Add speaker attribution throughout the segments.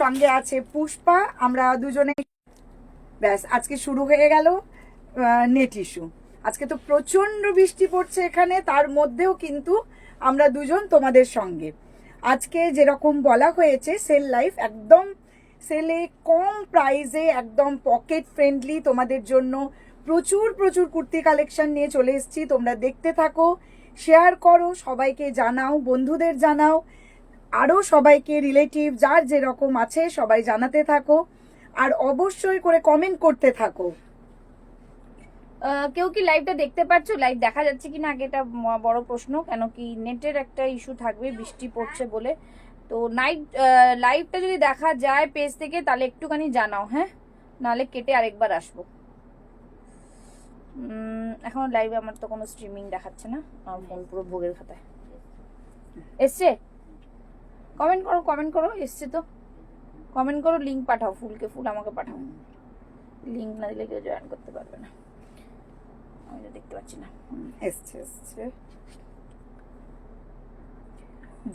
Speaker 1: সঙ্গে আছে পুষ্পা। আমরা দুজনে ব্যাস আজকে শুরু হয়ে গেল নেট ইস্যু। আজকে তো প্রচন্ড বৃষ্টি পড়ছে এখানে, তার মধ্যেও কিন্তু আমরা দুজন তোমাদের সঙ্গে। আজকে যেরকম বলা হয়েছে সেল লাইফ, একদম সেলে কম প্রাইসে একদম পকেট ফ্রেন্ডলি তোমাদের জন্য প্রচুর প্রচুর কুর্তি কালেকশন নিয়ে চলে এসেছি। তোমরা দেখতে থাকো, শেয়ার করো, সবাইকে জানাও, বন্ধুদের জানাও, আরও সবাইকে রিলেটিভ যার যেরকম আছে সবাই জানাতে থাকো, আর অবশ্যই করে কমেন্ট করতে থাকো।
Speaker 2: কেউ কি লাইভটা দেখতে পাচ্ছ? লাইভ দেখা যাচ্ছে কিনা আগে এটা বড় প্রশ্ন, কেন কি নেটের একটা ইস্যু থাকবে বৃষ্টি পড়ছে বলে। তো লাইভটা যদি দেখা যায় পেজ থেকে তাহলে একটুখানি জানাও, হ্যাঁ, নাহলে কেটে আরেকবার আসবো। এখন লাইভে আমার তো কোনো স্ট্রিমিং দেখাচ্ছে না, আমার ফোন পুরো ভোগের খাতায়। এসছে? কমেন্ট করো, এসছে তো কমেন্ট করো, লিঙ্ক পাঠাও, ফুলকে ফুল আমাকে পাঠাও। লিঙ্ক না দিলে কেউ জয়েন করতে পারবে না, আমি তো দেখতে পাচ্ছি না।
Speaker 1: এসছে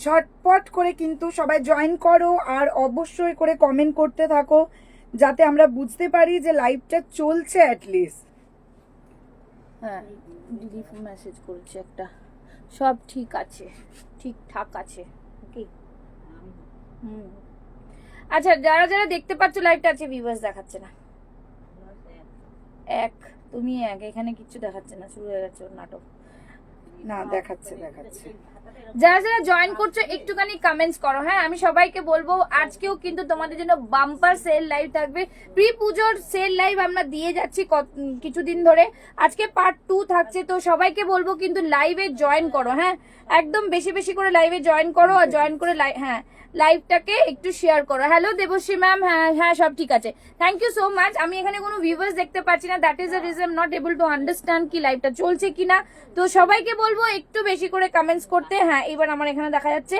Speaker 1: ঝটপট করে কিন্তু সবাই জয়েন করো, আর অবশ্যই করে কমেন্ট করতে থাকো যাতে আমরা বুঝতে পারি যে লাইভটা চলছে অ্যাটলিস্ট।
Speaker 2: হ্যাঁ, দিদি মেসেজ করেছে একটা, সব ঠিক আছে, ঠিকঠাক আছে, ওকে। আচ্ছা, যারা যারা দেখতে পাচ্ছ লাইভটা আছে, ভিউয়ার্স দেখাচ্ছে না। তুমি এখানে কিচ্ছু দেখাচ্ছে না, শুরু হয়ে গেছে ওর নাটক।
Speaker 1: না, দেখাচ্ছে।
Speaker 2: যারা যারা জয়েন করছো একটুখানি কমেন্টস করো, হ্যাঁ। আমি সবাইকে বলবো আজকেও কিন্তু তোমাদের জন্য বাম্পার সেল লাইভ থাকবে। প্রি পুজোর সেল লাইভ আমরা দিয়ে যাচ্ছি কিছুদিন ধরে, আজকে পার্ট 2 থাকছে। তো সবাইকে বলবো কিন্তু লাইভে জয়েন করো, হ্যাঁ, একদম বেশি বেশি করে লাইভে জয়েন করো, আর জয়েন করে হ্যাঁ লাইভটাকে একটু শেয়ার করো। হ্যালো দেবশ্রী ম্যাম, হ্যাঁ সব ঠিক আছে, থ্যাংক ইউ সো মাচ। আমি এখানে কোনো ভিউয়ার্স দেখতে পাচ্ছি না, that is the reason not able to understand কি লাইভটা চলছে কিনা। তো সবাইকে বলবো একটু বেশি করে কমেন্টস করতে। হ্যাঁ, এবার আমার এখানে দেখা যাচ্ছে।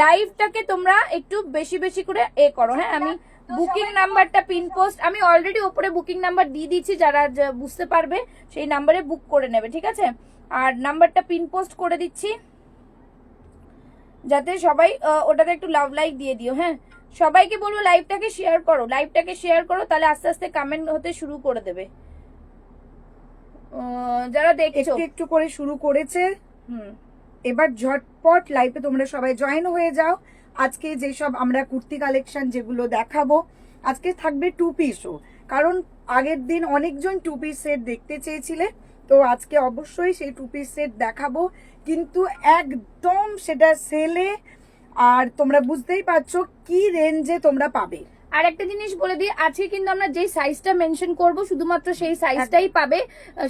Speaker 2: লাইভটাকে তোমরা একটু বেশি বেশি করে করো, হ্যাঁ। আমি বুকিং নাম্বারটা পিন পোস্ট আমি অলরেডি ওপরে বুকিং নাম্বার দিয়ে দিচ্ছি, যারা বুঝতে পারবে সেই নাম্বারে বুক করে নেবে, ঠিক আছে। আর নাম্বারটা পিন পোস্ট করে দিচ্ছি যাতে সবাই ওটাতে একটু লাভ লাইক দিয়ে দিও, হ্যাঁ। সবাইকে বলবো লাইভটাকে শেয়ার করো, তাহলে আস্তে আস্তে কমেন্ট হতে শুরু করে দেবে। যারা দেখছো
Speaker 1: একটু করে শুরু করেছে, এবার ঝটপট লাইভে তোমরা সবাই জয়েন হয়ে যাও। আজকে যেসব আমরা কুর্তি কালেকশন যেগুলো দেখাবো, আজকে থাকবে 2 পিসও, কারণ আগের দিন অনেকজন 2 পিস সেট দেখতে চেয়েছিলে, তো আজকে অবশ্যই সেই 2 পিস সেট দেখাবো, কিন্তু একদম সেটা সেলে। আর তোমরা বুঝতেই পারছো কি রেঞ্জে তোমরা পাবে।
Speaker 2: আর একটা জিনিস বলে দিই, আজকে কিন্তু আমরা যে সাইজটা মেনশন করব শুধুমাত্র সেই সাইজটাই পাবে,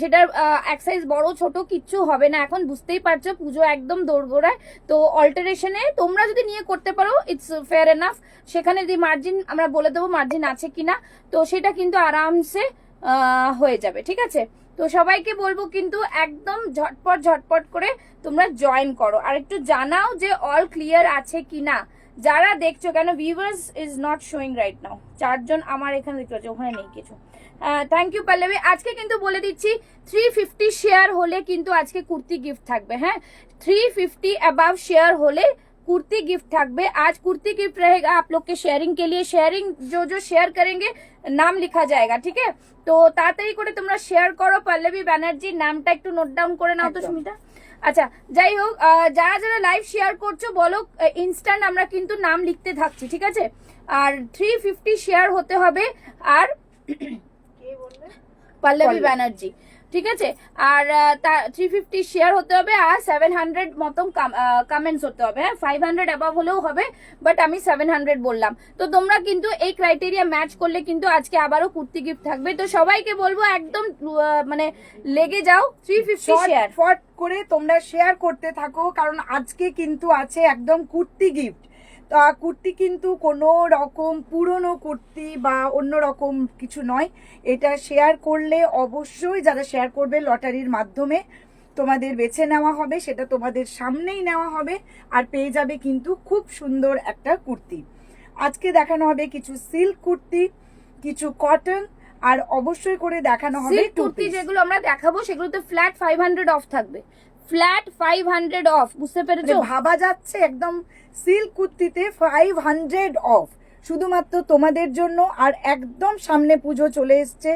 Speaker 2: সেটার এক সাইজ বড় ছোট কিচ্ছু হবে না। এখন বুঝতেই পারছো পুজো একদম দোরগোড়ায়, তো অল্টারেশনে তোমরা যদি নিয়ে করতে পারো ইটস ফেয়ার এনাফ। সেখানে যে মার্জিন আমরা বলে দেবো মার্জিন আছে কিনা, তো সেটা কিন্তু আরামসে হয়ে যাবে, ঠিক আছে। তো সবাইকে বলবো কিন্তু একদম ঝটপট করে তোমরা জয়েন করো, আর একটু জানাও যে অল ক্লিয়ার আছে কিনা যারা দেখছো, কেন viewers is not showing right now. 4 জন আমার এখানে দেখতে পাচ্ছি, ওখানে নেই কিছু। Thank you Pallavi. আজকে কিন্তু বলে দিচ্ছি 350 শেয়ার হলে কিন্তু আজকে কুর্তি গিফট থাকবে, হ্যাঁ। 350 अबव शेयर होले कुर्ती गिफ्ट থাকবে। आज कुर्ती गिफ्ट रहेगा आप लोग के शेयरिंग के लिए। शेयरिंग जो शेयर करेंगे नाम लिखा जाएगा, ठीक है। তো তাড়াতাড়ি করে তোমরা শেয়ার করো। পল্লবী ব্যানার্জি নামটা একটু নোট ডাউন করে নাও তো সুমিতা। আচ্ছা, যাই হোক, যারা যারা লাইভ শেয়ার করছো বলো, ইনস্ট্যান্ট আমরা কিন্তু নাম লিখতে থাকছি, ঠিক আছে। আর 350 শেয়ার হতে হবে, আর পল্লবী ব্যানার্জি, ঠিক আছে। আর 350 শেয়ার হতে হবে, আর 700 মতন কমেন্টস হতে হবে, হ্যাঁ। 500 অ্যাবাভ হলেও হবে, বাট আমি 700 বললাম। তো তোমরা কিন্তু এই ক্রাইটেরিয়া ম্যাচ করলে কিন্তু আজকে আবারও কুর্তি গিফট থাকবে। তো সবাইকে বলবো একদম মানে লেগে যাও, 350 শেয়ার
Speaker 1: ফট করে তোমরা শেয়ার করতে থাকো, কারণ আজকে কিন্তু আছে একদম কুর্তি গিফট। কুর্তি কিন্তু কোনো রকম পুরনো কুর্তি বা অন্য রকম কিছু নয়, এটা শেয়ার করলে অবশ্যই যারা শেয়ার করবে লটারির মাধ্যমে তোমাদের বেছে নেওয়া হবে, সেটা তোমাদের সামনেই নেওয়া হবে, আর পেয়ে যাবে কিন্তু খুব সুন্দর একটা কুর্তি। আজকে দেখানো হবে কিছু সিল্ক কুর্তি, কিছু কটন, আর অবশ্যই করে দেখানো হবে
Speaker 2: কুর্তি। যেগুলো আমরা দেখাবো সেগুলোতে ফ্ল্যাট 500 অফ থাকবে, ফ্ল্যাট 500 অফ, বুঝতে পেরেছো?
Speaker 1: ভাবা যাচ্ছে একদম সিল্ক কুর্তিতে 500 অফ, শুধুমাত্র তোমাদের জন্য। আর একদম সামনে পুজো চলে এসছে,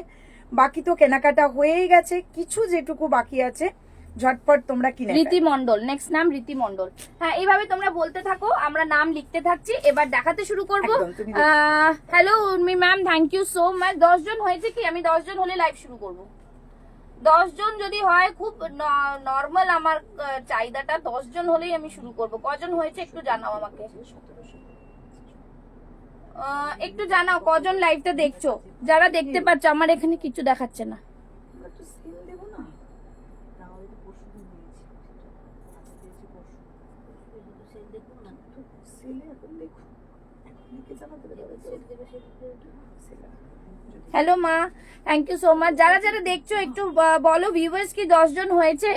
Speaker 1: বাকি তো কেনাকাটা হয়েই গেছে, কিছু যেটুকু বাকি আছে ঝটপট তোমরা কিনে
Speaker 2: রীতি মণ্ডল, নেক্সট নাম রীতি মণ্ডল। হ্যাঁ, এইভাবে তোমরা বলতে থাকো, আমরা নাম লিখতে থাকছি। এবার দেখাতে শুরু করবো।
Speaker 1: একদম, তুমি
Speaker 2: hello Urmi ma'am, thank you so much. 10 জন হয়েছে কি? আমি 10 জন হলে লাইভ শুরু করব। 10 জন যদি হয়, খুব নর্মাল আমার চাহিদাটা, 10 জন হলেই আমি শুরু করব। কজন হয়েছে একটু জানাও আমাকে, একটু জানাও কজন লাইভটা দেখছো, যারা দেখতে পাচ্ছ। আমার এখানে কিছু দেখাচ্ছে না। হ্যালো মা, থ্যাংক ইউ সো মাচ। যারা যারা দেখছো একটু বলো ভিউয়ার্স কি 10 জন হয়েছে?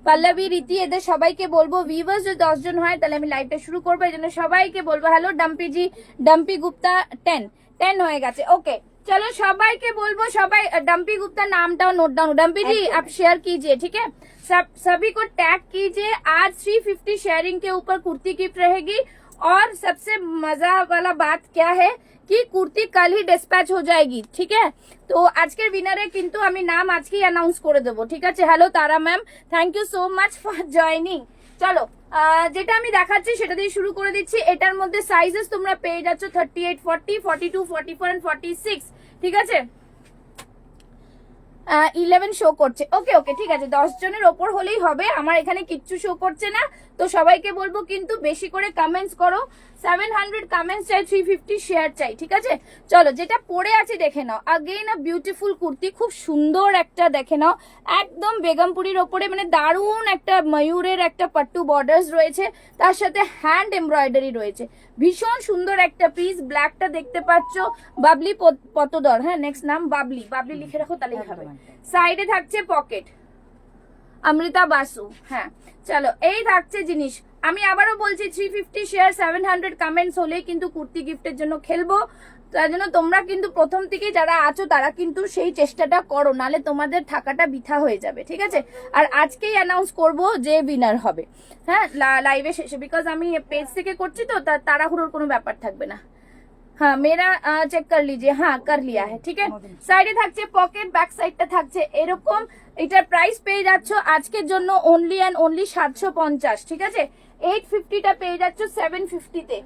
Speaker 2: পল্লবী, রীতি, এদের সবাইকে বলবো ভিউয়ার্স যদি 10 জন হয় তাহলে আমি লাইভটা শুরু করবো, এই জন্য সবাইকে বলবো। হ্যালো ডাম্পি জি, ডাম্পি গুপ্তা 10 হয়ে গেছে। ওকে चलो সবাইকে বলবো, সবাই डम्पी गुप्ता नामटाও नोट डाउन। डम्पी जी आप शेयर कीजिए, ठीक है? सभी को टैग कीजिए। आज 350 शेयरिंग के ऊपर कुर्ती गिफ्ट रहेगी। और सबसे मजा वाला बात क्या है कि कुर्ती कल ही डिस्पैच हो जाएगी, ठीक है? तो আজকের উইনারে কিন্তু আমি নাম আজকেই অ্যানাউন্স করে দেবো, ঠিক আছে? Hello Tara ma'am, thank you so much for joining. চলো যেটা আমি দেখাচ্ছি সেটা দিয়ে শুরু করে দিচ্ছি। এটার মধ্যে সাইজেস তোমরা পেয়ে যাচ্ছ 38, 40, 42, 44 and 46, ঠিক আছে? 11 শো করছে। ওকে ওকে, ঠিক আছে, 10 জনের ওপর হলেই হবে। আমার এখানে কিচ্ছু শো করছে না, তো সবাইকে বলবো কিন্তু বেশি করে কমেন্টস করো। 700 কমেন্টস চাই, 350 শেয়ার চাই, ঠিক আছে? চলো যেটা পরে আছে দেখে নাও। अगेन আ বিউটিফুল কুর্তি, খুব সুন্দর একটা, দেখে নাও একদম বেগমপুরির ওপরে, মানে দারুণ একটা ময়ূরের একটা পাট্টু বর্ডার্স রয়েছে, তার সাথে হ্যান্ড এমব্রয়ডারি রয়েছে। ভীষণ সুন্দর একটা পিস, ব্ল্যাকটা দেখতে পাচ্ছ, বাবলি পতদর। হ্যাঁ, নেক্সট নাম বাবলি, বাবলি লিখে রাখো তাহলেই হবে। সাইডে থাকছে পকেট, অমৃতা বাসু। হ্যাঁ চলো, এই থাকছে জিনিস। আমি আবারও বলছি 350 শেয়ার, 700 কমেন্টস হলে কিন্তু কুর্তি গিফটের জন্য খেলবো। তার জন্য তোমরা কিন্তু প্রথম থেকে যারা আছো তারা কিন্তু সেই চেষ্টাটা করো, নালে তোমাদের থাকাটা বৃথা হয়ে যাবে, ঠিক আছে? আর আজকেই অ্যানাউন্স করব যে উইনার হবে, হ্যাঁ, লাইভে শেষে, বিকজ আমি পেজ থেকে করছি তো, তাড়াহুড়োর কোনো ব্যাপার থাকবে না। হ্যাঁ মেরা চেক কর লিজিয়ে, হ্যাঁ কর লিয়া হ্যাঁ, ঠিক আছে? সাইডে থাকছে পকেট, ব্যাক সাইডটা থাকছে এরকম। এটার প্রাইস পেয়ে যাচ্ছ আজকের জন্য অনলি অ্যান্ড অনলি 750, ঠিক আছে? 850টা পেয়ে যাচ্ছ 750-তে,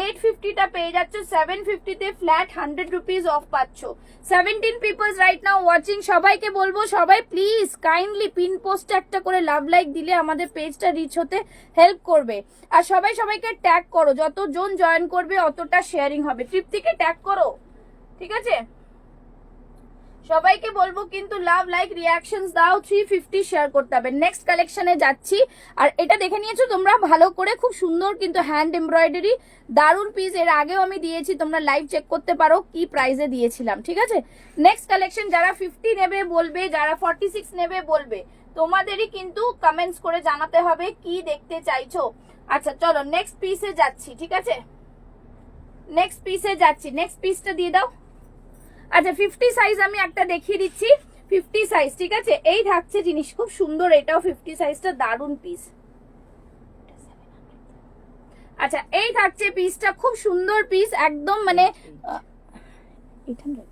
Speaker 2: 850টা পেয়ে যাচ্ছ 750-তে, ফ্ল্যাট 100 রুপিস অফ পাচ্ছ। 17 পিপলস রাইট নাও ওয়াচিং। সবাইকে বলবো সবাই প্লিজ কাইন্ডলি পিন পোস্টে একটা করে লাভ লাইক দিলে আমাদের পেজটা রিচ হতে হেল্প করবে। আর সবাই সবাইকে ট্যাগ করো, যতজন জয়েন করবে অতটা শেয়ারিং হবে। তৃপ্তিকে ট্যাগ করো, ঠিক আছে? সবাইকে বলবো কিন্তু লাভ লাইক রিয়াকশনস দাও, 350 শেয়ার করতে হবে। নেক্সট কালেকশনে যাচ্ছি। আর এটা দেখে নিয়েছো তোমরা ভালো করে, খুব সুন্দর কিন্তু হ্যান্ড এমব্রয়ডারি, দারুন পিস। এর আগেও আমি দিয়েছি, তোমরা লাইভ চেক করতে পারো কি প্রাইসে দিয়েছিলাম, ঠিক আছে? নেক্সট কালেকশন, যারা 50 নেবে বলবে, যারা 46 নেবে বলবে, তোমাদেরই কিন্তু কমেন্টস করে জানাতে হবে কি দেখতে চাইছো। আচ্ছা চলো নেক্সট পিসে যাচ্ছি, ঠিক আছে? নেক্সট পিসে যাচ্ছি, নেক্সট পিসটা দিয়ে দাও। আচ্ছা 50 সাইজ আমি একটা দেখিয়ে দিচ্ছি, 50 সাইজ, ঠিক আছে? এই থাকছে জিনিস, খুব সুন্দর, এটাও 50 সাইজটা, দারুন পিস। আচ্ছা এই থাকছে পিসটা, খুব সুন্দর পিস একদম, মানে 800।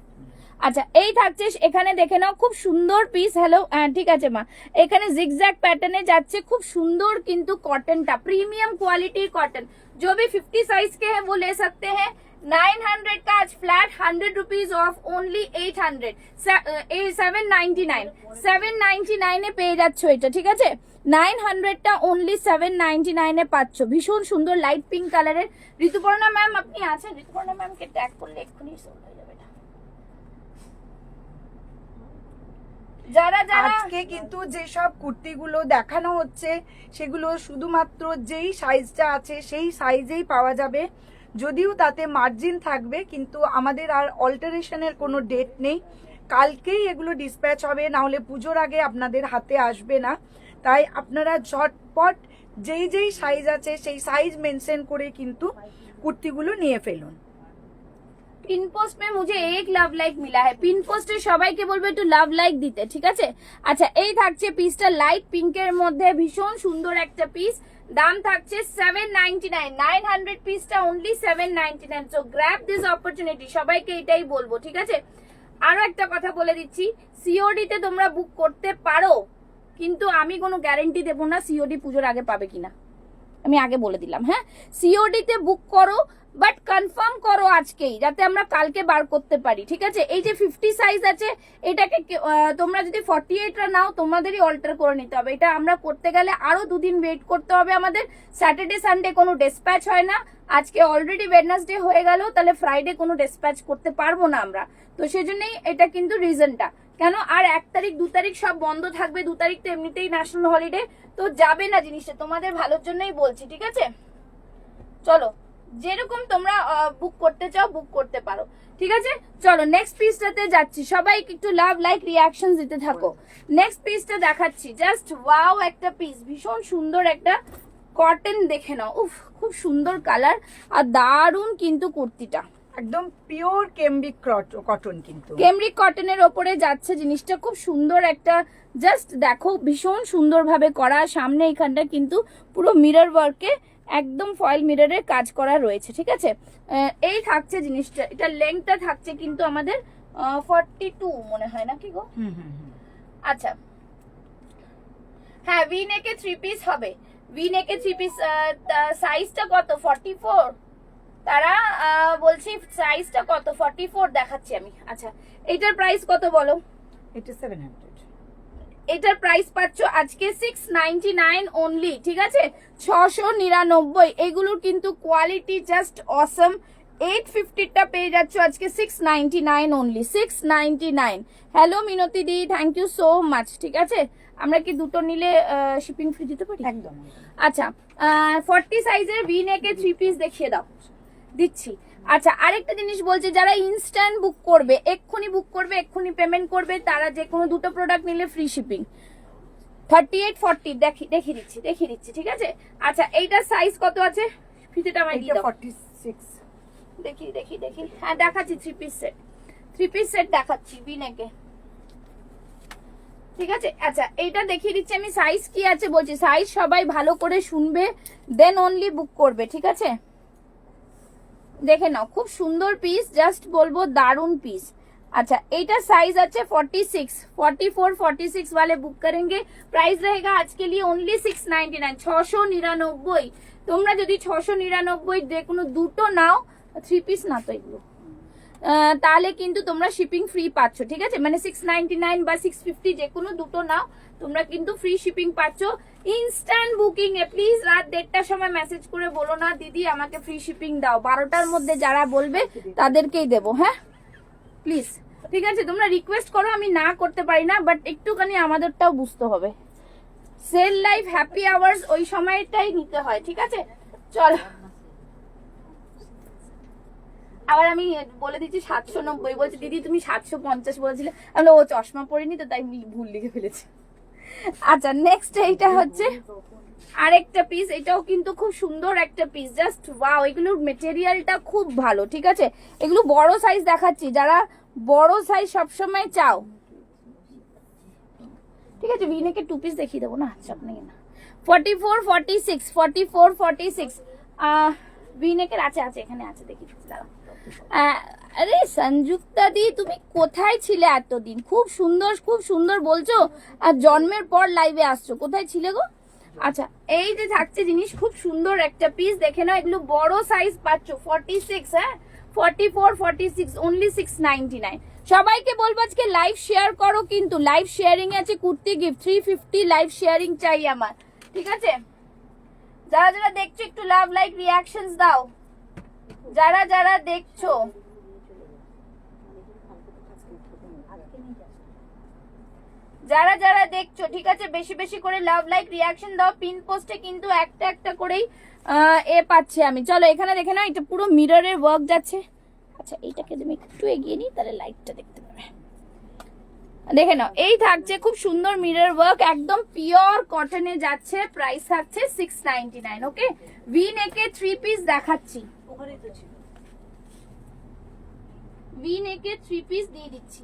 Speaker 2: আচ্ছা এই থাকছে, এখানে দেখে নাও খুব সুন্দর পিস। হ্যালো, ঠিক আছে মা। এখানে জিগজ্যাগ প্যাটার্নে যাচ্ছে, খুব সুন্দর কিন্তু कॉटनটা प्रीमियम क्वालिटी कॉटन। जो भी 50 साइज के हैं वो ले सकते हैं। 900 का आज फ्लैट 100 रुपीज ऑफ, ओनली 800, 799, 799 এ পেয়ে যাচ্ছ এটা, ঠিক আছে? 900টা ওনলি 799 এ পাচ্ছ। ভীষণ সুন্দর লাইট পিঙ্ক কালারের। ঋতুপর্ণা ম্যাম আপনি আছেন? ঋতুপর্ণা ম্যামকে ট্যাগ করলে এক্ষুনি সোল্ড হয়ে যাবে এটা। যারা যারা
Speaker 1: আজকে কিন্তু যেসব কুর্তিগুলো দেখানো হচ্ছে সেগুলো শুধুমাত্র যেই সাইজটা আছে সেই সাইজেই পাওয়া যাবে, যদিও তাতে মার্জিন থাকবে, কিন্তু আমাদের আর অল্টারেশনের কোনো ডেট নেই। কালকেই এগুলো ডিসপ্যাচ হবে, না হলে পুজোর আগে আপনাদের হাতে আসবে না। তাই আপনারা ঝটপট যেই যেই সাইজ আছে সেই সাইজ মেনশন করে কিন্তু কুর্তিগুলো নিয়ে ফেলুন।
Speaker 2: পিন পোস্ট মে মুঝে এক লাভ লাইক মিলা হ্যাঁ, পিন পোস্টে সবাইকে বলবো একটু লাভ লাইক দিতে, ঠিক আছে। আচ্ছা, এই থাকছে পিসটা লাইট পিঙ্কের মধ্যে, ভীষণ সুন্দর একটা পিস, দাম থাকছে 799, 900 পিসটা only 799। So grab this opportunity, সবাইকে এটাই বলবো, ঠিক আছে। আরো একটা কথা বলে দিচ্ছি, সিওডি তে তোমরা বুক করতে পারো, কিন্তু আমি কোনো গ্যারেন্টি দেবো না সিওডি পুজোর আগে পাবে কিনা, আমি আগে বলে দিলাম। হ্যাঁ, সিওডি তে বুক করো, বাট কনফার্ম করো আজকেই, যাতে আমরা কালকে বার করতে পারি, ঠিক আছে। এই যে 50 সাইজ আছে, এটাকে তোমরা যদি 48টা নাও তোমাদেরই অল্টার করে নিতে হবে। এটা আমরা করতে গেলে আরো 2 দিন ওয়েট করতে হবে আমাদের। স্যাটারডে সানডে কোনো ডেসপ্যাচ হয় না, আজকে অলরেডি ওয়েডনেসডে হয়ে গেল, তাহলে ফ্রাইডে কোনো ডেসপ্যাচ করতে পারবো না আমরা। তো সেজন্যই এটা কিন্তু রিজনটা। কেন, আর 1 তারিখ 2 তারিখ সব বন্ধ থাকবে, 2 তারিখ তো এমনিতেই ন্যাশনাল হলিডে, তো যাবে না জিনিসটা, তোমাদের ভালোর জন্যই বলছি, ঠিক আছে। চলো, যেরকম তোমরা বুক করতে চাও বুক করতে পারো, ঠিক আছে। চলো নেক্সট পিসটাতে যাচ্ছি, সবাই একটু লাভ লাইক রিয়াকশন দিতে থাকো। নেক্সট পিসটা দেখাচ্ছি, জাস্ট ওয়াও একটা পিস, ভীষণ সুন্দর একটা কটন, দেখে নাও, উফ খুব সুন্দর কালার আর দারুন কিন্তু কুর্তিটা,
Speaker 1: একদম পিওর কেমব্রিক কটন, কিন্তু
Speaker 2: কেমব্রিক কটনের ওপরে যাচ্ছে জিনিসটা, খুব সুন্দর একটা, জাস্ট দেখো ভীষণ সুন্দরভাবে করা, সামনে এখানটা কিন্তু পুরো মিরর ওয়ার্কে একদম ফয়েল মিররের কাজ করা রয়েছে, ঠিক আছে। এই থাকছে জিনিসটা, এটা লেংথটা থাকছে কিন্তু আমাদের 42 মনে হয় না কি গো। আচ্ছা, হ্যাঁ, ভি নেকে 3 পিস হবে, ভি নেকে 3 পিস, সাইজটা কত 44, তারা বলছি সাইজটা কত 44 দেখাচ্ছি আমি। আচ্ছা, এটার প্রাইস কত বলো?
Speaker 1: এটা 700,
Speaker 2: এটার প্রাইস পাচ্ছ আজকে 699 অনলি, ঠিক আছে, 699। এগুলোর কিন্তু কোয়ালিটি জাস্ট অসম। 850টা পেয়ে যাচ্ছ আজকে 699 only, 699। Hello Minati di, thank you so much, ঠিক আছে। আমরা কি দুটো নিলে শিপিং ফ্রি দিতে পারি?
Speaker 1: একদম।
Speaker 2: আচ্ছা, 40 সাইজের ভি নেকে 3 পিস দেখিয়ে দাও, দিচ্ছি। আচ্ছা, আরেকটা জিনিস বলছে, যারা ইনস্ট্যান্ট বুক করবে, এক্ষুনি বুক করবে, এক্ষুনি পেমেন্ট করবে, তারা যে কোনো দুটো প্রোডাক্ট নিলে ফ্রি শিপিং। 38 40 দেখিয়ে দিচ্ছি, ঠিক আছে। আচ্ছা, এইটার সাইজ কত আছে? ফিতেটা আমায় দিয়ে দাও।
Speaker 1: 46,
Speaker 2: দেখি, হ্যাঁ দেখাচ্ছি, 3 পিস সেট দেখাচ্ছি বিনেকে, ঠিক আছে। আচ্ছা, এইটা দেখিয়ে দিচ্ছি আমি, সাইজ কি আছে বলছি, সাইজ সবাই ভালো করে শুনবে, দেন অনলি বুক করবে, ঠিক আছে। দেখে নাও, খুব সুন্দর পিস, জাস্ট বলবো দারুন পিস। अच्छा एटा साइज আছে 46 44 46 वाले बुक करेंगे। प्राइस रहेगा आज के लिए ओनली 699 699। তোমরা যদি 699 যে কোনো দুটো নাও, 3 পিস না তো এগুলো, তাহলে কিন্তু তোমরা শিপিং ফ্রি পাচ্ছ, ঠিক আছে। মানে 699 বা 650 যে কোনো দুটো নাও, তোমরা কিন্তু ফ্রি শিপিং পাচ্ছ। ইনস্ট্যান্ট বুকিং এ প্লিজ রাত 1টার সময় মেসেজ করে বলো না দিদি আমাকে ফ্রি শিপিং দাও, 12টার মধ্যে যারা বলবে তাদেরকেই দেবো, হ্যাঁ প্লিজ, ঠিক আছে। তোমরা রিকোয়েস্ট করো, আমি না করতে পারি না, বাট একটুখানি আমাদেরটাও বুঝতে হবে। সেল লাইফ হ্যাপি আওয়ার্স ওই সময়টাই নিতে হয়, ঠিক আছে। চল আবার আমি বলে দিচ্ছি 790, বলছি দিদি তুমি 750 বলেছিলে, আমি ও চশমা পরিনি তো তাই ভুল লিখে ফেলেছি। আচ্ছা নেক্সট এইটা হচ্ছে আরেকটা পিস, এটাও কিন্তু খুব সুন্দর একটা পিস, জাস্ট ওয়াও। এগুলোর মেটেরিয়ালটা খুব ভালো, ঠিক আছে। এগুলো বড় সাইজ দেখাচ্ছি, যারা বড় সাইজ সবসময় চাও, ঠিক আছে। ভিনেকে 2 পিস দেখিয়ে দেবো না, চাপ নেই না। 44 46 44 46 ভিনেকের আছে এখানে আছে, দেখি দাঁড়াও। আরে সংযুক্তা দি তুমি কোথায় ছিলে এতদিন? খুব সুন্দর বলছো, আর জন্মের পর লাইভে আসছো, কোথায় ছিলে গো? আচ্ছা এই যে থাকছে জিনিস, খুব সুন্দর একটা পিস, দেখে নাও। এগুলো বড় সাইজ পাচ্ছ 46, হ্যাঁ 44 46 অনলি 699। সবাইকে বলবো আজকে লাইভ শেয়ার করো, কিন্তু লাইভ শেয়ারিং এ আছে কুর্তি গিফট 350, লাইভ শেয়ারিং চাই আমার, ঠিক আছে। যারা যারা দেখছো একটু লাভ লাইক রিয়াকশনস দাও, যারা যারা দেখছো। যারা যারা দেখছো, ঠিক আছে, বেশি বেশি করে লাভ লাইক রিয়াকশন দাও। পিন পোস্টে কিন্তু একটা একটা করেই এ পাচ্ছে আমি। চলো এখানে দেখে নাও, এটা পুরো মিররের ওয়ার্ক যাচ্ছে। আচ্ছা এইটাকে তুমি একটু এগিয়ে নিই, তাহলে লাইটটা দেখতে পাবে। দেখে নাও, এই থাকছে খুব সুন্দর মিরর ওয়ার্ক, একদম পিওর কটনে যাচ্ছে। প্রাইস থাকছে 699, ওকে। ভি নেকে 3 পিস দেখাচ্ছি। ভি নেকের 3 পিস দিয়ে দিচ্ছি।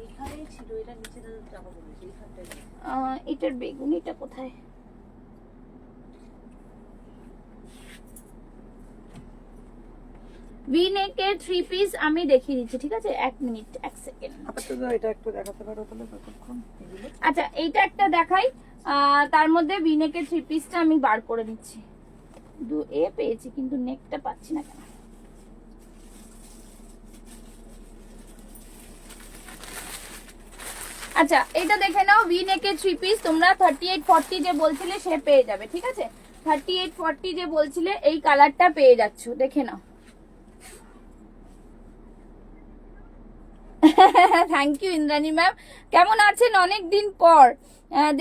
Speaker 3: এখানেই ছিল, এটা নিচে চাপা পড়েছে এইখানটায়।
Speaker 2: এটার বেগুনিটা কোথায়? ভি নেকের 3 পিস আমি দেখিয়ে দিচ্ছি, ঠিক আছে? 1 মিনিট 1 সেকেন্ড।
Speaker 1: আপাতত এটা একটু দেখাতে পারো তাহলে ততক্ষণ এগুলো।
Speaker 2: আচ্ছা এইটা একটা দেখাই, তার মধ্যে ভি নেকের 3 পিসটা আমি বার করে দিচ্ছি। পেয়েছি কিন্তু নেকটা পাচ্ছি না কেন। আচ্ছা এটা দেখে নাও, ভি নেকের 3 পিস তোমরা 38-40 যে বলছিলে সে পেয়ে যাবে, ঠিক আছে? 38-40 যে বলছিলে এই কালারটা পেয়ে যাচ্ছ, দেখে নাও। থ্যাংক ইউ ইন্দ্রাণী ম্যাম, কেমন আছেন অনেক দিন পর?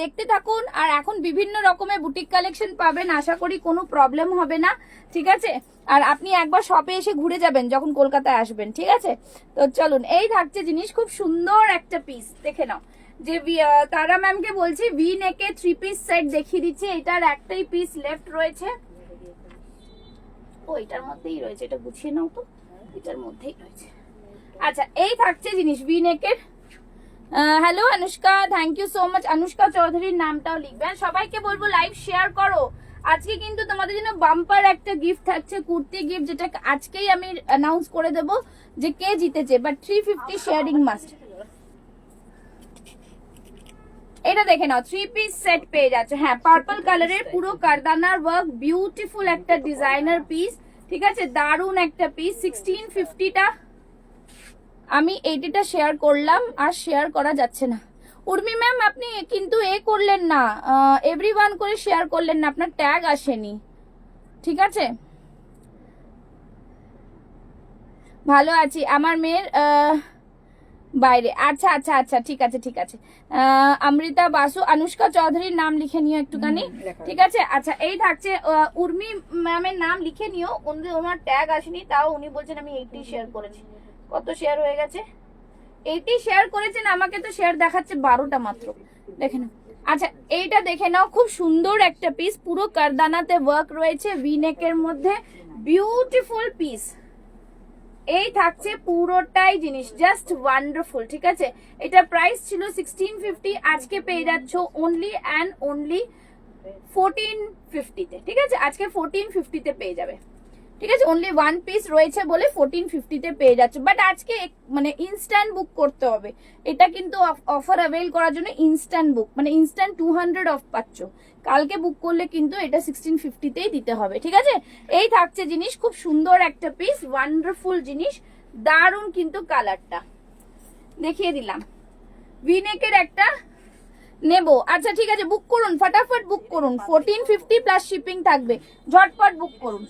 Speaker 2: দেখতে থাকুন, আর এখন বিভিন্ন রকমের বুটিক কালেকশন পাবেন, আশা করি কোনো প্রবলেম হবে না, ঠিক আছে? আর আপনি একবার শপে এসে ঘুরে যাবেন যখন কলকাতায় আসবেন, ঠিক আছে? তো চলুন, এই থাকছে জিনিস, খুব সুন্দর একটা পিস, দেখে নাও। যে তারা ম্যামকে বলছি ভি নেকে 3 পিস সেট দেখিয়ে দিচ্ছি, এটার একটাই পিস লেফট রয়েছে। ও এটার মধ্যেই রয়েছে, এটা গুছিয়ে নাও তো, এটার মধ্যেই রয়েছে। আচ্ছা এই থাকছে জিনিস ভি নেকের। Hello Anushka, thank you so much. Anushka চৌধুরীর নামটাও লিখবেন। সবাইকে বলবো লাইভ শেয়ার করো। আজকে কিন্তু তোমাদের জন্য বাম্পার একটা গিফট থাকছে, কুর্তি গিফট, যেটা আজকেই আমি অ্যানাউন্স করে দেব যে কে জিতেছে, বাট 350 শেয়ারিং মাস্ট। এটা দেখে নাও, 3 পিস সেট পেয়ে যাচ্ছে। হ্যাঁ, পার্পল কালারের পুরো কারদানার ওয়ার্ক, বিউটিফুল একটা ডিজাইনার পিস, ঠিক আছে? দারুন একটা পিস। 1650টা আমি 80টা শেয়ার করলাম, আর শেয়ার করা যাচ্ছে না। উর্মি ম্যাম আপনি কিন্তু করলেন না, এভরিওয়ান করে শেয়ার করলেন না, আপনার ট্যাগ আসেনি, ঠিক আছে? ভালো আছি, আমার মেয়ের বাইরে। আচ্ছা আচ্ছা আচ্ছা, ঠিক আছে ঠিক আছে। অমৃতা বাসু, অনুষ্কা চৌধুরীর নাম লিখে নিও একটুখানি, ঠিক আছে? আচ্ছা এই থাকছে, উর্মি ম্যামের নাম লিখে নিও, ওনার ট্যাগ আসেনি, তাও উনি বলছেন আমি 80 শেয়ার করেছি। কত শেয়ার হয়ে গেছে? 80 শেয়ার করেছেন, আমাকে তো শেয়ার দেখাচ্ছে 12টা মাত্র, দেখে নাও। আচ্ছা এইটা দেখে নাও, খুব সুন্দর একটা পিস, পুরো কারদানাতে ওয়ার্ক রয়েছে, ভি নেকের মধ্যে, বিউটিফুল পিস। এই থাকছে পুরোটাই জিনিস, জাস্ট ওয়ান্ডারফুল, ঠিক আছে? এটা প্রাইস ছিল 1650, আজকে পেয়ে যাচ্ছ অনলি অ্যান্ড অনলি 1450 তে, ঠিক আছে? আজকে 1450 তে পেয়ে যাবে, ঠিক আছে? অনলি 1 পিস রয়েছে বলে 1450 তে পেয়ে যাচ্ছে, বাট আজকে মানে ইনস্ট্যান্ট বুক করতে হবে। এটা কিন্তু অফার অ্যাভেল করার জন্য ইনস্ট্যান্ট বুক, মানে ইনস্ট্যান্ট 200 অফ পাচ্ছ। কালকে বুক করলে কিন্তু এটা 1650 তেই দিতে হবে, ঠিক আছে? এই থাকছে জিনিস, খুব সুন্দর একটা পিস, ওয়ান্ডারফুল জিনিস, দারুন কিন্তু কালারটা দেখিয়ে দিলাম। ভি নেকের একটা নেব, আচ্ছা ঠিক আছে, বুক করুন, ফটাফট বুক করুন, 1450 প্লাস শিপিং থাকবে, ঝটপট বুক করুন।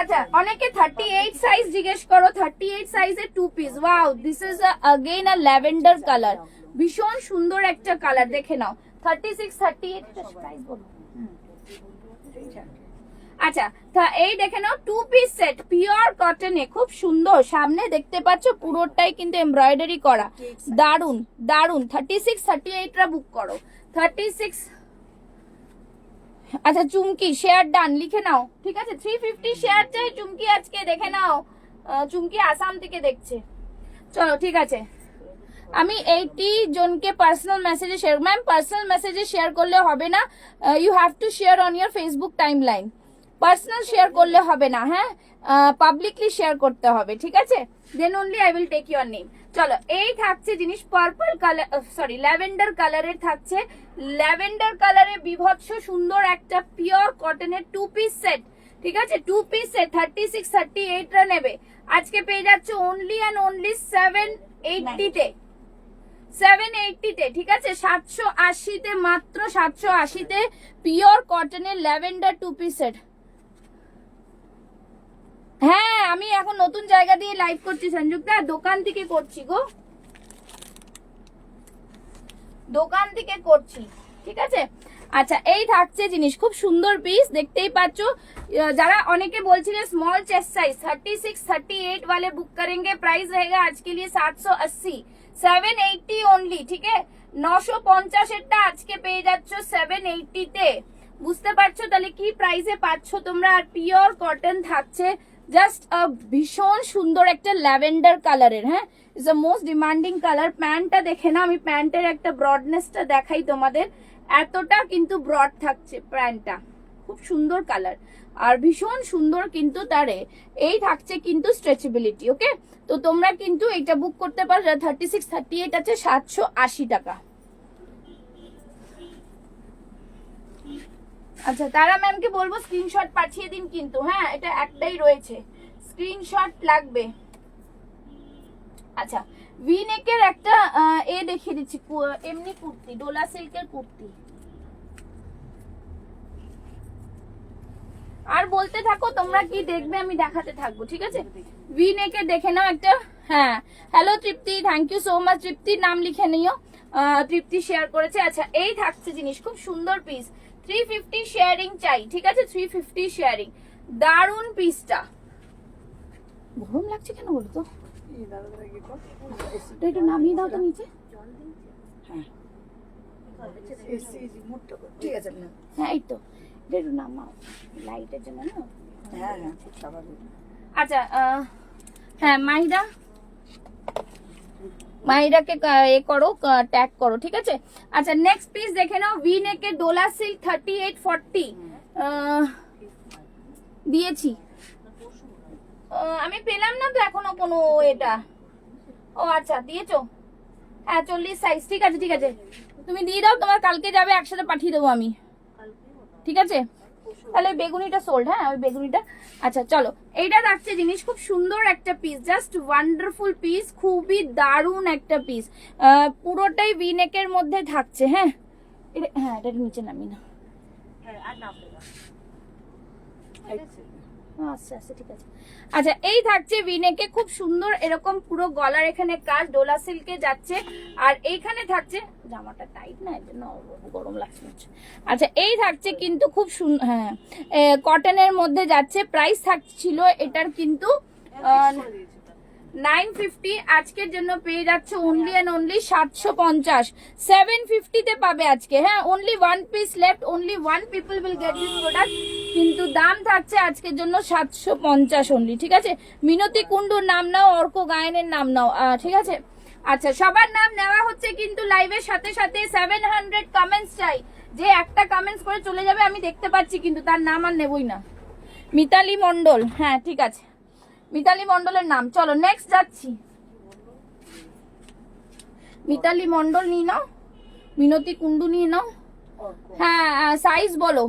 Speaker 2: আচ্ছা অনেকে 38 সাইজ জিজ্ঞেস করো, 38 সাইজের 2 piece. Wow, this is again a lavender colour, ভীষণ সুন্দর একটা কালার, দেখে নাও। 36 38 প্রাইস বলো। আচ্ছা এই দেখে নাও, 2 পিস সেট, পিওর কটনে, খুব সুন্দর। সামনে দেখতে পাচ্ছ পুরোটাই কিন্তু এমব্রয়ডারি করা, দারুন দারুন। 36 38 রা বুক করো, 36। আচ্ছা চুমকি শেয়ার ডান, লিখে নাও, ঠিক আছে? 350 শেয়ার চাই চুমকি আজকে, দেখে নাও। চুমকি আসাম থেকে দেখছে, চলো ঠিক আছে। আমি 80 জনকে পার্সোনাল মেসেজে শেয়ার, ম্যাম পার্সোনাল মেসেজে শেয়ার করলে হবে না, you have to share on your Facebook timeline. Personal share করলে হবে না, হ্যাঁ পাবলিকলি শেয়ার করতে হবে, ঠিক আছে? Then only I will take your name. চলো এই থাকছে জিনিস, পার্পল কালার, সরি ল্যাভেন্ডার কালারের থাকছে, ল্যাভেন্ডার কালারে বিভৎস সুন্দর একটা পিওর কটনের 2 পিস সেট, ঠিক আছে? 2 পিস সেট 36 38 রা নেবে, আজকে পেয়ে যাচ্ছে অনলি অ্যান্ড অনলি 780 তে, 780 তে, ঠিক আছে? 780 তে, মাত্র 780 তে পিওর কটনের ল্যাভেন্ডার 2 পিস সেট। হ্যাঁ আমি এখন নতুন জায়গা দিয়ে লাইভ করছি সংযুক্তা, দোকান থেকে করছি গো, দোকান থেকে করছি, ঠিক আছে? আচ্ছা এই থাকছে জিনিস, খুব সুন্দর পিস, দেখতেই পাচ্ছ। যারা অনেকে বলছিলে স্মॉल चेस्ट साइज 36 38 वाले बुक करेंगे, प्राइस रहेगा आज के लिए 780, 780 ओनली, ठीक है? 950 এরটা আজকে পেয়ে যাচ্ছ 780 তে, বুঝতে পারছো তাহলে কি প্রাইসে পাচ্ছ তোমরা। আর পিওর কটন থাকছে, জাস্ট ভীষণ সুন্দর একটা ল্যাভেন্ডার কালারের। হ্যাঁ, is the most demanding colour. প্যান্টটা দেখে না, আমি প্যান্টের একটা ব্রডনেসটা দেখাই তোমাদের, এতটা কিন্তু ব্রড থাকছে প্যান্টটা, খুব সুন্দর কালার আর ভীষণ সুন্দর কিন্তু তারে এই থাকছে কিন্তু স্ট্রেচেবিলিটি। ওকে, তো তোমরা কিন্তু এটা বুক করতে পারো। 36 38 আছে 780 টাকা। আচ্ছা, তারা ম্যামকে বলবো স্ক্রিনশট পাঠিয়ে দিন কিন্তু। হ্যাঁ, এটা একটাই রয়েছে, স্ক্রিনশট লাগবে। আচ্ছা, ভি নেকের একটা এ দেখিয়ে দিচ্ছি, এমনি কুর্তি, ডোলা সিল্কের কুর্তি। আর বলতে থাকো তোমরা কি দেখবে, আমি দেখাতে থাকবো, ঠিক আছে। ভি নেকের দেখে নাও একটা। হ্যাঁ, hello Tripti, thank you so much. তৃপ্তির নাম লিখে নিও, তৃপ্তি শেয়ার করেছে। আচ্ছা, এই থাকছে জিনিস, খুব সুন্দর পিস, 350 শেয়ারিং চাই, ঠিক আছে, 350 শেয়ারিং। দারুন পিসটা। গরম লাগছে কেন বলো তো, একটু নামিয়ে দাও তো নিচে।
Speaker 1: ঠিক আছে না?
Speaker 2: হ্যাঁ, এই তো একটু নামাও, লাইটের জন্য না।
Speaker 1: হ্যাঁ হ্যাঁ, খুব স্বাভাবিক।
Speaker 2: আচ্ছা, হ্যাঁ মাহিরাকে এ করো, ট্যাগ করো, ঠিক আছে। আচ্ছা, নেক্সট পিস দেখে নাও, ভি নেকের ডোলা সিল্ক 3840 দিয়েছি। আমি পেলাম না তো এখনো কোনো এটা। ও আচ্ছা, দিয়েছো। হ্যাঁ, 40 সাইজ, ঠিক আছে ঠিক আছে, তুমি দিয়ে দাও, তোমার কালকে যাবে, একসাথে পাঠিয়ে দেবো আমি, ঠিক আছে। তাহলে বেগুনিটা সোল্ড। হ্যাঁ, ওই বেগুনিটা। আচ্ছা চলো, এইটা থাকছে জিনিস, খুব সুন্দর একটা পিস, জাস্ট ওয়ান্ডারফুল পিস, খুবই দারুণ একটা পিস, পুরোটাই ভি নেকের মধ্যে থাকছে। হ্যাঁ, হ্যাঁ, এটা নিচে নামি না। আচ্ছা আচ্ছা, ঠিক আছে। আচ্ছা, এই থাকছে ভিনেকে, খুব সুন্দর এরকম পুরো গলার এখানে কাজ, ডোলা সিল্কে যাচ্ছে। আর এইখানে থাকছে, জামাটা টাইট না, এর জন্য গরম লাগছে। আচ্ছা, এই থাকছে কিন্তু খুব সুন্দর, হ্যাঁ, কটনের মধ্যে যাচ্ছে। প্রাইস থাকছিল এটার কিন্তু 950, আজকের জন্য পেয়ে যাচ্ছে অনলি এন্ড অনলি 750। 750 তে পাবে আজকে। হ্যাঁ, only one piece left, only one people will get this product, কিন্তু দাম থাকছে আজকের জন্য 750 অনলি, ঠিক আছে। মিনতি কুন্ডুর নাম নাও, অর্ক গায়নের নাম নাও, ঠিক আছে। আচ্ছা, সবার নাম নেওয়া হচ্ছে কিন্তু লাইভের সাথে সাথে। 700 কমেন্টস চাই, যে একটা কমেন্টস করে চলে যাবে আমি দেখতে পাচ্ছি, কিন্তু তার নাম আর নেবই না। মিতালি মন্ডল, হ্যাঁ ঠিক আছে, মিতালি মন্ডলের নাম। চলো নেক্সট যাচ্ছি, মিতালি মন্ডল নিয়ে নাও, মিনতি কুন্ডু নিয়ে নাও। হ্যাঁ, সাইজ বলো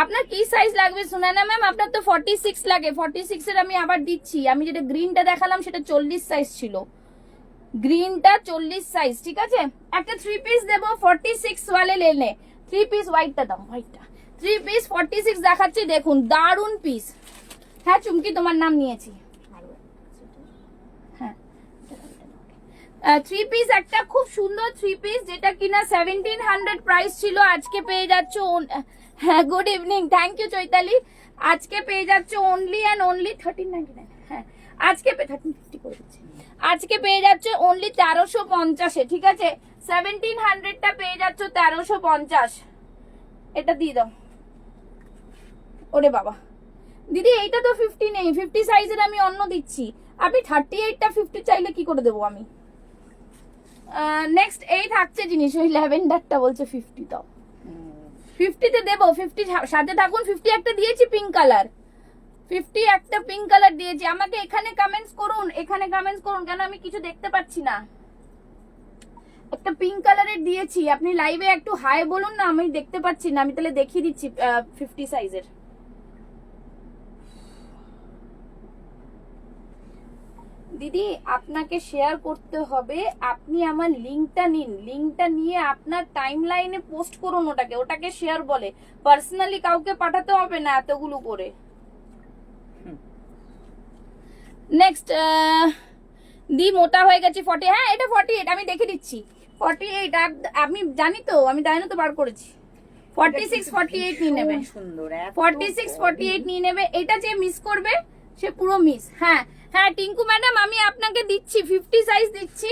Speaker 2: আপনার কি সাইজ লাগবে। সুনানা ম্যাম, আপনার তো 46 লাগে, 46 এর আমি আবার দিচ্ছি। আমি যেটা গ্রিনটা দেখালাম সেটা 40 সাইজ ছিল, গ্রিনটা 40 সাইজ, ঠিক আছে। একটা 3 পিস দেবো 46 ওয়ালে লেনে, 3 পিস হোয়াইটটা দাও, হোয়াইটটা 3 পিস 46 দেখাচ্ছি, দেখুন দারুন পিস। হ্যাঁ চুমকি, তোমার নাম নিয়েছি। হ্যাঁ, 3 পিস একটা খুব সুন্দর 3 পিস, যেটা কিনা 1700 প্রাইস ছিল, আজকে পেয়ে যাচ্ছ। হ্যাঁ, good evening, thank you Chaitali. আজকে পেয়ে যাচ্ছ অনলি অ্যান্ড অনলি 1399। হ্যাঁ, আজকে 1350 করে দিচ্ছি। আজকে পেয়ে যাচ্ছ অনলি 1350-এ, ঠিক আছে। 1700টা পেয়ে যাচ্ছ 1350। এটা দিয়ে দাও। ওরে বাবা দিদি, এইটা তো 50 নেই, 50 সাইজের আমি অন্য দিচ্ছি। আপনি 38টা 50 চাইলে কি করে দেবো আমি। নেক্সট এই থাকছে জিনিস, ওই ল্যাভেন্ডারটা বলছে 50 দাও, 50-তে দেবো। 50 সাথে থাকুন। 50 একটা দিয়েছি পিঙ্ক কালার, 50 একটা পিঙ্ক কালার দিয়েছি। আমাকে এখানে কমেন্টস করুন, এখানে কমেন্টস করুন, কেন আমি কিছু দেখতে পাচ্ছি না। একটা পিঙ্ক কালারের দিয়েছি, আপনি লাইভে একটু হাই বলুন না, আমি দেখতে পাচ্ছি না। আমি তাহলে দেখিয়ে দিচ্ছি 50 সাইজের। দিদি, আপনাকে শেয়ার করতে হবে, আপনি আমার লিংকটা নিন, লিংকটা নিয়ে আপনার টাইমলাইনে পোস্ট করুন ওটাকে, ওটাকে শেয়ার বলে। পার্সোনালি কাউকে পাঠাতে হবে না এতগুলো করে। নেক্সট, দি মোটা হয়ে গেছে 40। হ্যাঁ, এটা 48, আমি দেখে দিচ্ছি 48। আমি জানি তো, আমি জানি তো বার করেছি। 46 48 নিয়ে নেবে, 46 48 নিয়ে নেবে। এটা যে মিস করবে সে পুরো মিস। হ্যাঁ হ্যাঁ, টিঙ্কু ম্যাডাম, আমি আপনাকে দিচ্ছি 50 সাইজ দিচ্ছি,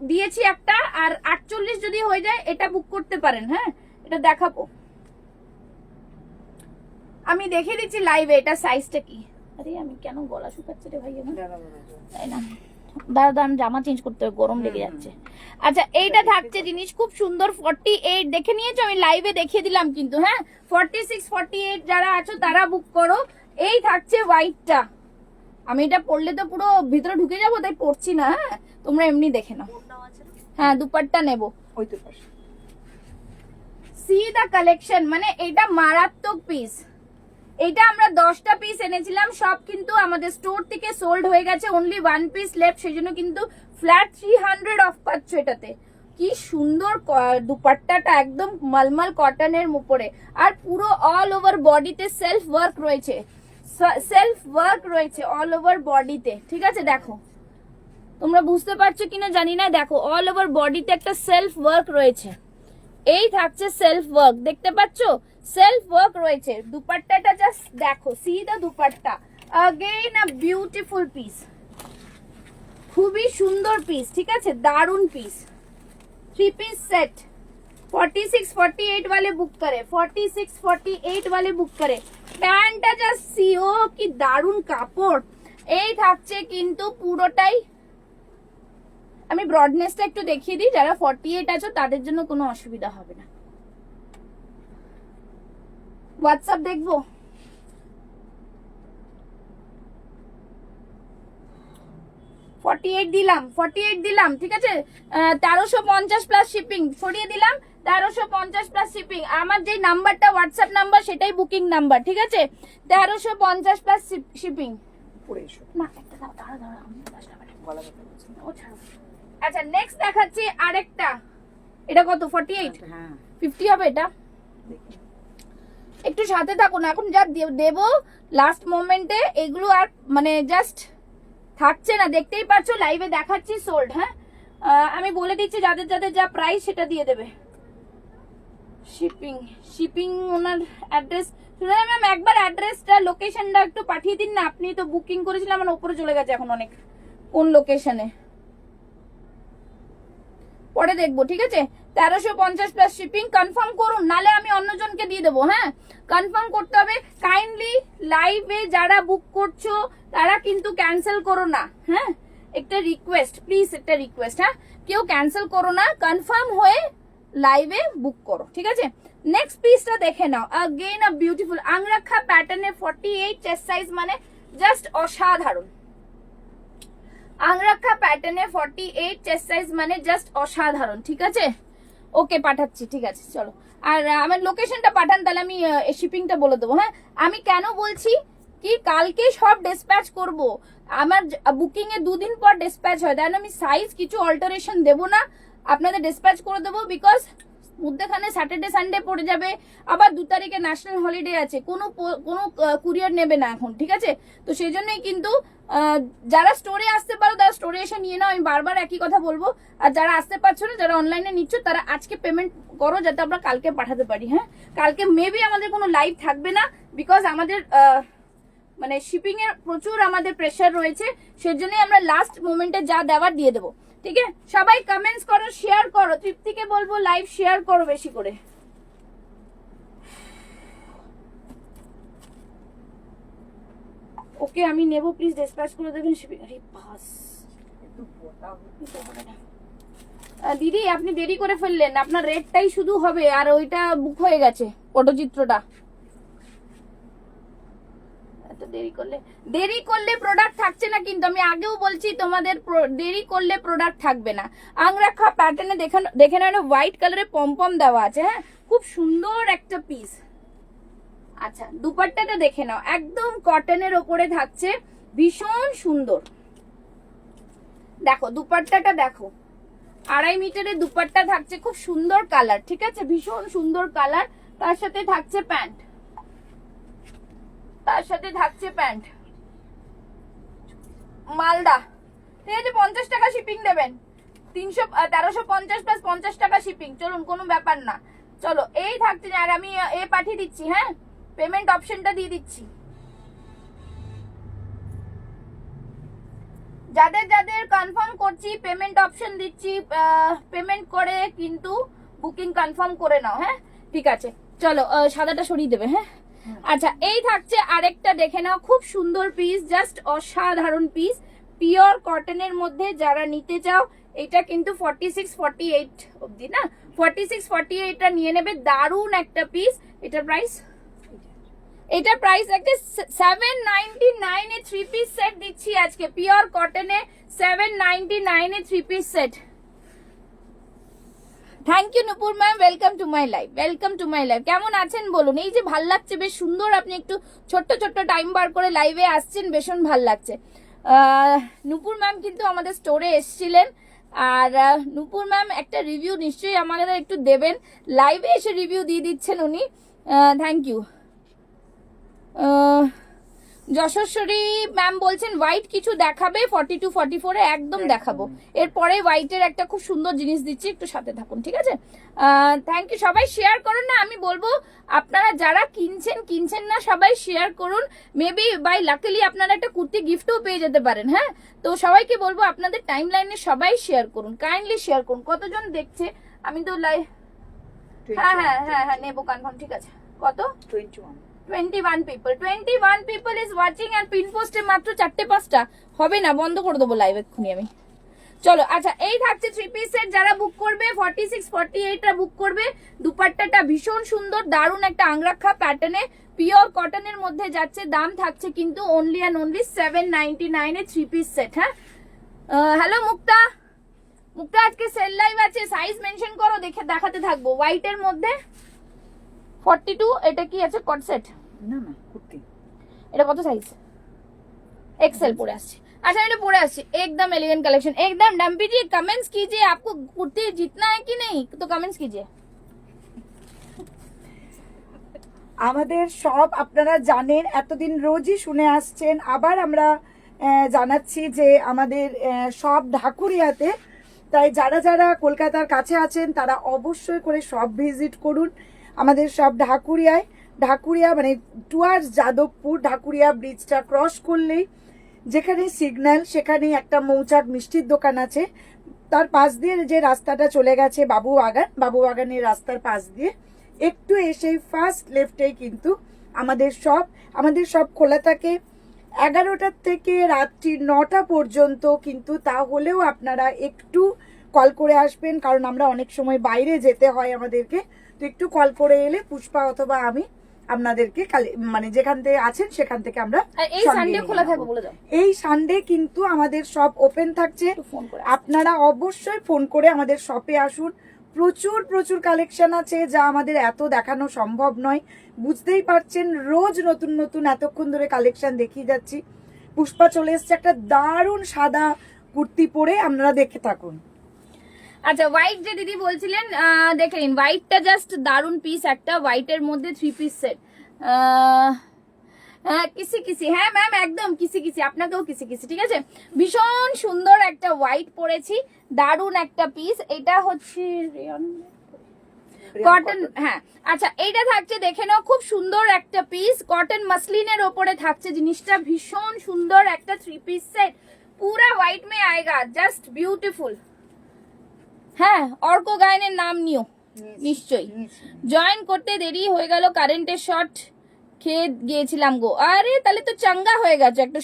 Speaker 2: দিয়েছি একটা। আর 48 যদি হয়ে যায় এটা বুক করতে পারেন। হ্যাঁ, এটা দেখাবো। আমি দেখিয়ে দিচ্ছি লাইভে এটা সাইজটা কি। আরে আমি কেন গলা শুকাচ্ছে রে ভাই আমার, তাই না? দাদা আমি জামা চেঞ্জ করতে হবে, গরম লেগে যাচ্ছে। আচ্ছা এইটা থাকছে জিনিস খুব সুন্দর 48 দেখে নিয়েছো, আমি লাইভে দেখিয়ে দিলাম কিন্তু। হ্যাঁ 46 48 যারা আছো তারা বুক করো। এই থাকছে হোয়াইটটা, আমি এটা পরলে তো পুরো ভিতরে ঢুকে যাবো তাই পরছি না। হ্যাঁ তোমরা এমনি দেখে নাও।
Speaker 3: কোনটাও আছে না?
Speaker 2: হ্যাঁ দুপাট্টা নেবো।
Speaker 1: ওই তো পাশে
Speaker 2: সি দা কালেকশন, মানে এটা মারাত্মক পিস। এটা আমরা 10টা পিস এনেছিলাম, সব কিন্তু আমাদের স্টোর থেকে সোল্ড হয়ে গেছে, অনলি 1 পিস লেফট, সেজন্য কিন্তু ফ্ল্যাট 300 অফ পাচ্ছ এটাতে। কি সুন্দর দুপাট্টাটা, একদম মালমাল কটনের উপরে, আর পুরো অল ওভার বডিতে সেলফ ওয়ার্ক রয়েছে, সেলফ ওয়ার্ক রয়েছে অল ওভার বডিতে। ঠিক আছে দেখো, তোমরা বুঝতে পারছো কিনা জানি না, দেখো অল ওভার বডিতে একটা সেলফ ওয়ার্ক রয়েছে। এই থাকছে সেলফ ওয়ার্ক, দেখতে পাচ্ছো সেলফ ওয়ার্ক রয়েছে। দুপাট্টাটা জাস্ট দেখো, see the dupatta, again a beautiful piece, খুবই সুন্দর পিস। ঠিক আছে দারুন পিস, 3 পিস সেট। 46 48 वाले बुक करे, 46 48 वाले बुक करे। প্যান্টটা জাস্ট সিও, কি দারুন কাপড়। এই থাকছে কিন্তু পুরোটাই, আমি ব্রডনেসটা একটু দেখিয়ে দিই, যারা 48 আছো তাদের জন্য কোনো অসুবিধা হবে না। হোয়াটসঅ্যাপ দেখবো, দিলাম 48 দিলাম। ঠিক আছে 1350 প্লাস শিপিং, সরিয়ে দিলাম 1350 প্লাস শিপিং। আমার যে নাম্বারটা হোয়াটসঅ্যাপ নাম্বার সেটাই বুকিং নাম্বার। ঠিক আছে 1350 প্লাস শিপিং।
Speaker 1: পরে এসো
Speaker 2: না একটা দাও, দাঁড়া দাঁড়া আমি 10 টাকা
Speaker 1: গলা ব্যথা করছে।
Speaker 2: ও ছাড়ো। আচ্ছা নেক্সট দেখাচ্ছি আরেকটা, এটা কত 48
Speaker 1: হ্যাঁ
Speaker 2: 50 হবে এটা।
Speaker 1: দেখি
Speaker 2: একটু সাথে থাকুন, এখন যা দেবো লাস্ট মোমেন্টে এগুলো আর মানে জাস্ট থাকছে না, দেখতেই পাচ্ছ লাইভে দেখাচ্ছি সোল্ড। হ্যাঁ আমি বলে দিচ্ছি যাদের যাদের যা প্রাইস সেটা দিয়ে দেবে। শিপিং ওনার অ্যাড্রেস, শুনে ম্যাম একবার অ্যাড্রেসটা লোকেশনটা একটু পাঠিয়ে দিন না, আপনি তো বুকিং করেছিলেন, আমার উপরে চলে গেছে এখন অনেক, কোন লোকেশনে পরে দেখবো। ঠিক আছে 1350 প্লাস শিপিং, কনফার্ম করুন নালে আমি অন্যজনকে দিয়ে দেবো। হ্যাঁ কনফার্ম করতে হবে, কাইন্ডলি লাইভে যারা বুক করছো তারা কিন্তু ক্যান্সেল করো না। হ্যাঁ একটা রিকোয়েস্ট, প্লিজ একটা রিকোয়েস্ট, হ্যাঁ কেউ ক্যান্সেল করো না, কনফার্ম হয়ে লাইভে বুক করো। ঠিক আছে নেক্সট পিসটা দেখে নাও, अगेन আ বিউটিফুল আংরাখা প্যাটার্নে 48 চেস্ট সাইজ, মানে জাস্ট অসাধারণ। আংরাখা প্যাটার্নে 48 চেস্ট সাইজ মানে জাস্ট অসাধারণ। ঠিক আছে ওকে পাঠাচ্ছি। ঠিক আছে চলো, আর আমার লোকেশনটা পাঠান তাহলে আমি শিপিংটা বলে দেবো। হ্যাঁ আমি কেন বলছি কি কালকে সব ডিসপ্যাচ করব, আমার বুকিং এ 2 দিন পর ডিসপ্যাচ হয়, তাই আমি সাইজ কিছু অল্টারেশন দেবো না, আপনাদের ডিসপ্যাচ করে দেবো। বিকজ মধ্যখানে স্যাটারডে সানডে পড়ে যাবে, আবার 2 তারিখে ন্যাশনাল হলিডে আছে, কোনো কুরিয়ার নেবে না এখন। ঠিক আছে তো সেই জন্যই কিন্তু যারা স্টোরে আসতে পারো তারা স্টোরে এসে নিয়ে নাও, আমি বারবার একই কথা বলবো। আর যারা আসতে পারছো না, যারা অনলাইনে নিচ্ছ, তারা আজকে পেমেন্ট করো যাতে আমরা কালকে পাঠাতে পারি। হ্যাঁ কালকে মেবি আমাদের কোনো লাইভ থাকবে না, বিকজ আমাদের মানে শিপিং এর প্রচুর আমাদের প্রেসার রয়েছে, সেজন্যই আমরা লাস্ট মোমেন্টে যা দেওয়ার দিয়ে দেবো। ঠিক আছে সবাই কমেন্টস করো, শেয়ার করো, তৃপ্তিকে বলবো লাইভ শেয়ার করো বেশি করে। ওকে আমি নেব, প্লিজ ডিসপ্যাচ করে দেবেন শিপিং। আরে বাস দিদি আপনি দেরি করে ফেললেন, আপনার রেটটাই শুধু হবে আর ওইটা বুক হয়ে গেছে পটচিত্রটা। এত দেরি করলে প্রোডাক্ট থাকছে না, কিন্তু আমি আগেও বলছি তোমাদের দেরি করলে প্রোডাক্ট থাকবে না। আংরাখা প্যাটার্নে দেখে নাও, হোয়াইট কালারে পমপম দেওয়া আছে। হ্যাঁ খুব সুন্দর একটা পিস। আচ্ছা দুপাট্টাটা দেখে নাও, একদম কটনের ওপরে থাকছে, ভীষণ সুন্দর। দেখো দুপাট্টাটা দেখো, 2.5 মিটারের দুপাট্টা থাকছে, খুব সুন্দর কালার। ঠিক আছে ভীষণ সুন্দর কালার, তার সাথে থাকছে প্যান্ট, মালদা। ঠিক আছে 50 টাকা শিপিং দেবেন, 1350 প্লাস 50 টাকা শিপিং। চলুন কোনো ব্যাপার না, চলো এই থাকছে। আর আমি এ পাঠিয়ে দিচ্ছি, হ্যাঁ পেমেন্ট অপশনটা দিয়ে দিচ্ছি। যাদের যাদের কনফার্ম করছি পেমেন্ট অপশন দিচ্ছি, পেমেন্ট করে কিন্তু বুকিং কনফার্ম করে নাও। হ্যাঁ ঠিক আছে চলো, সাদাটা সরিয়ে দেবে। হ্যাঁ আচ্ছা এই থাকছে আরেকটা, দেখে নাও, খুব সুন্দর পিস, জাস্ট অসাধারণ পিস, পিওর কটনের মধ্যে। যারা নিতে চাও এটা কিন্তু 46-48 অবধি না, 46-48টা নিয়ে নেবে। দারুন একটা পিস। এটা প্রাইস, এটা প্রাইস রাখছে 799 এ 3 পিস সেট দিচ্ছি আজকে, পিওর কটনে 799 এ 3 piece set. Thank you Nupur ma'am, welcome to my live, welcome to my live. কেমন আছেন বলুন? এই যে ভাল লাগছে, বেশ সুন্দর, আপনি একটু ছোট্ট ছোট্ট টাইম বার করে লাইভে আসছেন, ভীষণ ভাল লাগছে। নুপুর ম্যাম কিন্তু আমাদের স্টোরে এসেছিলেন, আর নুপুর ম্যাম একটা রিভিউ নিশ্চয়ই আমাদের একটু দেবেন, লাইভে এসে রিভিউ দিয়ে দিচ্ছেন উনি। Thank you. যশস্বরী ম্যাম বলছেন হোয়াইট কিছু দেখাবে 42-44 এ, একদম দেখাবো। এরপরে হোয়াইটের একটা খুব সুন্দর জিনিস দিচ্ছি, একটু সাথে থাকুন, ঠিক আছে? Thank you. সবাই শেয়ার করুন না, আমি বলবো আপনারা যারা কিনছেন না সবাই শেয়ার করুন। মেবি বাই লাকিলি আপনারা একটা কুর্তি গিফটও পেয়ে যেতে পারেন। হ্যাঁ, তো সবাইকে বলবো আপনাদের টাইম লাইনে সবাই শেয়ার করুন, কাইন্ডলি শেয়ার করুন। কতজন দেখছে? আমি তো হ্যাঁ হ্যাঁ হ্যাঁ হ্যাঁ নেবো কনফার্ম, ঠিক আছে। কত? 21 people, 21 people is watching and pin পোস্টে মাত্র 4-5টা হবে না, বন্ধ করে দেবো লাইভ এক্ষুনি আমি। চলো, আচ্ছা এই থাকছে 3 পিস সেট। যারা বুক করবে 46-48টা বুক করবে। দুপাট্টাটা ভীষণ সুন্দর, দারুন একটা আংরাক্ষা প্যাটার্নে, পিওর কটনের মধ্যে যাচ্ছে। দাম থাকছে কিন্তু অনলি অ্যান্ড অনলি 799 এ 3 পিস সেট। হ্যাঁ, হ্যালো মুক্তা, মুক্তা আজকে সেল লাইভ আছে, সাইজ মেনশন করো, দেখাতে থাকবো। হোয়াইটের মধ্যে 42, এটা কি আছে? কট সেট
Speaker 1: না না কুর্তি।
Speaker 2: এটা কত সাইজ? एक्सेल পরে আসছে। अच्छा मैंने पढ़े आसी एकदम एलिगेंट कलेक्शन, एकदम डम्पी जी कमेंट्स कीजिए, आपको कुर्ती जीतना है कि नहीं, तो कमेंट्स कीजिए।
Speaker 1: আমাদের সব আপনারা জানেন, এতদিন রোজই শুনে আসছেন, আবার আমরা জানাচ্ছি যে আমাদের সব ঢাকুরিয়াতে। তাই যারা যারা কলকাতার কাছে আছেন তারা অবশ্যই করে সব ভিজিট করুন। আমাদের সব ঢাকুরিয়া মানে টুয়ার্স যাদবপুর, ঢাকুরিয়া ব্রিজটা ক্রস করলেই যেখানে সিগন্যাল, সেখানেই একটা মৌচাক মিষ্টির দোকান আছে। তার পাশ দিয়ে যে রাস্তাটা চলে গেছে বাবুবাগানের রাস্তার পাশ দিয়ে একটু এসেই ফার্স্ট লেফটেই কিন্তু আমাদের সব খোলা থাকে 11টার থেকে রাত্রি 9টা পর্যন্ত। কিন্তু তাহলেও আপনারা একটু কল করে আসবেন, কারণ আমরা অনেক সময় বাইরে যেতে হয় আমাদেরকে, তো একটু কল করে এলে পুষ্পা অথবা আমি আপনাদেরকে মানে যেখান থেকে আছেন সেখান থেকে আমরা
Speaker 2: এই সানডে খোলা থাকবে বলে দাও।
Speaker 1: এই সানডে কিন্তু আমাদের সব ওপেন থাকছে, আপনারা অবশ্যই ফোন করে আমাদের শপে আসুন। প্রচুর কালেকশন আছে যা আমাদের এত দেখানো সম্ভব নয়, বুঝতেই পারছেন। রোজ নতুন নতুন এতক্ষণ ধরে কালেকশন দেখিয়ে যাচ্ছি। পুষ্পা চলে এসছে একটা দারুণ সাদা কুর্তি পরে, আপনারা দেখে থাকুন।
Speaker 2: আচ্ছা হোয়াইট যে দিদি বলছিলেন দেখে নিন, হোয়াইটটা জাস্ট দারুন পিস একটা, হোয়াইটের মধ্যে 3 পিস সেট। হ্যাঁ কিসি হ্যাঁ ম্যাম একদম কিসি আপনাকেও কিসি, ঠিক আছে। ভীষণ সুন্দর একটা হোয়াইট পরেছি, দারুন একটা পিস। এটা হচ্ছে কটন, হ্যাঁ আচ্ছা এইটা থাকছে দেখে নাও, খুব সুন্দর একটা পিস, কটন মাসলিনের ওপরে থাকছে জিনিসটা, ভীষণ সুন্দর একটা 3 পিস সেট, পুরা হোয়াইট মে আয়েগা, জাস্ট বিউটিফুল। হ্যাঁ অর্ক গায়নের নাম নিও নিশ্চয়ই। জয়েন করতে দেরি হয়ে গেল, কারেন্টের শর্ট খেয়ে গিয়েছিলাম গো। আরে তাহলে তো চাঙ্গা হয়ে গেছে, একটা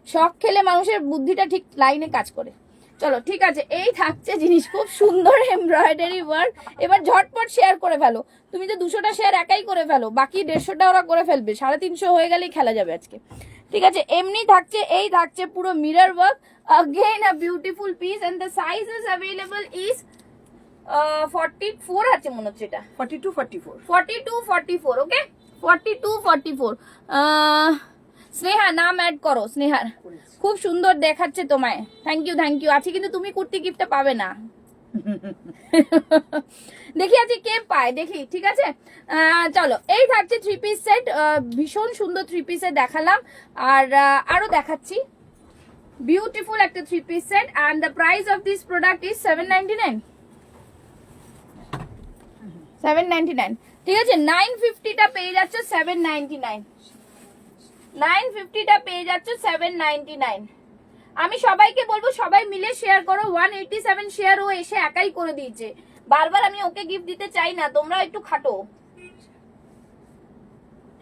Speaker 2: শখ খেলে মানুষের বুদ্ধিটা ঠিক লাইনে কাজ করে। চলো ঠিক আছে, এই থাকছে জিনিস, খুব সুন্দর এমব্রয়ডারি ওয়ার্ক। এবার ঝটপট শেয়ার করে ফেলো, তুমি তো 200টা শেয়ার একাই করে ফেলো, বাকি 150টা ওরা করে ফেলবে, 350 হয়ে গেলেই খেলা যাবে আজকে, ঠিক আছে। এমনি থাকছে, এই থাকছে পুরো mirror work, again a beautiful piece and the size is available is 44 আছে মনে হচ্ছে, এটা 42-44 ওকে, 42-44। স্নেহা নাম অ্যাড করো, স্নেহার খুব সুন্দর দেখাচ্ছে তোমায়, থ্যাংক ইউ। আছে কিন্তু তুমি কুর্তি গিফটটা পাবে না। দেখি আছে কে পায়, দেখি, ঠিক আছে। চলো এই থাকছে 3 পিস সেট, ভীষণ সুন্দর 3 পিসে দেখালাম, আর আরো দেখাচ্ছি। বিউটিফুল একটা 3 piece set, and the price of this product is 799, ঠিক আছে। 950টা পেয়ে যাচ্ছ 799, 950টা পেয়ে যাচ্ছ 799। আমি সবাইকে বলবো সবাই মিলে শেয়ার করো, 187 শেয়ার ও এসে একাই করে দিয়েছে, বারবার আমি ওকে গিফট দিতে চাই না, তোমরা একটু খাটো।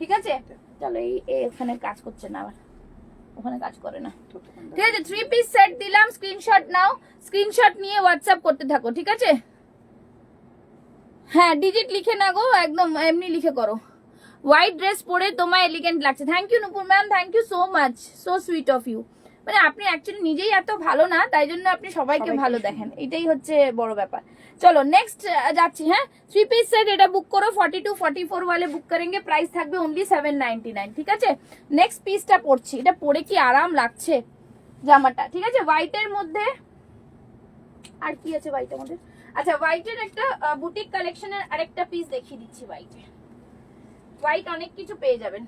Speaker 2: ঠিক আছে, চলো এখানে কাজ করছে না, আবার ওখানে কাজ করে না। ঠিক আছে, 3 পিস সেট দিলাম, স্ক্রিনশট নাও, স্ক্রিনশট নিয়ে হোয়াটসঅ্যাপ করতে থাকো, ঠিক আছে? হ্যাঁ, ডিজিট লিখে না গো, একদম এমনি লিখে করো। হোয়াইট ড্রেস পরে তোমায় এলিগেন্ট লাগছে। Thank you Nupur ma'am, thank you so much, so sweet of you. মানে আপনি অ্যাকচুয়ালি নিজেই এত ভালো না, তাই জন্য আপনি সবাইকে ভালো দেখেন, এটাই হচ্ছে বড় ব্যাপার। চলো নেক্সট যাচ্ছি। হ্যাঁ, 3 পিস সেট এটা বুক করো, 42 44 वाले বুক করেंगे, প্রাইস থাকবে অনলি 799। ঠিক আছে, নেক্সট পিসটা পরছি, এটা পরে কি আরাম লাগছে জামাটা। ঠিক আছে, হোয়াইটের মধ্যে আর কি আছে হোয়াইটের মধ্যে? আচ্ছা, হোয়াইটের একটা বুটিক কালেকশনের আরেকটা পিস দেখিয়ে দিচ্ছি। হোয়াইট অনেক কিছু পেয়ে যাবেন।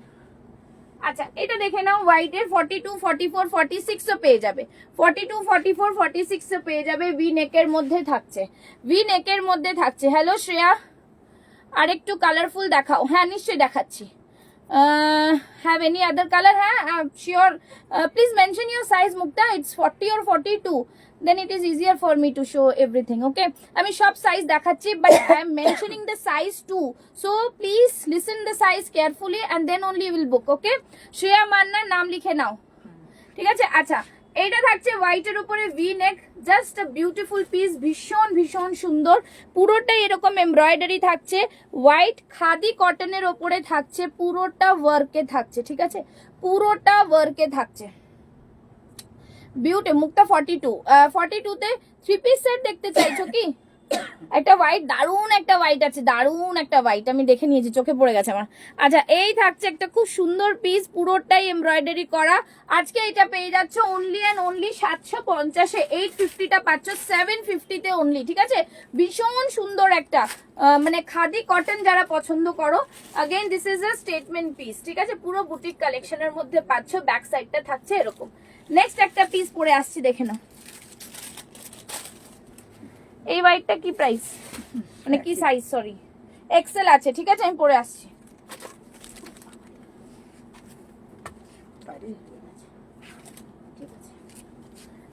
Speaker 2: আচ্ছা, এটা দেখে নাও, হোয়াইটের 42 44 46 ও পেয়ে যাবে, 42 44 46 ও পেয়ে যাবে। ভি নেকের মধ্যে থাকছে, ভি নেকের মধ্যে থাকছে। হ্যালো শ্রেয়া, আর একটু কালারফুল দেখাও। হ্যাঁ নিশ্চয়ই দেখাচ্ছি। Have any other colour? হ্যাঁ sure, please mention your size Mukta, it's 40 or 42, then it is easier for me to show everything. Okay, আমি সব সাইজ দেখাচ্ছি, but I am mentioning the size too, so please listen the size carefully and then only you will book. Okay, Shreya মান্নার নাম লিখে নাও, ঠিক আছে? আচ্ছা, এটা থাকছে হোয়াইটের উপরে ভি নেক, জাস্ট আ বিউটিফুল পিস, ভীষণ ভীষণ সুন্দর। পুরোটাই এরকম এমব্রয়ডারি থাকছে, হোয়াইট খাদি কটনের ওপরে থাকছে, পুরোটা ওয়ার্কে থাকছে। ঠিক আছে, পুরোটা ওয়ার্কে থাকছে, বিউটি। মুক্তা 42 তে 3 পিস সেট দেখতে চাইছো কি? একটা হোয়াইট, দারুন একটা হোয়াইট আছে, দারুন একটা হোয়াইট, আমি দেখে নিয়েছি, চোখে পড়ে গেছে আমার। আচ্ছা, এই থাকছে একটা খুব সুন্দর পিস, পুরোটাই এমব্রয়ডারি করা। আজকে এটা পেয়ে যাচ্ছ অনলি অ্যান্ড অনলি 750-এ, 850টা পাচ্ছ 750-তে অনলি। ঠিক আছে, ভীষণ সুন্দর একটা মানে খাদি কটন যারা পছন্দ করো, again this is a statement piece. ঠিক আছে, পুরো বুটিক কালেকশনের মধ্যে পাচ্ছ, ব্যাক সাইডটা থাকছে এরকম। নেক্সট একটা পিস পরে আসছি, দেখে নাও। এই হোয়াইটটা কি প্রাইস, মানে কি সাইজ? সরি, এক্সেল আছে। ঠিক আছে, আমি পরে আসছি।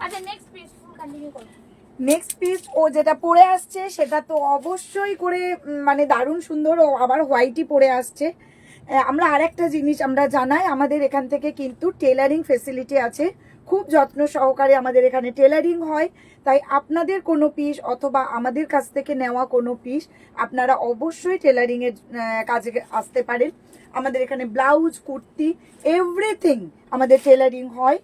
Speaker 2: আচ্ছা, নেক্সট পিস ফুল কন্টিনিউ করো।
Speaker 1: নেক্সট পিস ও যেটা পরে আসছে সেটা তো অবশ্যই করে মানে দারুণ সুন্দর, ও আবার হোয়াইটই পরে আসছে। আমরা আরেকটা জিনিস আমরা জানাই, আমাদের এখান থেকে কিন্তু টেলারিং ফেসিলিটি আছে, খুব যত্ন সহকারে আমাদের এখানে টেলারিং হয়। তাই আপনাদের কোনো পিস অথবা আমাদের কাছ থেকে নেওয়া কোনো পিস আপনারা অবশ্যই টেলারিংয়ের কাজে আসতে পারেন। আমাদের এখানে ব্লাউজ, কুর্তি, এভরিথিং আমাদের টেলারিং হয়।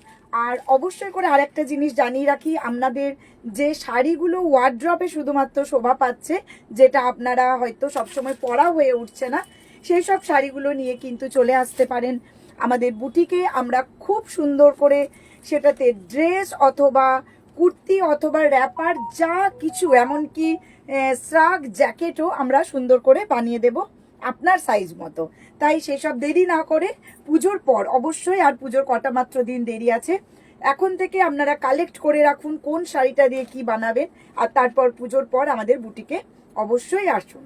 Speaker 1: আর অবশ্যই করে আরেকটা জিনিস জানিয়ে রাখি, আপনাদের যে শাড়িগুলো ওয়ার্ড্রপে শুধুমাত্র শোভা পাচ্ছে, যেটা আপনারা হয়তো সবসময় পরা হয়ে উঠছে না, সেই সব শাড়িগুলো নিয়ে কিন্তু চলে আসতে পারেন আমাদের বুটিকে। আমরা খুব সুন্দর করে সেটাতে ড্রেস অথবা কুর্তি অথবা র্যাপার যা কিছু, এমনকি শ্রাগ জ্যাকেটও আমরা সুন্দর করে বানিয়ে দেব আপনার সাইজ মতো। তাই সেসব দেরি না করে পুজোর পর অবশ্যই, আর পুজোর কটা মাত্র দিন দেরি আছে, এখন থেকে আপনারা কালেক্ট করে রাখুন কোন শাড়িটা দিয়ে কি বানাবেন, আর তারপর পুজোর পর আমাদের বুটিকে অবশ্যই আসুন।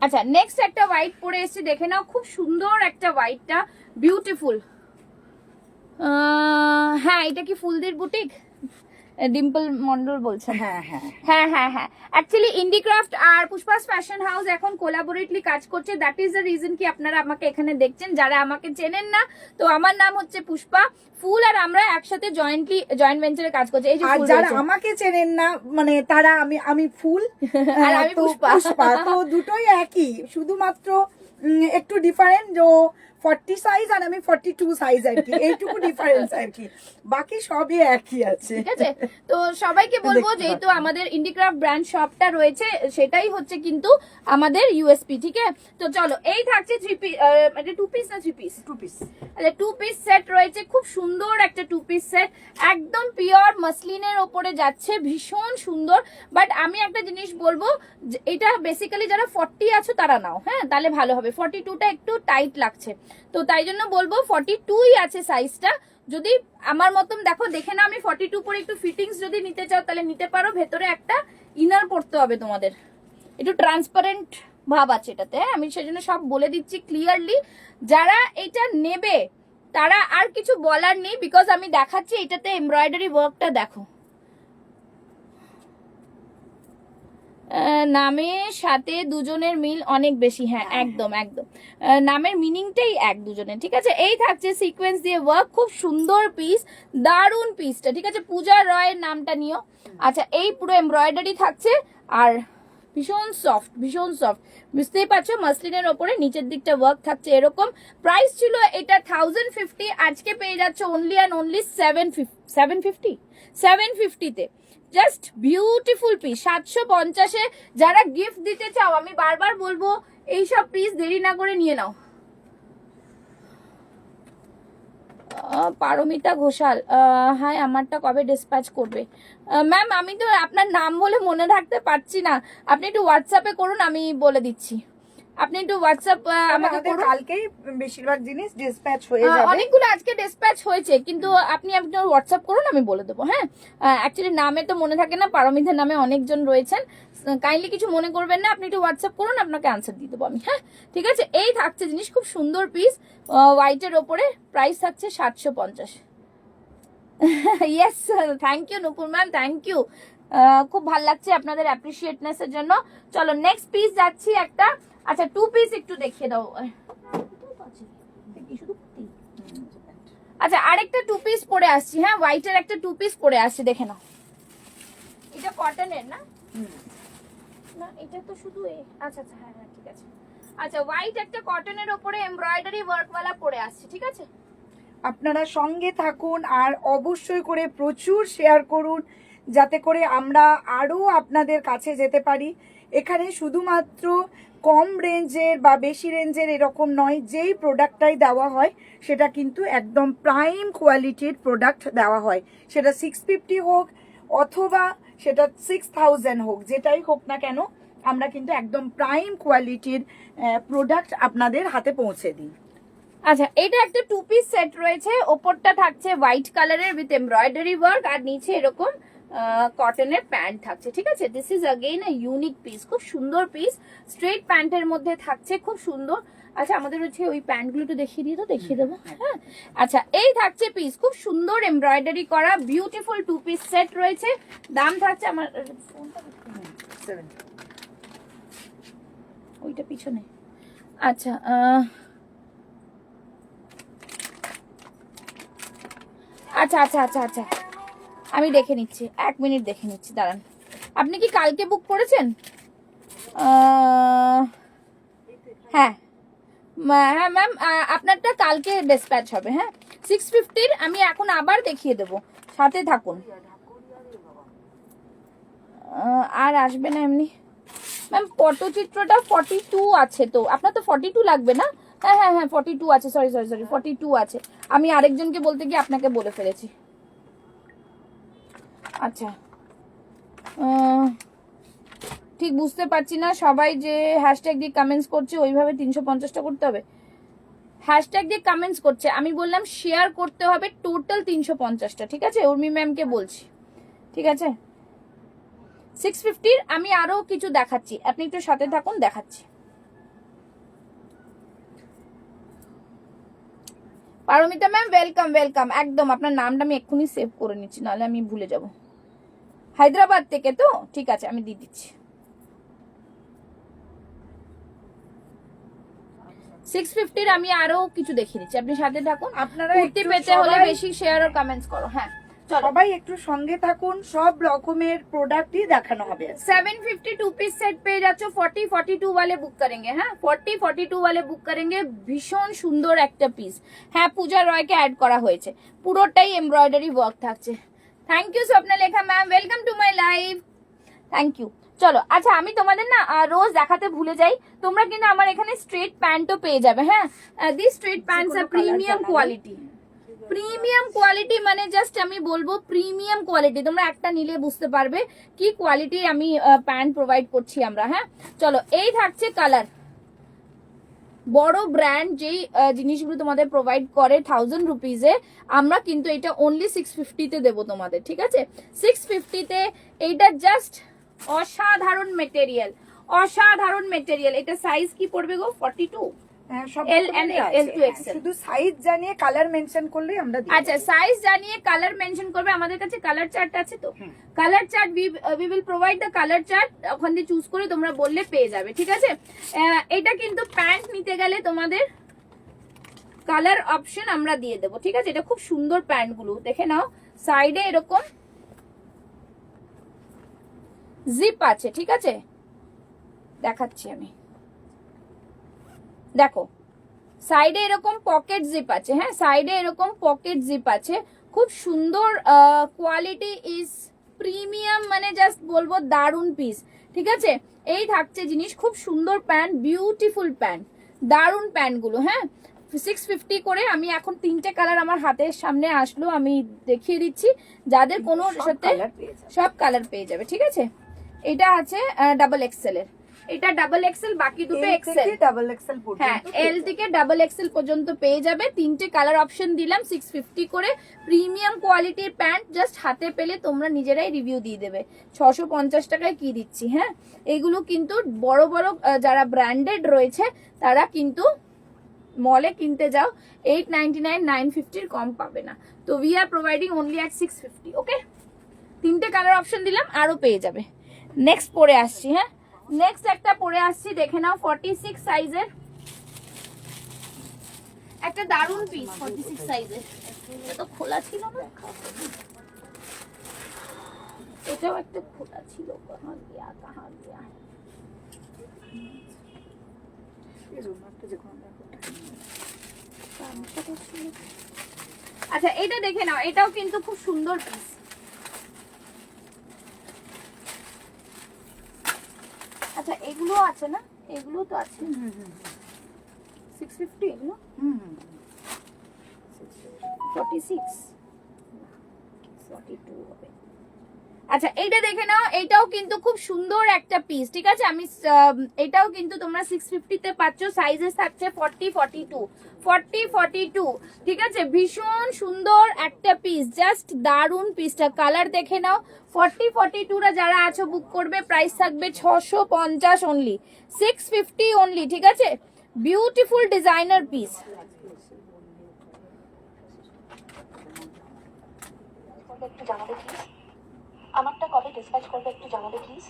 Speaker 2: আচ্ছা, নেক্সট একটা হোয়াইট পরে এসেছি, দেখে নাও, খুব সুন্দর একটা হোয়াইটটা, বিউটিফুল। হ্যাঁ, এটা কি ফুলদের বুটিক? ডিম্পল মন্ডল বলছেন।
Speaker 1: হ্যাঁ হ্যাঁ
Speaker 2: হ্যাঁ হ্যাঁ হ্যাঁ, অ্যাকচুয়ালি ইন্ডিক্রাফট আর পুষ্পাস ফ্যাশন হাউস এখন কোলাবোরেটলি কাজ করছে, দ্যাট ইজ দ্য রিজন কি আপনারা আমাকে এখানে দেখছেন। যারা আমাকে চেনেন না, তো আমার নাম হচ্ছে পুষ্পা ফুল, আর আমরা একসাথে জয়েন্ট ভেঞ্চারে কাজ করছি। এই যে
Speaker 1: আর
Speaker 2: ফুল
Speaker 1: যারা
Speaker 2: রয়েছে।
Speaker 1: আমাকে চেনেন না, মানে তারা আমি ফুল
Speaker 2: আর আমি
Speaker 1: তো
Speaker 2: পুষ্পা।
Speaker 1: তো দুটোই একই, শুধুমাত্র একটু ডিফারেন্ট, যে 40 সাইজ আর আমি 42 সাইজ, আর কি এইটুকু ডিফারেন্স আর কি, বাকি সবই একই আছে।
Speaker 2: ঠিক আছে, তো সবাইকে বলবো যেহেতু আমাদের ইন্ডিক্রাফট ব্র্যান্ড শপটা রয়েছে, সেটাই হচ্ছে কিন্তু আমাদের ইউএসপি। ঠিক আছে, তো চলো, এই থাকছে 3 পিস, এটা 2 পিস না 3 পিস?
Speaker 1: 2 পিস।
Speaker 2: আচ্ছা, 2 পিস সেট রয়েছে, খুব সুন্দর একটা 2 পিস সেট, একদম পিওর মাসলিনের ওপরে যাচ্ছে, ভীষণ সুন্দর। বাট আমি একটা জিনিস বলবো, এটা বেসিক্যালি যারা 40 আছো তারা নাও, হ্যাঁ তাহলে ভালো হবে। 42টা একটু টাইট লাগছে, তো তাই জন্য বলবো 42ই আছে সাইজটা। যদি আমার মতন দেখো, দেখে না, আমি 42 পরে একটু ফিটিংস যদি নিতে চাও তাহলে নিতে পারো। ভেতরে একটা ইনার পড়তে হবে তোমাদের, একটু ট্রান্সপারেন্ট ভাব আছে এটাতে, আমি সেজন্য সব বলে দিচ্ছি ক্লিয়ারলি। যারা এটা নেবে তারা আর কিছু বলার নেই, বিকজ আমি দেখাচ্ছি এটাতে এমব্রয়ডারি ওয়ার্কটা দেখো, নামের সাথে দুজনের মিল অনেক বেশি, হ্যাঁ একদম একদম। নামের মিনিংটাই এক দুজনের, ঠিক আছে। এই থাকছে সিকোয়েন্স দিয়ে ওয়ার্ক, খুব সুন্দর পিস, দারুন পিসটা, ঠিক আছে। পূজা রয়ের নামটা নিও। আচ্ছা, এই পুরো এমব্রয়ডারি থাকছে আর ভীষণ সফট, ভীষণ সফট, বুঝতেই পারছো। মাসলিনের ওপরে নিচের দিকটা ওয়ার্ক থাকছে এরকম। প্রাইস ছিল এটা 1050, আজকে পেয়ে যাচ্ছে অনলি অ্যান্ড অনলি 750 তে। জাস্ট বিউটিফুল পিস, 750-এ। যারা গিফট দিতে চাও, আমি বারবার বলবো এইসব পিস দেরি না করে নিয়ে নাও। পারমিতা ঘোষাল, হাই, আমারটা কবে ডিসপ্যাচ করবে? ম্যাম আমি তো আপনার নাম বলে মনে রাখতে পারছি না, আপনি একটু হোয়াটসঅ্যাপে করুন, আমি বলে দিচ্ছি। আপনি একটু হোয়াটসঅ্যাপ আমাকে করুন।
Speaker 1: কালকেই বেশিরভাগ জিনিস ডিসপ্যাচ হয়ে যাবে।
Speaker 2: অনেকগুলো আজকে ডিসপ্যাচ হয়েছে, কিন্তু আপনি আপনার হোয়াটসঅ্যাপ করুন, আমি বলে দেবো। হ্যাঁ, অ্যাকচুয়ালি নামে তো মনে থাকে না, পারমিতার নামে অনেকজন রয়েছেন, কাইন্ডলি কিছু মনে করবেন না, আপনি একটু হোয়াটসঅ্যাপ করুন, আপনাকে আনসার দিয়ে দেবো আমি। হ্যাঁ ঠিক আছে। এই থাকছে জিনিস, খুব সুন্দর পিস, হোয়াইটের ওপরে, প্রাইস থাকছে 750। Yes, thank you Nupur ma'am, thank you. খুব ভালো লাগছে আপনাদের অ্যাপ্রিসিয়েটনেস এর জন্য। চলো নেক্সট পিস যাচ্ছি একটা। আচ্ছা, 2 পিস একটু দেখিয়ে দাও। আচ্ছা, আরেকটা 2 পিস পরে আসছি। হ্যাঁ, হোয়াইটের একটা 2 পিস পরে আসছি, দেখে নাও। এটা কটনের না? না, এটা তো শুধু আচ্ছা আচ্ছা, হ্যাঁ হ্যাঁ ঠিক আছে। আচ্ছা, হোয়াইট একটা কটনের উপরে এমব্রয়ডারি ওয়ার্কওয়ালা পরে আসছে, ঠিক আছে।
Speaker 1: আপনারা সঙ্গে থাকুন আর অবশ্যই করে প্রচুর শেয়ার করুন, যাতে করে আমরা আরও আপনাদের কাছে যেতে পারি। এখানে শুধুমাত্র কম রেঞ্জের বা বেশি রেঞ্জের এরকম নয়, যেই প্রোডাক্টটাই দেওয়া হয় সেটা কিন্তু একদম প্রাইম কোয়ালিটির প্রোডাক্ট দেওয়া হয়। সেটা 650 হোক অথবা সেটা 6000 হোক, যেটাই হোক না কেন, আমরা কিন্তু একদম প্রাইম কোয়ালিটির প্রোডাক্ট আপনাদের হাতে পৌঁছে দিই।
Speaker 2: আচ্ছা, এটা একটা 2 পিস সেট রয়েছে, ওপরটা থাকছে হোয়াইট কালারের উইথ এমব্রয়ডারি ওয়ার্ক, আর নিচে এরকম কটনের প্যান্ট থাকছে, ঠিক আছে। This is again a unique piece, খুব সুন্দর পিস, স্ট্রেট প্যান্টের মধ্যে থাকছে, খুব সুন্দর। আচ্ছা, আমাদের হচ্ছে ওই প্যান্টগুলো একটু দেখিয়ে দিই, তো দেখিয়ে দেবো। হ্যাঁ, আচ্ছা, এই থাকছে পিস, খুব সুন্দর এমব্রয়ডারি করা বিউটিফুল 2 পিস সেট রয়েছে। দাম থাকছে আমার ফোনটা ওইটা পিছনে। আচ্ছা, আচ্ছা আচ্ছা আচ্ছা আচ্ছা, আমি দেখে নিচ্ছি, 1 মিনিট দেখে নিচ্ছি, দাঁড়ান। আপনি কি কালকে বুক করেছেন? হ্যাঁ হ্যাঁ ম্যাম, আপনারটা কালকে ডিসপ্যাচ হবে। হ্যাঁ, 650-র আমি এখন আবার দেখিয়ে দেবো, সাথে থাকুন। আর আসবে না এমনি ম্যাম। পটচিত্রটা 42 আছে, তো আপনার তো 42 লাগবে না? হ্যাঁ হ্যাঁ হ্যাঁ, 42 আছে, সরি 42 আছে। আমি আরেকজনকে বলতে গিয়ে আপনাকে বলে ফেলেছি। আচ্ছা, ঠিক বুঝতে পারছি না, সবাই যে হ্যাশট্যাগ দিয়ে কমেন্টস করছে ওইভাবে 350টা করতে হবে? হ্যাশট্যাগ দিয়ে কমেন্টস করছে, আমি বললাম শেয়ার করতে হবে টোটাল 350টা, ঠিক আছে। উর্মি ম্যামকে বলছি, ঠিক আছে। 650-র আমি আরো কিছু দেখাচ্ছি, আপনি একটু সাথে থাকুন, দেখাচ্ছি। পারমিতা ম্যাম, ওয়েলকাম ওয়েলকাম, একদম আপনার নামটা আমি এক্ষুনি সেভ করে নিচ্ছি, নাহলে আমি ভুলে যাব। হায়দ্রাবাদ থেকে তো, ঠিক আছে, আমি দিয়ে দিচ্ছি। 650-র আমি আরো কিছু দেখিয়ে দিচ্ছি, আপনি সাথে থাকুন।
Speaker 1: আপনারা
Speaker 2: কুর্তি পেতে হলে বেশি শেয়ার আর কমেন্টস করো। হ্যাঁ,
Speaker 1: সবাই একটু সঙ্গে থাকুন, সব রকমের প্রোডাক্টই দেখানো হবে।
Speaker 2: 750 2 पीस सेट पे যাচ্ছ, 40 42 वाले बुक करेंगे। হ্যাঁ, 40 42 वाले बुक करेंगे। ভীষণ সুন্দর একটা পিস। হ্যাঁ, পূজা রয়কে অ্যাড করা হয়েছে, পুরোটাই এমব্রয়ডারি ওয়ার্ক থাকছে। Thank you Swapnalekha ma'am, welcome to my live, thank you. চলো, আচ্ছা, আমি তোমাদের না রোজ দেখাতে ভুলে যাই, তোমরা কিন্তু আমার এখানে স্ট্রেট প্যান্টও পেয়ে যাবে। হ্যাঁ, this straight pants are premium quality, premium quality, মানে জাস্ট আমি বলবো প্রিমিয়াম কোয়ালিটি, তোমরা একটা নিলে বুঝতে পারবে কি কোয়ালিটি আমি প্যান্ট প্রোভাইড করছি আমরা। হ্যাঁ, চলো, এই থাকছে কালার। বড় ব্র্যান্ড যেই জিনিসগুলো তোমাদের প্রোভাইড করে 1000 রুপিজে, আমরা কিন্তু এটা অনলি 650-তে দেবো তোমাদের, ঠিক আছে। 650-তে এইটা জাস্ট অসাধারণ মেটেরিয়াল, অসাধারণ মেটেরিয়াল। এটা সাইজ কি পড়বে গো? 42?
Speaker 1: হ্যাঁ, সব
Speaker 2: L and
Speaker 1: রকমেরই
Speaker 2: L
Speaker 1: আছে।
Speaker 2: to
Speaker 1: হ্যাঁ,
Speaker 2: XL।
Speaker 1: শুধু সাইজ জানিয়ে কালার মেনশন করলেই আমরা দিয়ে
Speaker 2: আচ্ছা,
Speaker 1: দেবো।
Speaker 2: সাইজ জানিয়ে কালার মেনশন করবে। আমাদের কাছে কালার চার্ট আছে তো,
Speaker 1: হুম।
Speaker 2: Colour chart we will provide the colour chart, ওখান দিয়ে চুজ করে তোমরা বললে পেয়ে যাবে, ঠিক আছে। এটা কিন্তু প্যান্ট নিতে গেলে তোমাদের কালার অপশন আমরা দিয়ে দেবো, ঠিক আছে। এটা খুব সুন্দর প্যান্ট গুলো, দেখে নাও। সাইডে এরকম জিপ আছে, ঠিক আছে, দেখাচ্ছি আমি, দেখো সাইডে এরকম পকেট জিপ আছে। হ্যাঁ, সাইডে এরকম পকেট জিপ আছে, খুব সুন্দর কোয়ালিটি ইজ প্রিমিয়াম, মানে জাস্ট বলবো দারুন পিস, ঠিক আছে। এই থাকছে জিনিস, খুব সুন্দর প্যান্ট, বিউটিফুল প্যান্ট, দারুন প্যান্ট গুলো। হ্যাঁ, 650 করে। আমি এখন 3টে কালার আমার হাতের সামনে আসলো, আমি দেখিয়ে দিচ্ছি, যাদের কোনো
Speaker 1: সব
Speaker 2: সাথে
Speaker 1: colour পেয়ে যাবে।
Speaker 2: সব কালার পেয়ে যাবে, ঠিক আছে। এটা আছে ডাবল এক্সেল এর, এটা ডাবল এক্সেল, বাকি দুটো
Speaker 1: L
Speaker 2: এক্সেল।
Speaker 1: থেকে ডাবল এক্সেল
Speaker 2: হ্যাঁ,
Speaker 1: পর্যন্ত
Speaker 2: এল থেকে ডাবল এক্সেল পর্যন্ত পেয়ে যাবে। 3টে কালার অপশন দিলাম, 650 করে। প্রিমিয়াম কোয়ালিটির প্যান্ট, জাস্ট হাতে পেলে তোমরা নিজেরাই রিভিউ দিয়ে দেবে। 650 টাকায় কি দিচ্ছি। হ্যাঁ, এগুলো কিন্তু বড় বড় যারা ব্র্যান্ডেড রয়েছে তারা কিন্তু মলে কিনতে যাও 899 950 কম পাবে না। তো we are providing only at 650। ওকে, 3টে কালার অপশন দিলাম, আরো পেয়ে যাবে। নেক্সট পরে আসছি। হ্যাঁ, নেক্সট একটা পরে আসছি, দেখে নাও 46 সাইজের একটা দারুন পিস, 46 সাইজের। এটা তো খোলা ছিল না, এটাও একটা খোলা ছিল, কাহা গিয়া কাহা গিয়া। আচ্ছা, এটা দেখে নাও, এটাও কিন্তু খুব সুন্দর পিস। আচ্ছা, এগুলো আছে না, এগুলো তো আছে 650, এগুলো 46 42 হবে। আচ্ছা, এইটা দেখে নাও, এটাও কিন্তু খুব সুন্দর একটা পিস, ঠিক আছে। আমি এটাও কিন্তু তোমরা 650 তে পাচ্ছ। সাইজেস থাকছে 40 42 40 42, ঠিক আছে। ভীষণ সুন্দর একটা পিস, জাস্ট দারুন পিসটা। কালার দেখে নাও। 40 42 রা যারা আছো বুক করবে, প্রাইস থাকবে 650 অনলি, 650 অনলি, ঠিক আছে। Beautiful designer piece.
Speaker 3: একটু জানাবে প্লিজ, আমারটা কবে ডিসপ্যাচ করবে একটু জানাবে প্লিজ।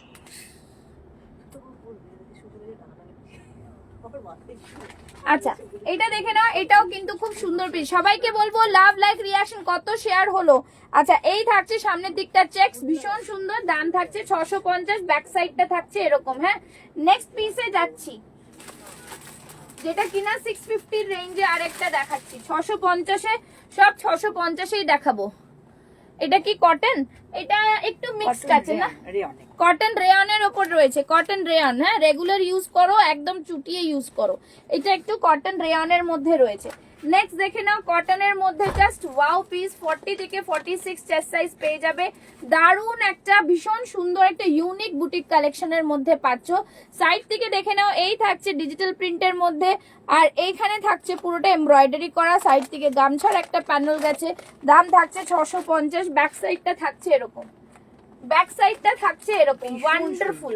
Speaker 2: আচ্ছা, এটা দেখে নাও, এটাও কিন্তু খুব সুন্দর পিস। সবাইকে বলবো লাভ, লাইক, রিয়াকশন কত শেয়ার হলো। আচ্ছা, এই থাকছে সামনের দিকটা চেকস, ভীষণ সুন্দর, দাম থাকছে 650, ব্যাক সাইডটা থাকছে এরকম। হ্যাঁ, নেক্সট পিসে যাচ্ছি, যেটা কিনা 650 রেঞ্জে আরেকটা দেখাচ্ছি। 650-এ, সব 650-এই দেখাবো। এটা কি কটন? এটা একটু মিক্সড আছে না, কটন রেয়নের ওপর রয়েছে, কটন রেয়ন। হ্যাঁ, রেগুলার ইউজ করো, একদম চুটিয়ে ইউজ করো। এটা একটু কটন রেয়নের মধ্যে রয়েছে। নেক্সট দেখে নাও, কটনের মধ্যে জাস্ট ওয়াও পিস, 40 থেকে 46 চেস্ট সাইজ পেয়ে যাবে। দারুন একটা, ভীষণ সুন্দর একটা ইউনিক বুটিক কালেকশনের মধ্যে পাচ্ছ। সাইড থেকে দেখে নাও, এই থাকছে ডিজিটাল প্রিন্টের মধ্যে, আর এইখানে থাকছে পুরোটা এমব্রয়ডারি করা। সাইড থেকে গামছার একটা প্যানেল গেছে, দাম থাকছে 650। ব্যাক সাইডটা থাকছে এরকম, ব্যাক সাইডটা থাকছে এরকম। Wonderful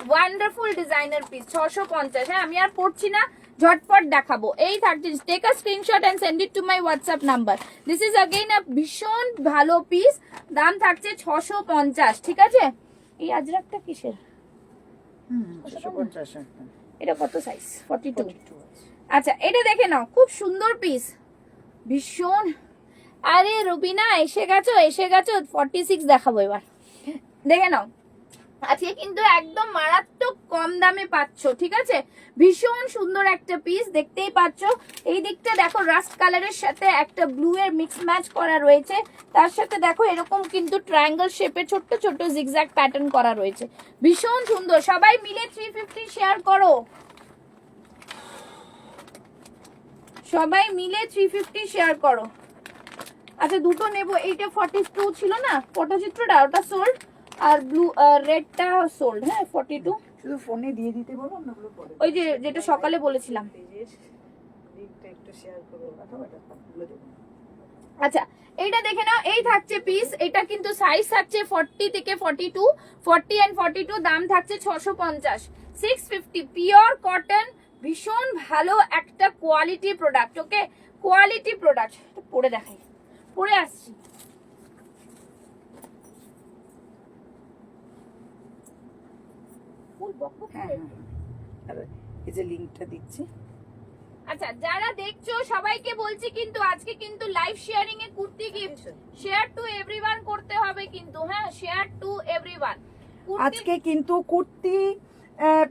Speaker 2: wonderful designer piece, 650। হ্যাঁ, আমি আর পড়ছি না, ঝটপট দেখাবো। এই থাকছে, take a screenshot and send it to my WhatsApp number. This is again a ভীষণ ভালো পিস, দাম থাকছে 650, ঠিক আছে। এই আজরাকটা কিসের? এটা কত সাইজ? 42। আচ্ছা, এটা দেখে নাও, খুব সুন্দর পিস, ভীষণ। আরে রুবিনা, এসে গেছো 46 দেখাবো এবার, দেখে নাও। আজকে কিন্তু একদম মারাত্মক কম দামে পাচ্ছ, ঠিক আছে। ভীষণ সুন্দর একটা পিস, দেখতেই পাচ্ছ। এই দিকটা দেখো, রাস্ট কালারের সাথে একটা ব্লু এর মিক্স ম্যাচ করা রয়েছে। তার সাথে দেখো এরকম কিন্তু ট্রায়াঙ্গেল শেপে ছোট্ট ছোট্ট জিগজ্যাগ প্যাটার্ন করা রয়েছে, ভীষণ সুন্দর। সবাই মিলে 350 শেয়ার করো, সবাই মিলে 350 শেয়ার করো। আচ্ছা, দুটো নেবো। এইটা 42 ছিল না পটচিত্রটা, ওটা সোল্ড, আর ব্লু রেডটা সোল্ড। হ্যাঁ, 42
Speaker 1: শুধু ফোনে দিয়ে দিতে বলো, অন্যগুলো পরে
Speaker 2: ওই যে যেটা সকালে বলেছিলাম।
Speaker 1: লিংকটা একটু শেয়ার করো, অথবা এটা বলে দেবো।
Speaker 2: আচ্ছা, এইটা দেখে নাও, এই থাকছে পিস। এটা কিন্তু সাইজ থাকছে 40 থেকে 42, 40 এন্ড 42, দাম থাকছে 650। 650 পিওর কটন, ভীষণ ভালো একটা কোয়ালিটি প্রোডাক্ট। ওকে, কোয়ালিটি প্রোডাক্ট। পরে দেখাই, পরে আসছি।
Speaker 1: হ্যাঁ এই যে লিংকটা দিচ্ছি।
Speaker 2: আচ্ছা, যারা দেখছো সবাইকে বলছি কিন্তু আজকে কিন্তু live sharing A kurti gift, share to everyone করতে হবে কিন্তু। হ্যাঁ, শেয়ার টু এভরিওয়ান।
Speaker 1: আজকে কিন্তু কুর্তি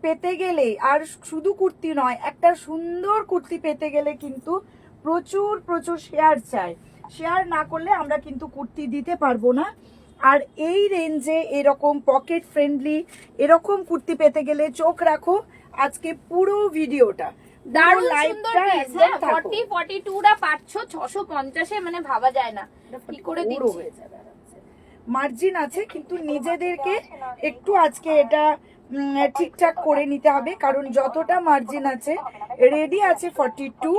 Speaker 1: পেতে গেলে, আর শুধু কুর্তি নয়, একটা সুন্দর কুর্তি পেতে গেলে কিন্তু প্রচুর প্রচুর শেয়ার চাই। শেয়ার না করলে আমরা কিন্তু কুর্তি দিতে পারবো না। আর এই রেঞ্জে এরকম পকেট ফ্রেন্ডলি এরকম কুর্তি পেতে গেলে চোখ রাখো আজকে পুরো ভিডিওটা।
Speaker 2: দারুণ সুন্দর পিস। হ্যাঁ, 40 42 টা পাচ্ছ 650 এ, মানে ভাবা যায় না কি করে দিচ্ছি।
Speaker 1: মার্জিন আছে কিন্তু নিজেদেরকে একটু আজকে এটা ঠিকঠাক করে নিতে হবে, কারণ যতটা মার্জিন আছে রেডি আছে 42,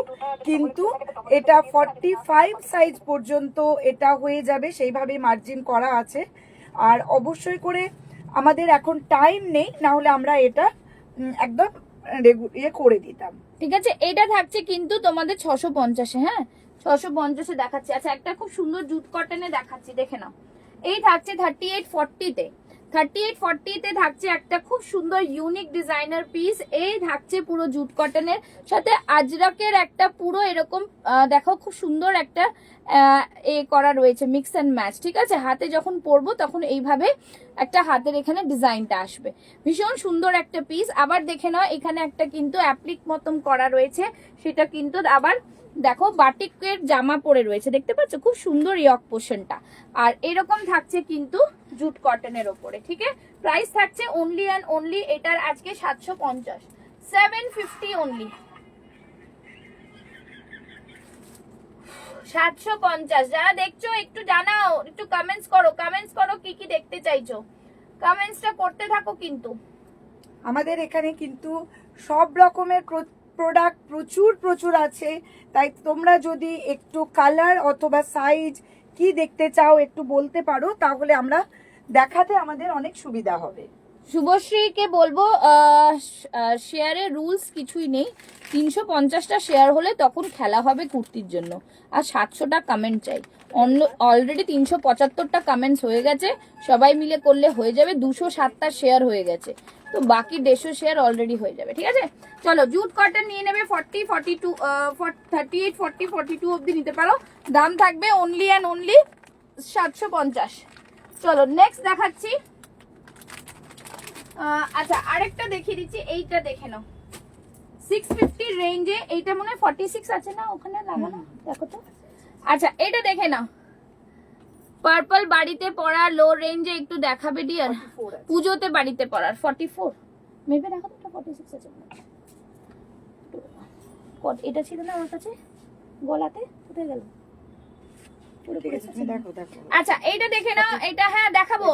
Speaker 1: কিন্তু এটা 45 সাইজ পর্যন্ত এটা হয়ে যাবে, সেইভাবে মার্জিন করা আছে। আর অবশ্যই করে আমাদের এখন টাইম নেই, না হলে আমরা এটা একদম ইয়ে করে দিতাম।
Speaker 2: ঠিক আছে, এটা থাকছে কিন্তু তোমাদের 650 এ। হ্যাঁ, 650 এ দেখাচ্ছি। আচ্ছা, একটা খুব সুন্দর জুট কটনে দেখাচ্ছি, দেখে নাও। এই থাকছে 3840 তে। 3840 তে থাকছে একটা খুব সুন্দর ইউনিক ডিজাইনার পিস। এই থাকছে পুরো জুট কটনের সাথে আজরাকের একটা পুরো এরকম দেখো খুব সুন্দর একটা এ করা রয়েছে, মিক্স অ্যান্ড ম্যাচ। ঠিক আছে, হাতে যখন পরবো তখন এইভাবে একটা হাতের এখানে ডিজাইনটা আসবে। ভীষণ সুন্দর একটা পিস। আবার দেখে নাও, এখানে একটা কিন্তু অ্যাপ্লিক মতন করা রয়েছে, সেটা কিন্তু আবার দেখো বাটিকের জামা পরে রয়েছে, দেখতে পাচ্ছ খুব সুন্দর ইয়ক পোর্শনটা। আর এরকম থাকছে কিন্তু জুট কটনের ওপরে। ঠিক আছে, প্রাইস থাকছে অনলি অ্যান্ড অনলি এটার আজকে 750, 750 অনলি, 750। যারা দেখছো একটু জানাও, একটু কমেন্টস করো কি কি দেখতে চাইছো, কমেন্টসটা করতে থাকো কিন্তু।
Speaker 1: আমাদের এখানে কিন্তু সব রকমের প্রোডাক্ট প্রচুর আছে, তাই তোমরা যদি একটু কালার অথবা সাইজ কি দেখতে চাও একটু বলতে পারো, তাহলে আমরা দেখাতে আমাদের অনেক সুবিধা হবে।
Speaker 2: শুভশ্রীকে বলবো শেয়ারের রুলস কিছুই নেই, 350টা শেয়ার হলে তখন খেলা হবে কুর্তির জন্য, আর 700টা কমেন্ট চাই। অলরেডি 375টা কমেন্টস হয়ে গেছে, সবাই মিলে করলে হয়ে যাবে। 207টা শেয়ার হয়ে গেছে, তো বাকি 150 শেয়ার অলরেডি হয়ে যাবে। ঠিক আছে, চলো জুট কটন নিয়ে নেবে 40 42 38 40 42 অবধি নিতে পারো। দাম থাকবে অনলি অ্যান্ড অনলি 750। চলো নেক্সট দেখাচ্ছি। আচ্ছা, আরেকটা দেখিয়ে দিচ্ছি, এইটা দেখে নাও 650 রেঞ্জে। এইটা মনে হয় 46 আছে না ওখানে লাগানো, দেখো তো। আচ্ছা, এটা দেখে নাও, পার্পল বাড়িতে পরা লো রেঞ্জে একটু দেখাবে ডিয়ার, পুজোতে বাড়িতে পরার 44 মেবি। দেখো তো 46 আছে এটা ছিল না আমার কাছে গলাতে, কোথায় গেল? আচ্ছা, এইটা দেখে নাও, এটা হ্যাঁ দেখাবো।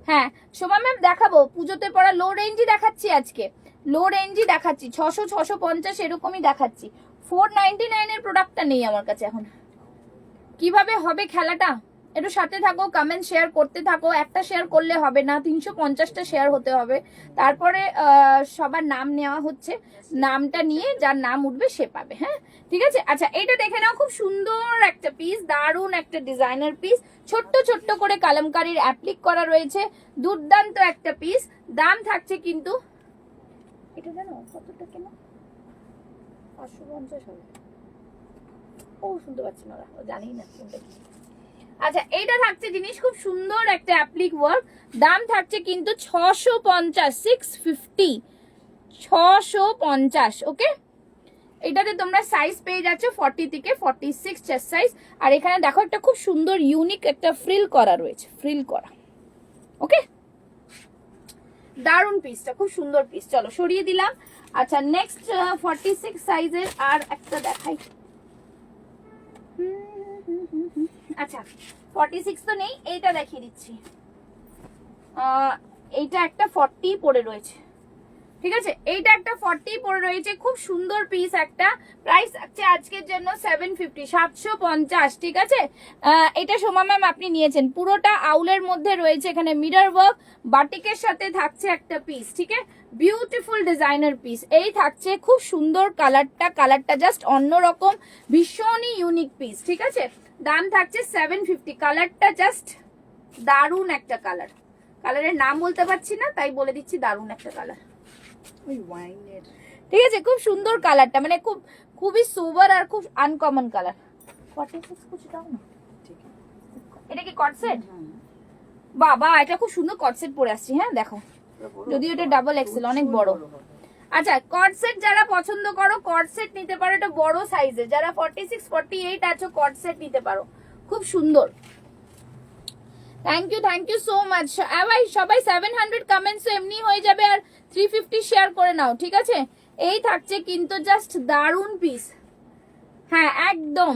Speaker 2: হ্যাঁ শোভা ম্যাম দেখাবো, পুজোতে পড়া লো রেঞ্জই দেখাচ্ছি আজকে, লো রেঞ্জই দেখাচ্ছি, 600 650 এরকমই দেখাচ্ছি। 499 এর প্রোডাক্টটা নেই আমার কাছে এখন। কিভাবে হবে খেলাটা? একটু সাথে থাকো, কমেন্ট শেয়ার করতে থাকো। একটা শেয়ার করলে হবে না, 350টা শেয়ার হতে হবে, তারপরে সবার নাম নেওয়া হচ্ছে, নামটা নিয়ে যার নাম উঠবে সে পাবে। হ্যাঁ ঠিক আছে। আচ্ছা, এটা দেখে নাও, খুব সুন্দর একটা পিস, দারুণ একটা ডিজাইনার পিস, ছোট্ট ছোট্ট করে কালামকারীর অ্যাপ্লিক করা রয়েছে, দুর্দান্ত একটা পিস। দাম থাকছে কিন্তু এটা জানো কতটা, কেন 550 হবে। ও শুনতে পাচ্ছি না, জানি না কোনটা কি। আচ্ছা, এইটা থাকছে জিনিস খুব সুন্দর একটা অ্যাপ্লিক ওয়ার্ক, দাম থাকছে কিন্তু 650, 650, 650। ওকে, এটাতে তোমরা সাইজ পেয়ে যাচ্ছ 40 থেকে 46 চেস্ট সাইজ। আর এখানে দেখো একটা খুব সুন্দর ইউনিক একটা ফ্রিল করা রয়েছে, ফ্রিল করা। ওকে, দারুন পিসটা, খুব সুন্দর পিস। চলো সরিয়ে দিলাম। আচ্ছা, নেক্সট 46 সাইজের আর একটা দেখাই। আচ্ছা, 46 তো নেই, এইটা দেখিয়ে দিচ্ছি। এইটা একটা 40 পড়ে রয়েছে, ঠিক আছে, এইটা একটা 40 পড়ে রয়েছে, খুব সুন্দর পিস একটা। প্রাইস আছে আজকের জন্য 750, 750। ঠিক আছে, এটা সোমা ম্যাম আপনি নিয়েছেন, পুরোটা আউলের মধ্যে রয়েছে, এখানে মিরর ওয়ার্ক বাটিকের সাথে থাকছে একটা পিস। ঠিক আছে, বিউটিফুল ডিজাইনার পিস। এই থাকছে খুব সুন্দর কালারটা জাস্ট অন্যরকম, ভীষণই ইউনিক পিস, ঠিক আছে। দাম থাকছে 750। কালারটা জাস্ট দারুণ একটা কালার, কালারের নাম বলতে পারছি না তাই বলে দিচ্ছি, দারুণ একটা কালার,
Speaker 1: ওই ওয়াইনের
Speaker 2: ঠিক আছে। খুব সুন্দর কালারটা, মানে খুবই সোবার আর খুব আনকমন কালার। 46 কুছ দাও না,
Speaker 1: ঠিক আছে।
Speaker 2: এটা কি কট সেট? বাবা এটা খুব সুন্দর কট সেট পরে আসছি, হ্যাঁ দেখো, যদিও এটা ডাবল এক্সেল, অনেক বড়। আচ্ছা কট সেট যারা পছন্দ করো কট সেট নিতে পারো, এটা বড় সাইজের। যারা 46 48 আছো কট সেট নিতে পারো, খুব সুন্দর। Thank you so much. ভাই সবাই 700 কমেন্টস এমনি হয়ে যাবে, আর 350 শেয়ার করে নাও, ঠিক আছে। এই থাকছে কিন্তু জাস্ট দারুন পিস, হ্যাঁ একদম।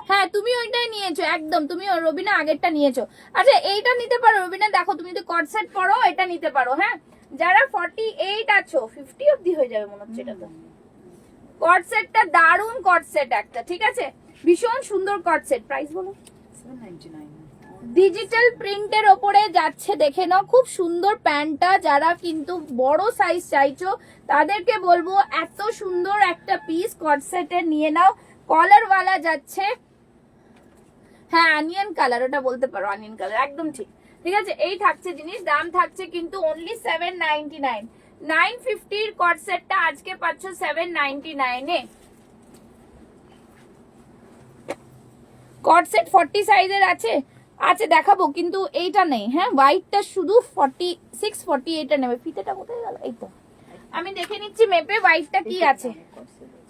Speaker 2: হ্যাঁ তুমি ওইটাই নিয়েছো একদম, তুমি রবিনা আগেরটা নিয়েছো। আচ্ছা এইটা নিতে পারো রবিনা, দেখো তুমি যদি কট সেট পরো এটা নিতে পারো, হ্যাঁ। যারা 48 আছো 50 অবধি হয়ে যাবে মনে হচ্ছে এটা তো। কট সেটটা দারুন কট সেট একটা, ঠিক আছে, ভীষণ সুন্দর কট সেট। প্রাইস বলো?
Speaker 1: 799।
Speaker 2: ডিজিটাল প্রিন্টের ওপরে যাচ্ছে, দেখে নাও খুব সুন্দর প্যান্টটা। যারা কিন্তু বড় সাইজ চাইছো তাদেরকে বলবো এত সুন্দর একটা পিস কট সেটের নিয়ে নাও। কলারওয়ালা যাচ্ছে, হ্যাঁ অনিয়ন কালার, ওটা বলতে পারো অনিয়ন কালার, একদম ঠিক, ঠিক আছে। এই থাকছে জিনিস, দাম থাকছে কিন্তু অনলি 799। 950 এর কট সেটটা আজকে পাচ্ছ 799 এ। কট সেট 40 সাইজের আছে, আছে দেখাবো কিন্তু এইটা নেই, হ্যাঁ হোয়াইটটা শুধু 46 48 নেবে। ফিতেটা কোথায় গেল? এই তো আমি দেখে নিচ্ছি মেপে হোয়াইটটা কি আছে।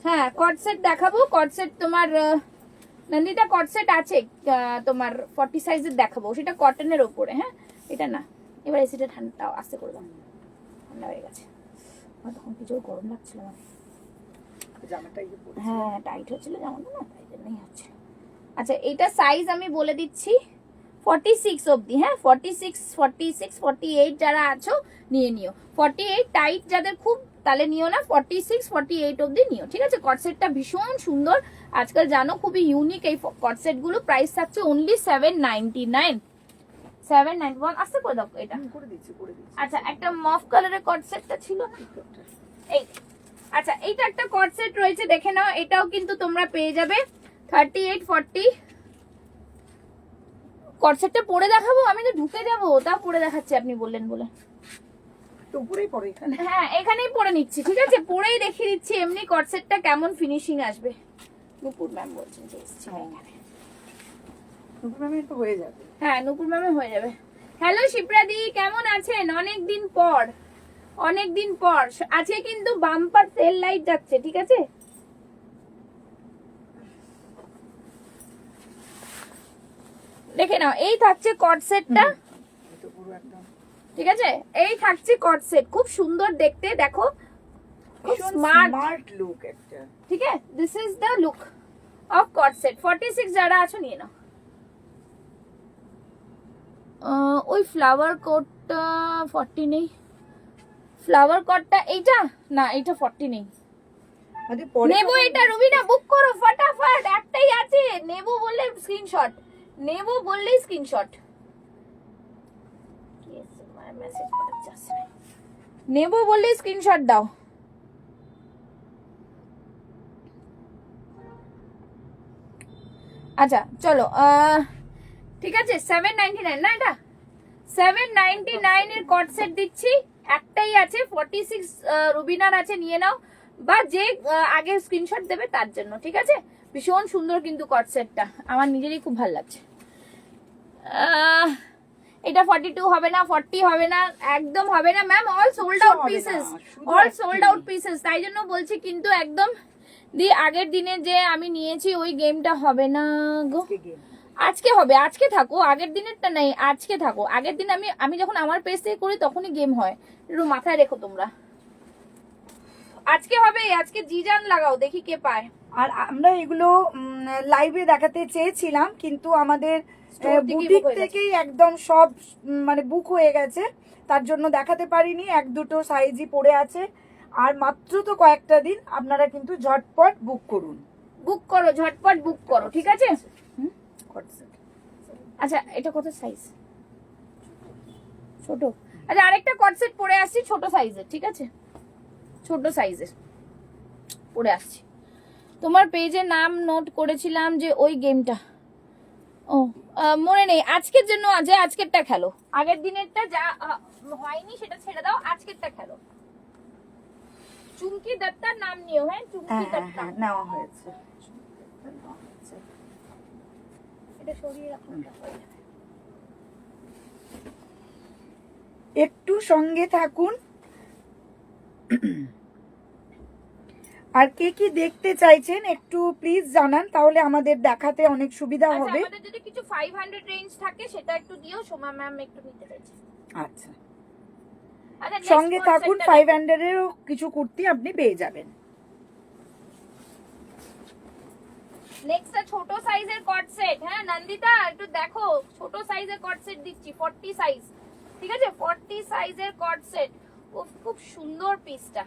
Speaker 2: হ্যাঁ কট সেট দেখাবো, কট সেট তোমার নন্দিতা কট সেট আছে তোমার 40 সাইজের দেখাবো, সেটা কটনের ওপরে, হ্যাঁ এটা না। এবার এসিটা ঠান্ডা আস্তে করে দাও, ঠান্ডা হয়ে গেছে, আমার তখন কি জোর গরম লাগছিল আমার,
Speaker 1: জামাটা এই যে পরে।
Speaker 2: হ্যাঁ টাইট হচ্ছিল জামাটা না, তাই জন্যই হচ্ছিল। আচ্ছা এটা সাইজ আমি বলে দিচ্ছি 46 অবধি, হ্যাঁ 46 46 48 যারা আছো নিয়ে নিও। 48 টাইট যাদের খুব তাহলে নিও না, 46 48 অবধি নিও, ঠিক আছে। কট সেটটা ভীষণ সুন্দর, আজকাল জানো খুবই ইউনিক এই কট সেট গুলো। প্রাইস থাকছে অনলি 799। 791 আস্তে করে দাও এটা,
Speaker 1: করে দিচ্ছি।
Speaker 2: আচ্ছা একটা মফ কালারের কট সেটটা ছিল না এই, আচ্ছা এইটা একটা কট সেট রয়েছে দেখে নাও, এটাও কিন্তু তোমরা পেয়ে যাবে 38 40। কট সেটটা পরে দেখাবো, আমি তো ঢুকে যাবো, তা পরে দেখাচ্ছি আপনি বললেন বলে।
Speaker 1: তো উপরেই পড়ে এখানে।
Speaker 2: হ্যাঁ এখানেই পরে নিচ্ছি, ঠিক আছে, পরেই দেখিয়ে দিচ্ছি এমনি কট সেটটা কেমন ফিনিশিং আসবে। নুপুর ম্যাম বলছেন যে এসছি এখানে,
Speaker 1: নুপুর ম্যামের তো হয়ে যাবে।
Speaker 2: হ্যাঁ নুপুর ম্যামে হয়ে যাবে। হ্যালো শিপ্রাদি কেমন আছেন? অনেকদিন পর, অনেকদিন পর। আজকে কিন্তু বাম্পার সেল লাইট যাচ্ছে, ঠিক আছে। দেখে নাও এই থাকছে কট সেটটা,
Speaker 1: এই তো পুরো একদম
Speaker 2: ঠিক আছে। এই থাকছে কট সেট, খুব সুন্দর দেখতে, দেখো খুব স্মার্ট,
Speaker 1: স্মার্ট লুক একটা।
Speaker 2: ঠিক আছে। This is the look of cot set. 46 যারা আছো নিয়ে নাও। ওই ফ্লাওয়ার কোটটা 40 নেই, ফ্লাওয়ার কোটটা এইটা না, এইটা 40 নেই।
Speaker 1: মানে পরে
Speaker 2: নেবো এটা রুবিনা, বুক করো ফটাফট, একটাই আছে। নেবো বললে স্ক্রিনশট, নেবো বললেই স্ক্রিনশট। মেসেজ পাঠাচ্ছে, নেবো বললেই স্ক্রিনশট দাও। আচ্ছা চলো ঠিক আছে 799 না, এটা 799 এর কট সেট দিচ্ছি, একটাই আছে 46 রুবিনার আছে, নিয়ে নাও, বা যে আগে স্ক্রিনশট দেবে তার জন্য, ঠিক আছে। ভীষণ সুন্দর কিন্তু কট সেটটা, আমার নিজেরই খুব ভালো লাগছে। এটা 42 হবে না, 40 হবে না, একদম হবে না ma'am, all sold out pieces, all sold out pieces, তাই জন্য বলছি কিন্তু একদম। দি আগের দিনে যে আমি নিয়েছি ওই গেমটা হবে না গো, আজকে হবে, আজকে থাকো, আগের দিনেরটা নেই, আজকে থাকো। আগের দিন আমি যখন আমার পেজ থেকে করি তখনই গেম হয়, একটু মাথায় রেখো তোমরা। আজকে হবে, আজকে জিজান লাগাও, দেখি কে পায়।
Speaker 1: আর আমরা এগুলো লাইভে দেখাতে চেয়েছিলাম কিন্তু আমাদের
Speaker 2: Store থেকেই
Speaker 1: বুটিক
Speaker 2: book হয়ে গেছে।
Speaker 1: থেকেই একদম সব মানে বুক হয়ে গেছে, তার জন্য দেখাতে পারিনি। এক দুটো সাইজই পড়ে আছে, আর মাত্র তো কয়েকটা দিন, আপনারা কিন্তু ঝটপট বুক করুন,
Speaker 2: বুক করো, ঝটপট বুক করো, ঠিক আছে।
Speaker 1: কট সেট।
Speaker 2: আচ্ছা এটা কত সাইজ? ছোট। আচ্ছা আরেকটা কট সেট পরে আসছি ছোট সাইজের, ঠিক আছে, ছোট সাইজের পরে আসছি। তোমার পেজে নাম নোট করেছিলাম যে ওই গেমটা, ও মনে নেই। আজকের জন্য আছে, আজকেরটা খেলো, আগের দিনেরটা যা হয়নি সেটা ছেড়ে দাও, আজকেরটা খেলো। চুমকি দত্তার নাম নিও, হ্যাঁ চুমকি দত্তা
Speaker 1: নেওয়া হয়েছে।
Speaker 2: এটা সরিয়ে রাখো।
Speaker 1: একটু সঙ্গে থাকুন। আর কে কি দেখতে চাইছেন একটু প্লিজ জানান, তাহলে আমাদের দেখাতে অনেক সুবিধা
Speaker 2: আচ্ছা,
Speaker 1: হবে।
Speaker 2: আমাদের যদি কিছু 500 রেঞ্জ থাকে সেটা একটু দিও, সোমা ম্যাম একটু নিতে চাইছে।
Speaker 1: আচ্ছা,
Speaker 2: আচ্ছা
Speaker 1: সঙ্গে থাকুন, 500 এরও কিছু কুর্তি আপনি পেয়ে যাবেন।
Speaker 2: নেক্সট ছোট সাইজের কট সেট, হ্যাঁ নন্দিতা একটু দেখো, ছোট সাইজের কট সেট দিচ্ছি 40 সাইজ, ঠিক আছে, 40 সাইজের কট সেট। খুব সুন্দর পিসটা,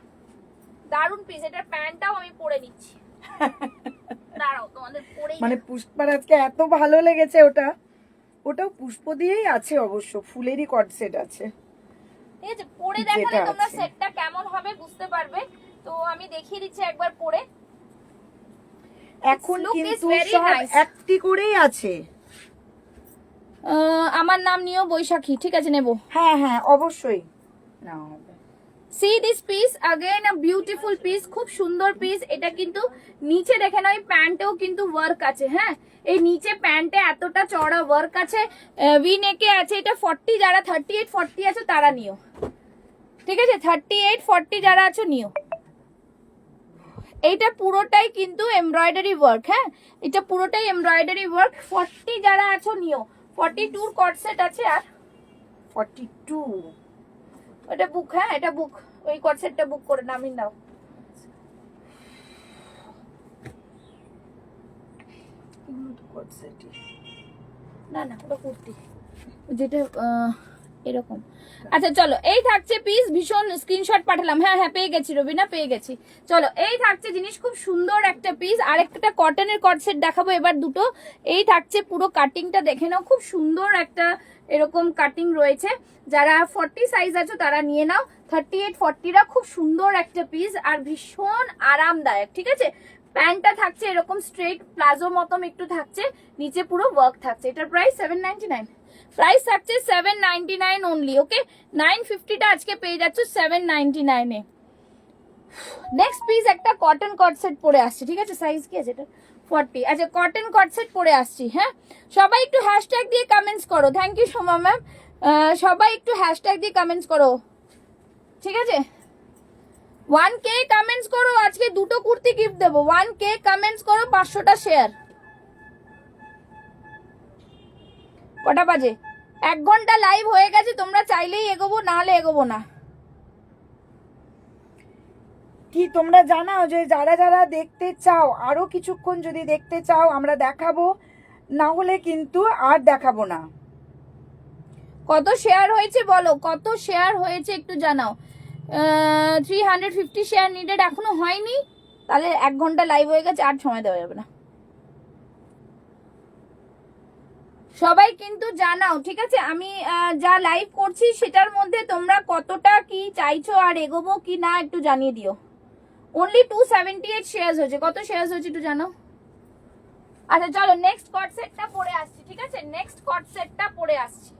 Speaker 2: দারুন পিস। এটার প্যান্টটাও আমি পরে নিচ্ছি, দাঁড়াও তোমাদের পরেই,
Speaker 1: মানে পুষ্পার আজকে এত ভালো লেগেছে, ওটাও পুষ্প দিয়েই আছে অবশ্য, ফুলেরই কট সেট আছে,
Speaker 2: ঠিক আছে, পরে দেখালে
Speaker 1: যেটা
Speaker 2: তোমরা
Speaker 1: আছে।
Speaker 2: সেটটা কেমন হবে বুঝতে পারবে। তো আমি দেখিয়ে দিচ্ছি একবার পরে।
Speaker 1: এখন
Speaker 2: look is
Speaker 1: কিন্তু
Speaker 2: very
Speaker 1: সব
Speaker 2: nice.
Speaker 1: একটি করেই আছে।
Speaker 2: আমার নাম নিও বৈশাখী, ঠিক আছে নেবো।
Speaker 1: হ্যাঁ হ্যাঁ অবশ্যই নেওয়া হবে।
Speaker 2: See this piece again, a beautiful piece, খুব সুন্দর পিস। এটা কিন্তু নিচে দেখে নাও, এই প্যান্টেও কিন্তু ওয়ার্ক আছে, হ্যাঁ এই নিচে প্যান্টে এতটা চড়া ওয়ার্ক আছে, ভি নেকে আছে। এটা 40, যারা 38 40 আছে তারা নিও, ঠিক আছে, 38 40 যারা আছো নিও। এইটা পুরোটাই কিন্তু এমব্রয়ডারি ওয়ার্ক, হ্যাঁ এটা পুরোটাই এমব্রয়ডারি ওয়ার্ক। 40 যারা আছো নিও। 42 কট সেট আছে। আর
Speaker 1: 42
Speaker 2: এটা বুক, হ্যাঁ এটা বুক, ওই কট সেটটা বুক করে নামিয়ে নাও। না না ওটা কুর্তি, যেটা এরকম। আচ্ছা চলো, এই থাকছে পিস, ভীষণ স্ক্রিনশট পাঠালাম, হ্যাঁ হ্যাঁ পেয়ে গেছি রবিনা, পেয়ে গেছি। চলো এই থাকছে জিনিস, খুব সুন্দর একটা পিস। আর একটা কটনের কট সেট দেখাবো এবার দুটো। এই থাকছে পুরো কাটিংটা দেখে নাও, খুব সুন্দর একটা এরকম কাটিং রয়েছে। যারা 40 সাইজ আছো তারা নিয়ে নাও। 38 40রা খুব সুন্দর একটা পিস আর ভীষণ আরামদায়ক, ঠিক আছে। প্যান্টটা থাকছে এরকম স্ট্রেট প্লাজো মতন একটু থাকছে, নিচে পুরো ওয়ার্ক থাকছে। এটার প্রাইস 799, প্রাইস থাকছে 799 অনলি, ওকে। 950টা আজকে পেয়ে যাচ্ছ 799 এ। নেক্সট পিস একটা কটন কট সেট পরে আসছে, ঠিক আছে, সাইজ কি আছে এটা 40। আচ্ছা কটন কট সেট পরে আসছি, হ্যাঁ সবাই একটু হ্যাশট্যাগ দিয়ে কমেন্টস করো। থ্যাংক ইউ সোমা ম্যাম, সবাই একটু হ্যাশট্যাগ দিয়ে কমেন্টস করো, ঠিক আছে। 1K কমেন্টস করো, আজকে দুটো কুর্তি গিফট দেবো। 1K কমেন্টস করো, 500টা শেয়ার। কটা বাজে? 1 ঘন্টা লাইভ হয়ে গেছে, তোমরা চাইলেই এগোবো, না হলে এগোবো না।
Speaker 1: কি তোমরা জানাও যে যারা যারা দেখতে চাও, আরো কিছুক্ষণ যদি দেখতে চাও আমরা দেখাবো, না হলে কিন্তু আর দেখাবো না।
Speaker 2: কত শেয়ার হয়েছে বলো, কত শেয়ার হয়েছে একটু জানাও। 350 শেয়ার নিডেড, এখনো হয়নি, তাহলে 1 ঘন্টা লাইভ হয়ে গেছে, আর সময় দেওয়া যাবে না। সবাই কিন্তু জানাও, ঠিক আছে। আমি যা লাইভ করছি সেটার মধ্যে তোমরা কতটা কি চাইছো আর এগোবো কি না একটু জানিয়ে দিও। অনলি 278 শেয়ার হয়েছে, কত শেয়ার হয়েছে একটু জানো। আচ্ছা চলো নেক্সট কট সেটটা পরে আসছি, ঠিক আছে, নেক্সট কট সেটটা পরে আসছি,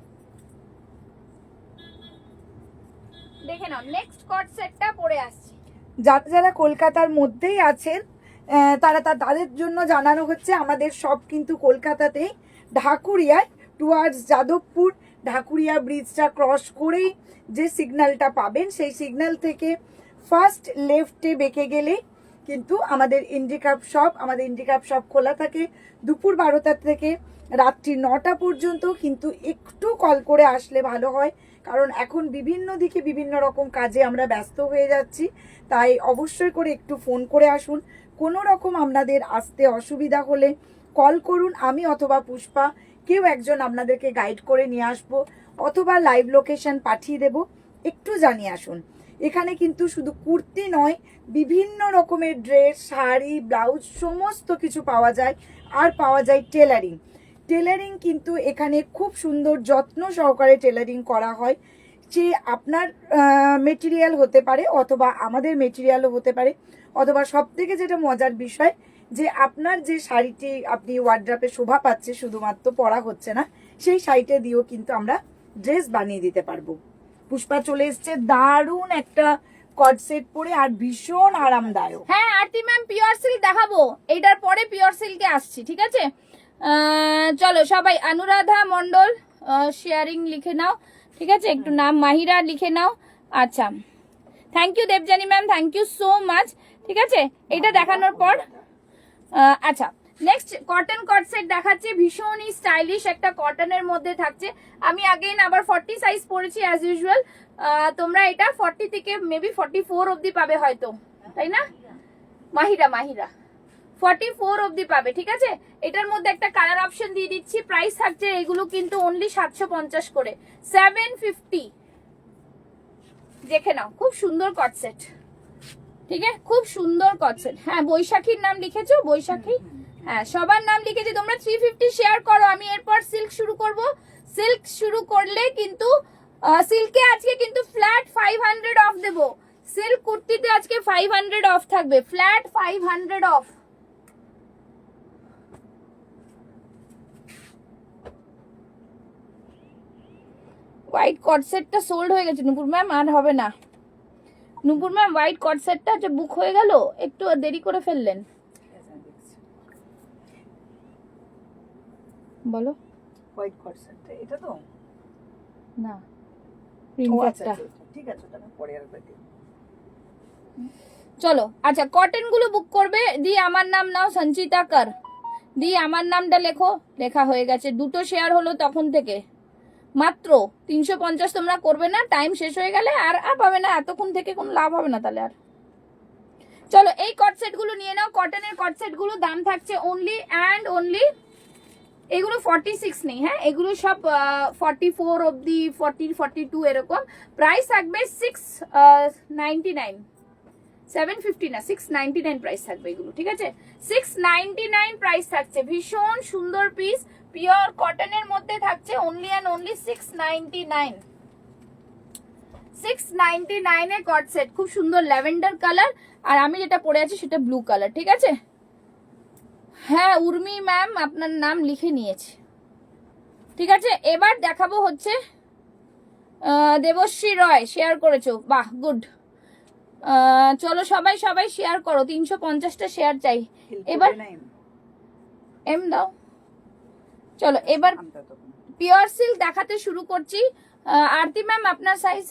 Speaker 2: দেখে নাও। নেক্সট কট সেটটা পরে আসছি।
Speaker 1: যারা যারা কলকাতার মধ্যেই আছেন তাদের জন্য জানানো হচ্ছে, আমাদের সব কিন্তু কলকাতাতেই, ঢাকুরিয়ায় টুয়ার্ডস যাদবপুর, ঢাকুরিয়া ব্রিজটা ক্রস করেই যে সিগন্যালটা পাবেন, সেই সিগন্যাল থেকে ফার্স্ট লেফটে বেঁকে গেলে কিন্তু আমাদের ইন্ডিক্রাফট শপ, আমাদের ইন্ডিক্রাফট শপ খোলা থাকে দুপুর 12টা থেকে রাত্রি 9টা পর্যন্ত। কিন্তু একটু কল করে আসলে ভালো হয়, কারণ এখন বিভিন্ন দিকে বিভিন্ন রকম কাজে আমরা ব্যস্ত হয়ে যাচ্ছি, তাই অবশ্যই করে একটু ফোন করে আসুন। কোনো রকম আপনাদের আসতে অসুবিধা হলে কল করুন, আমি অথবা পুষ্পা কেউ একজন আপনাদেরকে গাইড করে নিয়ে আসবো, অথবা লাইভ লোকেশন পাঠিয়ে দেব, একটু জানিয়ে আসুন। এখানে কিন্তু শুধু কুর্তি নয়, বিভিন্ন রকমের ড্রেস, শাড়ি, ব্লাউজ সমস্ত কিছু পাওয়া যায়। আর পাওয়া যায় টেলারিং কিন্তু এখানে খুব সুন্দর যত্ন সহকারে টেলারিং করা হয়। যে আপনার মেটেরিয়াল হতে পারে অথবা আমাদের মেটেরিয়ালও হতে পারে, অথবা সব থেকে যেটা মজার বিষয় যে আপনার যে শাড়িটি আপনি ওয়ার্ড্রপে শোভা পাচ্ছে শুধুমাত্র পরা হচ্ছে না, সেই শাড়িটা দিয়েও কিন্তু আমরা ড্রেস বানিয়ে দিতে পারবো। পুষ্পা চলে এসছে দারুণ একটা কট সেট পরে, আর ভীষণ আরামদায়ক।
Speaker 2: হ্যাঁ আরতি ম্যাম পিওর সিল্ক দেখাবো, এইটার পরে পিওর সিল্কে আসছি, ঠিক আছে? চলো সবাই, অনুরাধা মন্ডল শেয়ারিং লিখে নাও, ঠিক আছে? একটু নাম মাহিরা লিখে নাও। আচ্ছা, thank you Debjani ma'am, thank you so much. ঠিক আছে, এটা দেখানোর পর আচ্ছা নেক্সট কটন কট সেট দেখাচ্ছি, ভীষণই স্টাইলিশ একটা কটনের মধ্যে থাকছে। আমি আগেইন আবার 40 সাইজ পরেছি অ্যাজ ইউজুয়াল। তোমরা এটা 40 থেকে মেবি 44 অবধি পাবে হয়তো, তাই না মাহিরা? 44 অবধি পাবে, ঠিক আছে? এটার মধ্যে একটা কালার অপশন দিয়ে দিচ্ছি। প্রাইস থাকছে এগুলো কিন্তু অনলি 750 করে, 750। দেখে নাও, খুব সুন্দর কট সেট, ঠিক আছে? খুব সুন্দর কট সেট। হ্যাঁ বৈশাখীর নাম লিখেছো, বৈশাখী, হ্যাঁ সবার নাম লিখেছি। তোমরা 350 শেয়ার করো, আমি এরপর সিল্ক শুরু করব। সিল্ক শুরু করলে কিন্তু সিল্কে আজকে কিন্তু ফ্ল্যাট 500 অফ দেবো। সিল্ক কুর্তিতে আজকে 500 অফ থাকবে, ফ্ল্যাট 500 অফ। হোয়াইট কট সেটটা সোল্ড হয়ে গেছে নুপুর ম্যাম, আর হবে না। নুপুর ম্যাম হোয়াইট কট সেটটা যে বুক হয়ে গেল, একটু দেরি করে ফেললেন। বলো
Speaker 1: হোয়াইট কট সেটটা এটা তো
Speaker 2: না,
Speaker 1: ও আচ্ছা
Speaker 2: প্রিন্টারটা।
Speaker 1: আচ্ছা, ঠিক আছে, ওটা আমি পরে আর দেখি।
Speaker 2: চলো আচ্ছা, কটন গুলো বুক করবে। দি আমার নাম নাও, সঞ্চিতা কর। দি আমার নামটা লেখো, লেখা হয়ে গেছে। দুটো শেয়ার হলো তখন থেকে, মাত্র 350। তোমরা করবে না, টাইম শেষ হয়ে গেলে আর পাবে না, এতক্ষণ থেকে কোনো লাভ হবে না তাহলে আর। চলো এই কট সেট গুলো নিয়ে নাও। কটনের কট সেট গুলো দাম থাকছে অনলি অ্যান্ড অনলি, এগুলো 46 নেই, হ্যাঁ এগুলো সব 44 অবধি, 40 42 এরকম। প্রাইস থাকবে 699, 750 না, 699 প্রাইস থাকবে এগুলো, ঠিক আছে? 699 প্রাইস থাকছে। ভীষণ সুন্দর পিস, পিওর কটনের মধ্যে থাকছে only and only 699। 699 a cot set, খুব সুন্দর ল্যাভেন্ডার কালার, আর আমি যেটা পরে আছি সেটা ব্লু কালার, ঠিক আছে? হ্যাঁ উর্মি ম্যাম আপনার নাম লিখে নিয়েছি, ঠিক আছে? এবার দেখাবো হচ্ছে দেবশ্রী রয়, শেয়ার করেছো, বাহ গুড। চলো সবাই সবাই শেয়ার করো, 350টা শেয়ার চাই। এবার এম দাও। চলো এবার পিওর সিল্ক দেখাতে শুরু করছি। আরতি ম্যাম আপনার সাইজ,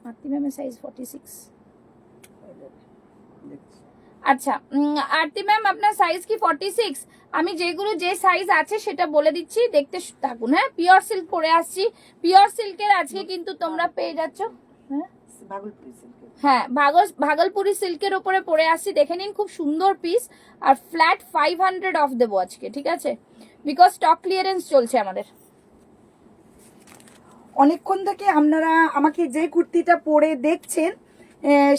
Speaker 2: আরতি ম্যামের সাইজ 46। আচ্ছা আরতি ম্যাম আপনার সাইজ কি 46? আমি যেগুলো যে সাইজ আছে সেটা বলে দিচ্ছি, দেখতে থাকুন। হ্যাঁ পিওর সিল্ক পরে আসছি। পিওর সিল্কের আজকে কিন্তু তোমরা পেয়ে যাচ্ছ, হ্যাঁ ভাগলপুরি সিল্কের উপরে পরে আসছি, দেখে নিন খুব সুন্দর পিস। আর ফ্ল্যাট 500 অফ দেবো আজকে, ঠিক আছে? বিকজ স্টক ক্লিয়ারেন্স চলছে আমাদের।
Speaker 1: অনেকক্ষণ থেকে আপনারা আমাকে যে কুর্তিটা পরে দেখছেন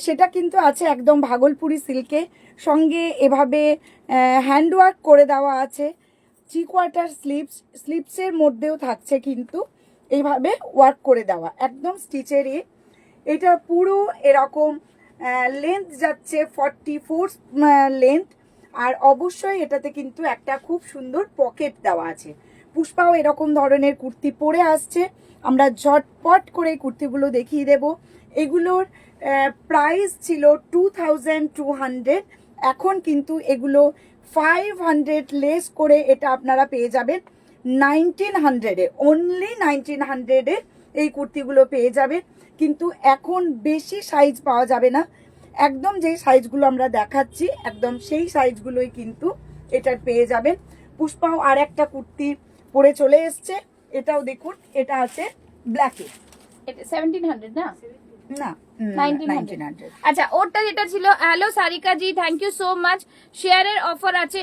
Speaker 1: সেটা কিন্তু আছে একদম ভাগলপুরি সিল্কে, সঙ্গে এভাবে হ্যান্ডওয়ার্ক করে দেওয়া আছে। 3/4 স্লিপসের মধ্যেও থাকছে কিন্তু এইভাবে ওয়ার্ক করে দেওয়া, একদম স্টিচের। এটা পুরো এরকম লেন্থ যাচ্ছে 44 লেন্থ, আর অবশ্যই এটাতে কিন্তু একটা খুব সুন্দর পকেট দেওয়া আছে। পুষ্পাও এরকম ধরনের কুর্তি পরে আসছে, আমরা ঝটপট করে কুর্তিগুলো দেখিয়ে দেব। এগুলোর প্রাইস ছিল 2200, এখন কিন্তু এগুলো 500 লেস করে এটা আপনারা পেয়ে যাবেন 1900-এ, অনলি 1900-এ এই কুর্তিগুলো পেয়ে যাবেন। কিন্তু এখন বেশি সাইজ পাওয়া যাবে না, একদম যেই সাইজগুলো আমরা দেখাচ্ছি একদম সেই সাইজগুলোই কিন্তু এটার পেয়ে যাবেন। পুষ্পাও আর একটা কুর্তি পরে চলে এসছে, এটাও দেখুন, এটা আছে ব্ল্যাকে।
Speaker 2: 1700 না,
Speaker 1: না
Speaker 2: 1900। আচ্ছা ওরটা যেটা ছিল, hello Sarika ji, thank you so much. শেয়ারের অফার আছে,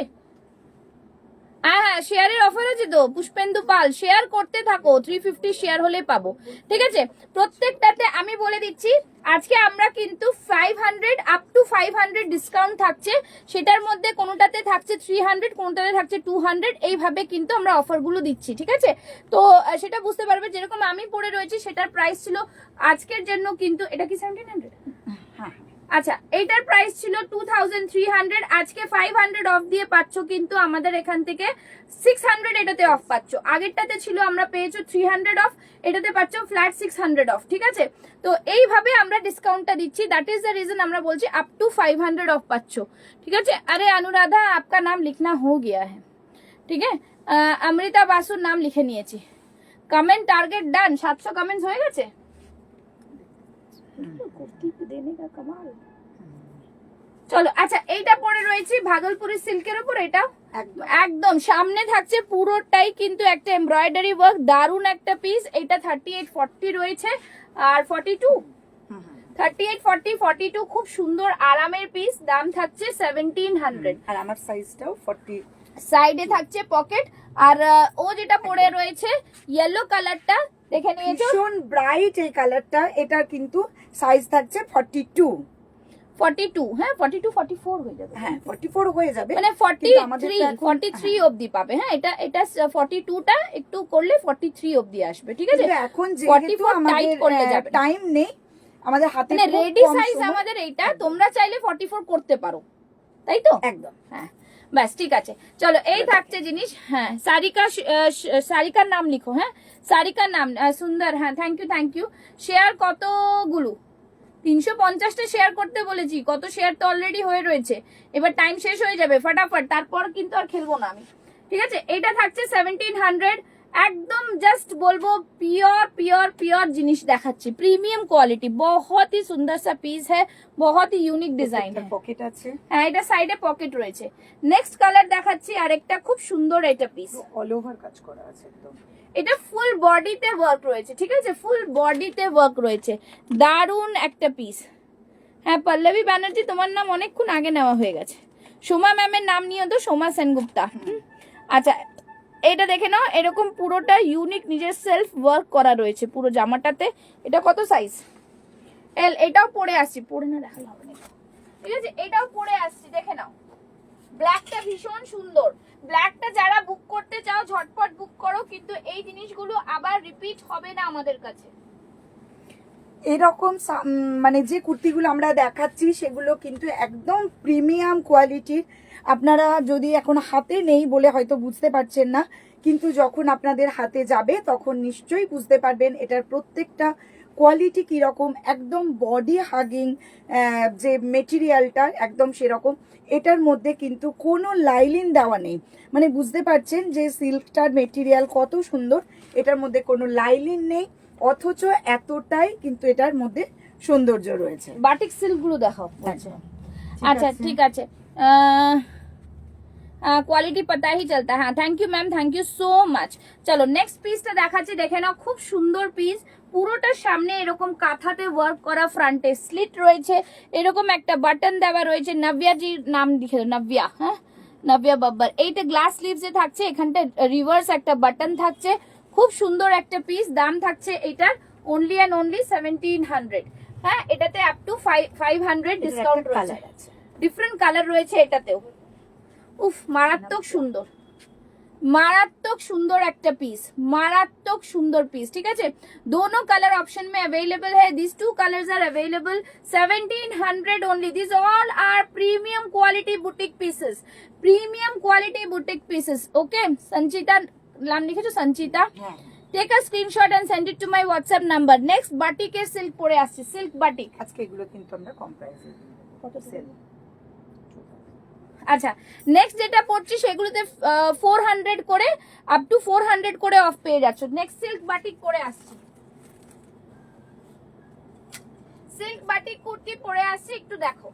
Speaker 2: হ্যাঁ শেয়ারের অফার আছে তো পুষ্পেন্দু পাল, শেয়ার করতে থাকো, 350 শেয়ার হলে পাবো, ঠিক আছে। প্রত্যেকটাতে আমি বলে দিচ্ছি আজকে আমরা কিন্তু 500 আপ টু 500 ডিসকাউন্ট থাকছে, সেটার মধ্যে কোনোটাতে থাকছে 300, কোনোটাতে থাকছে 200, এইভাবে কিন্তু আমরা অফারগুলো দিচ্ছি, ঠিক আছে। তো সেটা বুঝতে পারবে, যেরকম আমি পড়ে রয়েছি সেটার প্রাইস ছিল আজকের জন্য কিন্তু এটা কি 1700,
Speaker 1: হ্যাঁ
Speaker 2: আচ্ছা এইটার প্রাইস ছিল 2300, আজকে 500 অফ দিয়ে পাচ্ছ কিন্তু আমাদের এখান থেকে 600 এটাতে অফ পাচ্ছ। আগেরটাতে ছিল আমরা পেয়েছো 300 অফ, এটাতে পাচ্ছ ফ্ল্যাট 600 অফ, ঠিক আছে। তো এইভাবে আমরা ডিসকাউন্টটা দিচ্ছি, দ্যাট ইজ দ্য রিজন আমরা বলছি আপ টু 500 অফ পাচ্ছ, ঠিক আছে। আরে অনুরাধা আপকা নাম লিখনা হো গিয়া হ্যাঁ, ঠিক আছে। অমৃতা বাসুর নাম লিখে নিয়েছি। কমেন্ট টার্গেট ডান, 700 কমেন্টস হয়ে গেছে। কুর্তি দেনে কা কামাল। চলো আচ্ছা এইটা পরে রয়েছে ভাগলপুরি সিল্কের উপর, এটা
Speaker 1: একদম
Speaker 2: একদম সামনে থাকছে পুরোটাই কিন্তু একটা এমব্রয়ডারি ওয়ার্ক, দারুন একটা পিস। এটা 38-40 রয়েছে আর 42, 38-40, 42 খুব সুন্দর আরামের পিস, দাম থাকছে 1700।
Speaker 1: আর আমার সাইজটাও 40।
Speaker 2: সাইডে থাকছে পকেট, আর ও যেটা পরে রয়েছে ইয়েলো কালারটা দেখে নিয়েছো,
Speaker 1: ভীষণ ব্রাইট এই কালারটা, এটা কিন্তু সাইজ থাকছে 42।
Speaker 2: 42, হ্যাঁ 42 44 হয়ে যাবে,
Speaker 1: হ্যাঁ 44 হয়ে যাবে,
Speaker 2: মানে
Speaker 1: কিন্তু আমাদেরটা
Speaker 2: 43
Speaker 1: এখন-
Speaker 2: 43 অবধি পাবে। হ্যাঁ এটা এটা 42টা একটু করলে 43 অবধি আসবে, ঠিক আছে।
Speaker 1: কিন্তু এখন
Speaker 2: 44
Speaker 1: যেহেতু
Speaker 2: টাইট
Speaker 1: আমাদের
Speaker 2: করলে যাবে না।
Speaker 1: টাইম নেই, আমাদের হাতে
Speaker 2: মানে
Speaker 1: খুব
Speaker 2: রেডি
Speaker 1: কম
Speaker 2: সাইজ
Speaker 1: সময়।
Speaker 2: আমাদের এইটা, তোমরা চাইলে 44 করতে পারো, তাই তো।
Speaker 1: একদম
Speaker 2: হ্যাঁ ব্যাস ঠিক আছে। চলো এই থাকছে জিনিস। হ্যাঁ সারিকার নাম লিখো, হ্যাঁ সারিকার নাম সুন্দর, হ্যাঁ থ্যাংক ইউ। শেয়ার কতগুলো? 350টা শেয়ার করতে বলেছি, কত শেয়ার তো অলরেডি হয়ে রয়েছে, এবার টাইম শেষ হয়ে যাবে ফটাফট, তারপর কিন্তু আর খেলবো না আমি, ঠিক আছে। এটা থাকছে 1700, একদম জাস্ট বলবো পিওর জিনিস দেখাচ্ছি, প্রিমিয়াম কোয়ালিটি, बहुत ही सुंदर सा पीस है, बहुत ही यूनिक डिजाइन है।
Speaker 1: পকেট আছে,
Speaker 2: হ্যাঁ এটা সাইডে পকেট রয়েছে। নেক্সট কালার দেখাচ্ছি, আর একটা খুব সুন্দর এটা পিস,
Speaker 1: অল ওভার কাজ করা আছে একদম।
Speaker 2: এটা ফুল বডিতে ওয়ার্ক রয়েছে, ঠিক আছে, ফুল বডিতে ওয়ার্ক রয়েছে, দারুন একটা পিস। হ্যাঁ পল্লবী ব্যানার্জি তোমার নাম অনেকক্ষণ আগে নেওয়া হয়ে গেছে, সোমা ম্যামের নাম নিয়ে তো, সোমা সেনগুপ্তা। আচ্ছা এটা দেখে নাও, এরকম পুরোটা ইউনিক নিজের সেলফ ওয়ার্ক করা রয়েছে পুরো জামাটাতে। এটা কত সাইজ? এল। এটাও পরে আসছি, পরে না দেখালে হবে না, ঠিক আছে। এটাও পরে আসছি, দেখে নাও, ব্ল্যাকটা ভীষণ সুন্দর। ব্ল্যাকটা যারা বুক করতে চাও ঝটপট বুক করো, কিন্তু এই জিনিসগুলো আবার রিপিট হবে না আমাদের কাছে।
Speaker 1: এরকম মানে যে কুর্তিগুলো আমরা দেখাচ্ছি সেগুলো কিন্তু একদম প্রিমিয়াম কোয়ালিটির। আপনারা যদি এখন হাতে নেই বলে হয়তো বুঝতে পারছেন না, কিন্তু যখন আপনাদের হাতে যাবে তখন নিশ্চয়ই বুঝতে পারবেন এটার প্রত্যেকটা কোয়ালিটি কীরকম, একদম বডি হাগিং যে মেটেরিয়ালটা একদম সেরকম। এটার মধ্যে কিন্তু কোনো লাইলিন দেওয়া নেই, মানে বুঝতে পারছেন যে সিল্কটার মেটেরিয়াল কত সুন্দর, এটার মধ্যে কোনো লাইলিন নেই, অথচ এতটাই কিন্তু এটার মধ্যে সৌন্দর্য রয়েছে।
Speaker 2: বাটিক সিল্ক গুলো দেখাও বলছে। আচ্ছা ঠিক আছে, কোয়ালিটি পাতা হি চলতা। হ্যাঁ thank you ma'am, thank you so much. চলো নেক্সট পিসটা দেখাচ্ছি, দেখে নাও, খুব সুন্দর পিস, পুরোটা সামনে এরকম কাঁথাতে ওয়ার্ক করা, ফ্রন্টে স্লিট রয়েছে, এরকম একটা বাটন দেওয়া রয়েছে, নব্যাজির নাম লিখে দাও, নব্যা, হ্যাঁ নব্যা বাব্বার। এইটা গ্লাস স্লিভসে থাকছে, এখানটা রিভার্স একটা বাটন থাকছে, খুব সুন্দর একটা পিস। দাম থাকছে এটার অনলি অ্যান্ড অনলি 1700। হ্যাঁ এটাতে আপ টু 500 ডিসকাউন্ট রয়েছে, ডিফারেন্ট কালার রয়েছে এটাতেও। উফ মারাত্মক সুন্দর, मारात्मक सुंदर একটা পিস, मारात्मक सुंदर पीस, ठीक है। दोनों कलर ऑप्शन में अवेलेबल है, this two colours are available, 1700 only. This all are premium quality boutique pieces, premium quality boutique pieces. Okay Sanchita नाम लिखे जो Sanchita, take a screenshot and send it to my WhatsApp number. Next বাটিকের silk পরে আসছে, silk batik.
Speaker 1: আজকে এগুলো কিন্তু আমরা কম প্রাইসে
Speaker 2: কত সেল? আচ্ছা নেক্সট যেটা পড়ছি সেগুলোতে 400 করে আপ টু 400 করে অফ পেয়ে যাচ্ছ। নেক্সট সিল্ক বাটিক পরে আসছি, সিল্ক বাটিক কুর্তি পরে আসছি, একটু দেখো।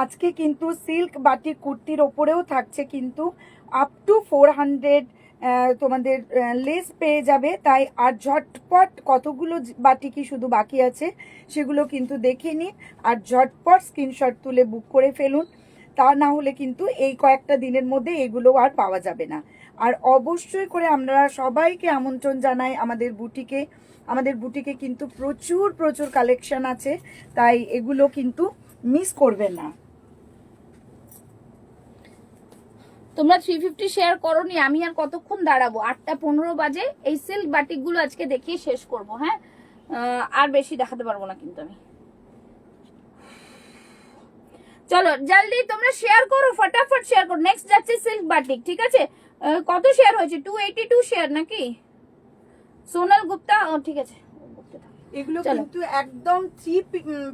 Speaker 1: আজকে কিন্তু সিল্ক বাটিক কুর্তির ওপরেও থাকছে কিন্তু আপ টু 400 তোমাদের লেস পেয়ে যাবে। তাই আর ঝটপট কতগুলো বাটিকি শুধু বাকি আছে সেগুলো কিন্তু দেখে নিন, আর ঝটপট স্ক্রিনশট তুলে বুক করে ফেলুন। তা না হলে কিন্তু এই কয়েকটা দিনের মধ্যে এগুলো আর পাওয়া যাবে না। আর অবশ্যই করে আমরা সবাইকে আমন্ত্রণ জানাই আমাদের বুটিকে। আমাদের বুটিকে কিন্তু প্রচুর প্রচুর কালেকশন আছে, তাই এগুলো কিন্তু মিস করবেন না।
Speaker 2: তোমরা 350 শেয়ার করোনি, আমি আর কতক্ষণ দাঁড়াবো? 8:15 বাজে। এই সিল্ক বাটিকগুলো আজকে দেখিয়ে শেষ করব। হ্যাঁ, আর বেশি দেখাতে পারবো না কিন্তু আমি। চলো জলদি তোমরা শেয়ার করো, ফটাফট শেয়ার করো। নেক্সট যাচ্ছে সিল্ক বাটিক, ঠিক আছে? কত শেয়ার হয়েছে? 282 শেয়ার নাকি? সোনাল গুপ্তা, ও ঠিক আছে।
Speaker 1: এগুলো কিন্তু একদম 3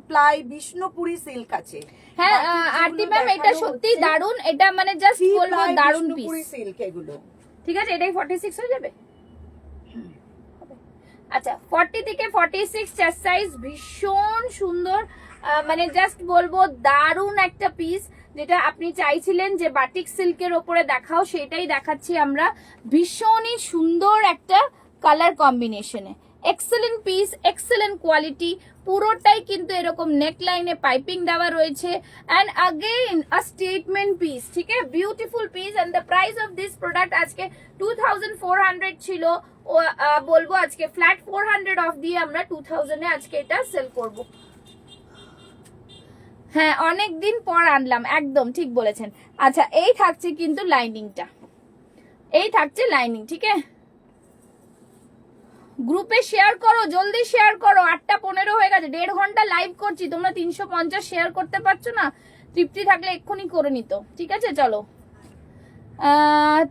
Speaker 1: প্লাই বিষ্ণুপুরি সিল্ক আছে।
Speaker 2: হ্যাঁ আরতি ম্যাম, এটা সত্যি দারুন। এটা মানে জাস্ট বলবো দারুন পিস
Speaker 1: সিল্ক এগুলো,
Speaker 2: ঠিক আছে? এটাই 46 হয়ে যাবে। আচ্ছা, 40 থেকে 46 চেস্ট সাইজ, ভীষণ সুন্দর। মানে জাস্ট বলবো দারুন একটা পিস, যেটা আপনি চাইছিলেন যে বাটিক সিল্কের ওপরে দেখাও, সেটাই দেখাচ্ছি আমরা। ভীষণই সুন্দর একটা কালার কম্বিনেশনে, এক্সেলেন্ট পিস, এক্সেলেন্ট কোয়ালিটি। পুরোটাই কিন্তু এরকম নেকলাইনে পাইপিং দেওয়া রয়েছে। And again a statement piece, ঠিক আছে? Beautiful piece. And the price of this product আজকে 2400 ছিল। ও বলবো আজকে ফ্ল্যাট 400 অফ দিয়ে আমরা 2000 এ আজকে এটা সেল করব। হ্যাঁ, অনেক দিন পর আনলাম, একদম ঠিক বলেছেন। আচ্ছা, এই থাকছে কিন্তু লাইনিংটা, এই থাকছে লাইনিং, ঠিক আছে? গ্রুপে শেয়ার করো, জলদি শেয়ার করো। 8:15 হয়ে গেছে, 1.5 ঘন্টা লাইভ করছি, তোমরা 350 শেয়ার করতে পারছো না? তৃপ্তি থাকলে এক্ষুনি করে নিত, ঠিক আছে? চলো,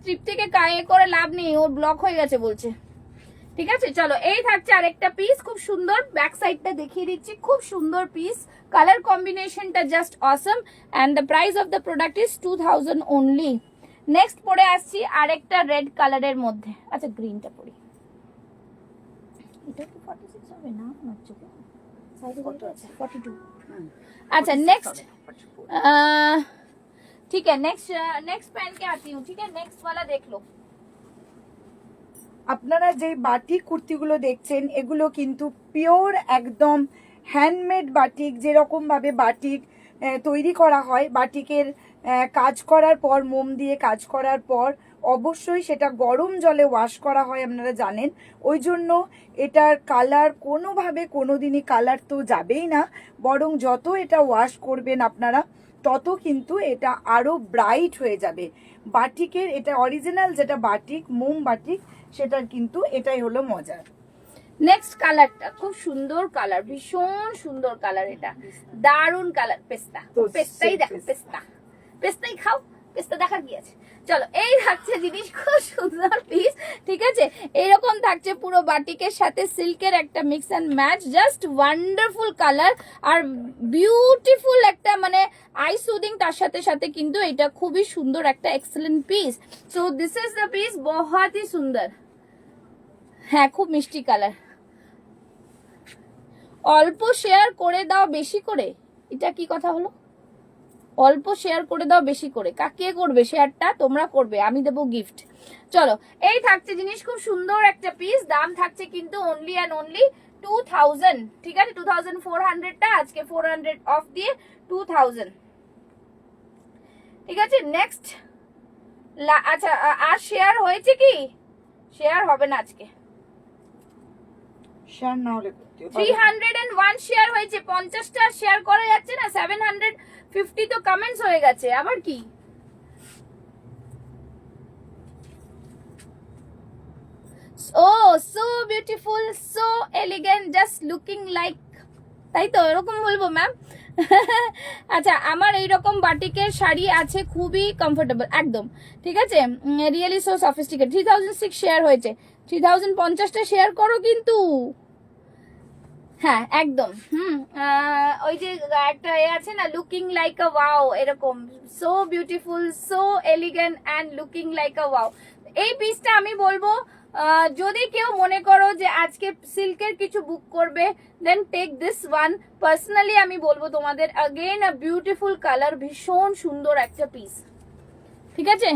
Speaker 2: তৃপ্তিকে কায়ে করে লাভ নেই, ওর ব্লক হয়ে গেছে বলছে, ঠিক আছে? চলো, এই থাকছে আরেকটা পিস, খুব সুন্দর। ব্যাক সাইডটা দেখিয়ে দিচ্ছি, খুব সুন্দর পিস। কালার কম্বিনেশনটা just Assam. And the price of the product is 2000 only. Next পরে আসছি আরেকটা রেড কালারের মধ্যে। আচ্ছা, গ্রিনটা পরি। এটা কি 46 হবে না? হচ্ছে কি সাইজে কত আছে? 42। अच्छा नेक्स्ट, ठीक है। नेक्स्ट पहन के आती हूँ, ठीक है? नेक्स्ट वाला देख लो।
Speaker 1: আপনারা যে বাটিক কুর্তিগুলো দেখছেন এগুলো কিন্তু পিওর একদম হ্যান্ডমেড বাটিক। যেরকম ভাবে বাটিক তৈরি করা হয়, বাটিকের কাজ করার পর, মোম দিয়ে কাজ করার পর অবশ্যই সেটা গরম জলে ওয়াশ করা হয়, আপনারা জানেন। ওই জন্য এটার কালার কোনোভাবে কোনোদিনই কালার তো যাবেই না, বরং যত এটা ওয়াশ করবেন আপনারা তত কিন্তু এটা আরো ব্রাইট হয়ে যাবে। বাটিকের এটা অরিজিনাল যেটা বাটিক, মোম বাটিক, সেটার কিন্তু এটাই হলো মজা।
Speaker 2: নেক্সট কালারটা খুব সুন্দর কালার, ভীষণ সুন্দর কালার, এটা দারুন কালার। পেস্তা, পেস্তাই দেখো, পেস্তা, পেস্তাই খাও, পেস্তা দেখার কি আছে? চলো, এই থাকছে জিনিস, খুব সুন্দর পিস, ঠিক আছে? এইরকম থাকছে পুরো বাটিকের সাথে সিল্কের একটা mix and match, just wonderful colour আর বিউটিফুল একটা মানে আই সুদিং। তার সাথে সাথে কিন্তু এটা খুবই সুন্দর একটা excellent piece. So this is the piece, বহুত হি সুন্দর। হ্যাঁ, খুব মিষ্টি কালার। অল্প শেয়ার করে দাও বেশি করে, এটা কি কথা হলো? অল্প শেয়ার করে দাও বেশি করে, কাকে করবে শেয়ারটা? তোমরা করবে, আমি দেবো গিফট। চলো, এই থাকছে জিনিস, খুব সুন্দর একটা পিস। দাম থাকছে কিন্তু অনলি অ্যান্ড অনলি 2000, ঠিক আছে? 2400টা আজকে 400 অফ দিয়ে 2000, ঠিক আছে? নেক্সট, আচ্ছা, আর শেয়ার হয়েছে কি? শেয়ার হবে না আজকে।
Speaker 1: শেয়ার না হলে
Speaker 2: 301 শেয়ার হয়েছে, 50টা শেয়ার করা যাচ্ছে না। 750 তো কমেন্টস হয়ে গেছে, আবার কি? Oh, so beautiful, so elegant, just looking like, তাই তো এরকম বলবো ম্যাম? আচ্ছা, আমার এইরকম বাটিকের শাড়ি আছে, খুবই কমফোর্টেবল একদম, ঠিক আছে? Really so sophisticate. 3006 শেয়ার হয়েছে, 3050টা শেয়ার করো কিন্তু। হ্যাঁ একদম। ওই যে একটা এ আছে না, লুকিং লাইক আ ওয়াও, এরকম so beautiful, so elegant and looking like a wow. এই পিসটা আমি বলবো, যদি কেউ মনে করো যে আজকে সিল্কের কিছু বুক করবে, then take this one. Personally আমি বলবো তোমাদের, अगेन আ বিউটিফুল কালার, ভীষণ সুন্দর একটা পিস, ঠিক আছে?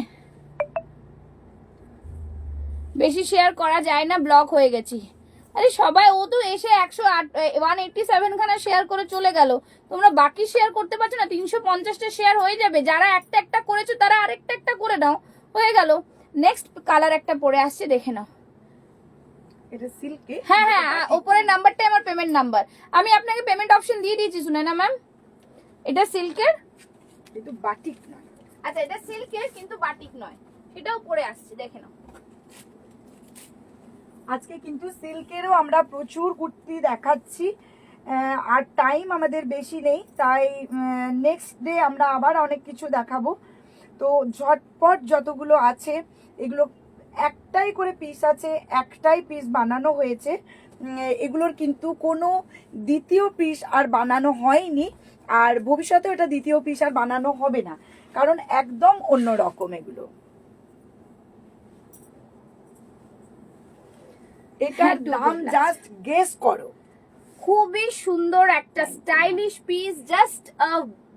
Speaker 2: বেশি শেয়ার করা যায় না, ব্লক হয়ে গেছি। আরে সবাই, ও তো এসে 187 খানা শেয়ার করে চলে গেল, তোমরা বাকি শেয়ার করতে পারছো না? 350টা শেয়ার হয়ে যাবে, যারা একটা একটা করেছো তারা আরেকটা একটা করে নাও, হয়ে গেল। নেক্সট কালার একটা পরে আসছে, দেখে নাও।
Speaker 1: এটা সিল্কে।
Speaker 2: হ্যাঁ হ্যাঁ, উপরের নাম্বারটাই আমার পেমেন্ট নাম্বার, আমি আপনাকে পেমেন্ট অপশন দিয়ে দিয়েছি, শুনে না ম্যাম। এটা সিল্কের,
Speaker 1: কিন্তু বাটিক না।
Speaker 2: আচ্ছা এটা সিল্কের কিন্তু বাটিক নয়, সেটাও পরে আসছে, দেখে নাও।
Speaker 1: আজকে কিন্তু সিল্কেরও আমরা প্রচুর কুর্তি দেখাচ্ছি, আর টাইম আমাদের বেশি নেই, তাই নেক্সট ডে আমরা আবার অনেক কিছু দেখাবো। তো ঝটপট যতগুলো আছে এগুলো একটাই করে পিস আছে, একটাই পিস বানানো হয়েছে, এগুলোর কিন্তু কোনো দ্বিতীয় পিস আর বানানো হয়নি, আর ভবিষ্যতে এটা দ্বিতীয় পিস আর বানানো হবে না, কারণ একদম অন্য রকম এগুলো। এটার দাম জাস্ট গেস করো।
Speaker 2: খুবই সুন্দর একটা stylish piece, just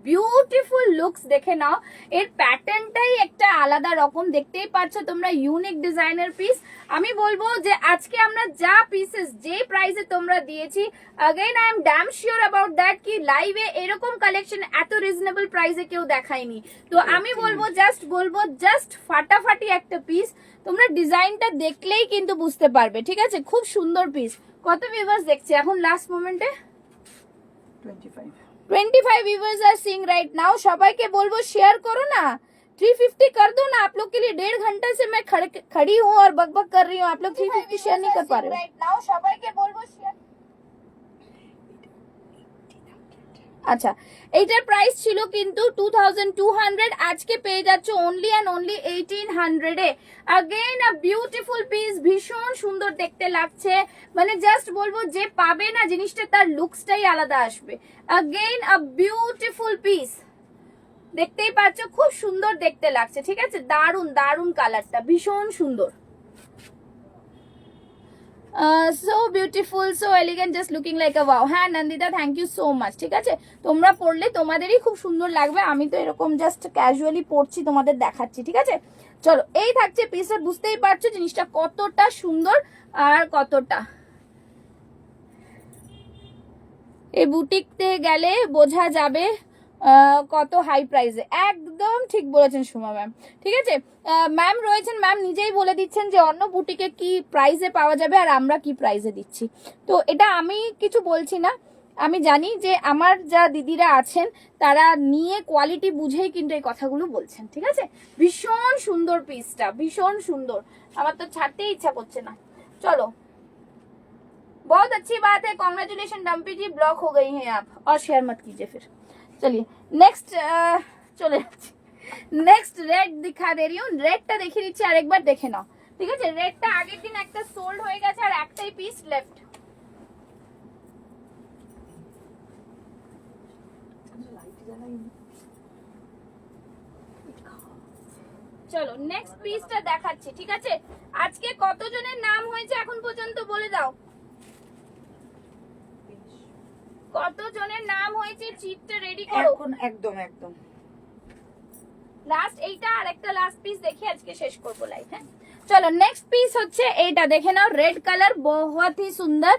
Speaker 2: beautiful looks, দেখে নাও। এর প্যাটার্নটাই একটা আলাদা রকম, দেখতেই পাচ্ছ তোমরা, ইউনিক ডিজাইনের পিস। আমি বলবো যে আজকে আমরা যা পিসেস যে প্রাইসে তোমরা দিয়েছি, again I am damn sure about that कि লাইভে এরকম কালেকশন এত রিজনেবল প্রাইসে কেউ দেখায়নি। তো আমি বলবো জাস্ট ফাটাফাটি একটা পিস, তোমরা ডিজাইনটা দেখলেই কিন্তু বুঝতে পারবে, ঠিক আছে? খুব সুন্দর পিস। কত ভিউয়ার্স দেখছে এখন লাস্ট মোমেন্টে? 25 viewers are seeing right now. সবাইকে বলবো শেয়ার করো না, 350 कर दो ना। आप लोग के लिए 1.5 घंटे से मैं खड़ी हूँ और बकबक कर रही हूँ, आप लोग 350 शेयर नहीं कर पा रहे राइट नाउ। সবাইকে বলবো শেয়ার। আচ্ছা, এইটার প্রাইস ছিল কিন্তু 2200, আজকে পেয়ে যাচ্ছে only and only 1800 A. Again a beautiful piece, ভীষণ সুন্দর দেখতে লাগছে, মানে জাস্ট বলবো যে পাবে না জিনিসটা তার লুকসটাই আলাদা আসবে। अगेन আ বিউটিফুল পিস, দেখতেই পাচ্ছ খুব সুন্দর দেখতে লাগছে, ঠিক আছে? দারুন দারুন কালারটা, ভীষণ সুন্দর, so beautiful, so elegant, just looking like a wow. হ্যাঁ Nandita, thank you so much, ঠিক আছে? তোমরা পরলে তোমাদেরই খুব সুন্দর লাগবে, আমি তো এরকম জাস্ট ক্যাজুয়ালি পরছি, তোমাদের দেখাচ্ছি, ঠিক আছে? চলো, এই থাকছে পিসটা, বুঝতেই পারছো জিনিসটা কতটা সুন্দর আর কতটা। এই বুটিকতে গেলে বোঝা যাবে কত হাই প্রাইসে। একদম ঠিক বলেছেন সুমা ম্যাম, ঠিক আছে? ম্যাম রয়েছেন, ম্যাম নিজেই বলে দিচ্ছেন যে অন্য বুটিকে কি প্রাইসে পাওয়া যাবে আর আমরা কি প্রাইসে দিচ্ছি। তো এটা আমি কিছু বলছি না, আমি জানি যে আমার যা দিদিরা আছেন তারা নিয়ে কোয়ালিটি বুঝেই কিন্তু এই কথাগুলো বলছেন, ঠিক আছে? ভীষণ সুন্দর পিসটা, ভীষণ সুন্দর, আমার তো ছাড়তেই ইচ্ছা করছে না। চলো, बहुत अच्छी बात है, कॉन्ग्रेचुलेशन डम्पी जी, ब्लॉक हो गई हैं आप, और शेयर मत कीजिए फिर। चलिए नेक्स्ट চলে যাচ্ছি, নেক্সট রেড দিখা দে রही हूँ, রেডটা দেখিয়ে দিচ্ছি আরেকবার, দেখে নাও, ঠিক আছে? রেডটা আগের দিন একটা সোল্ড হয়ে গেছে আর একটাই পিস লেফট। চলো নেক্সট পিসটা দেখাচ্ছি, ঠিক আছে? আজকে কতজনের নাম হয়েছে এখন পর্যন্ত বলে দাও, কতজনের নাম হয়েছে? চিটটা রেডি করো
Speaker 1: এখন, একদম একদম
Speaker 2: লাস্ট এইটা, আর একটা লাস্ট পিস দেখে আজকে শেষ করবো লাইভ। হ্যাঁ চলো, নেক্সট পিস হচ্ছে এইটা, দেখে নাও, রেড কালার, বহুত হি সুন্দর।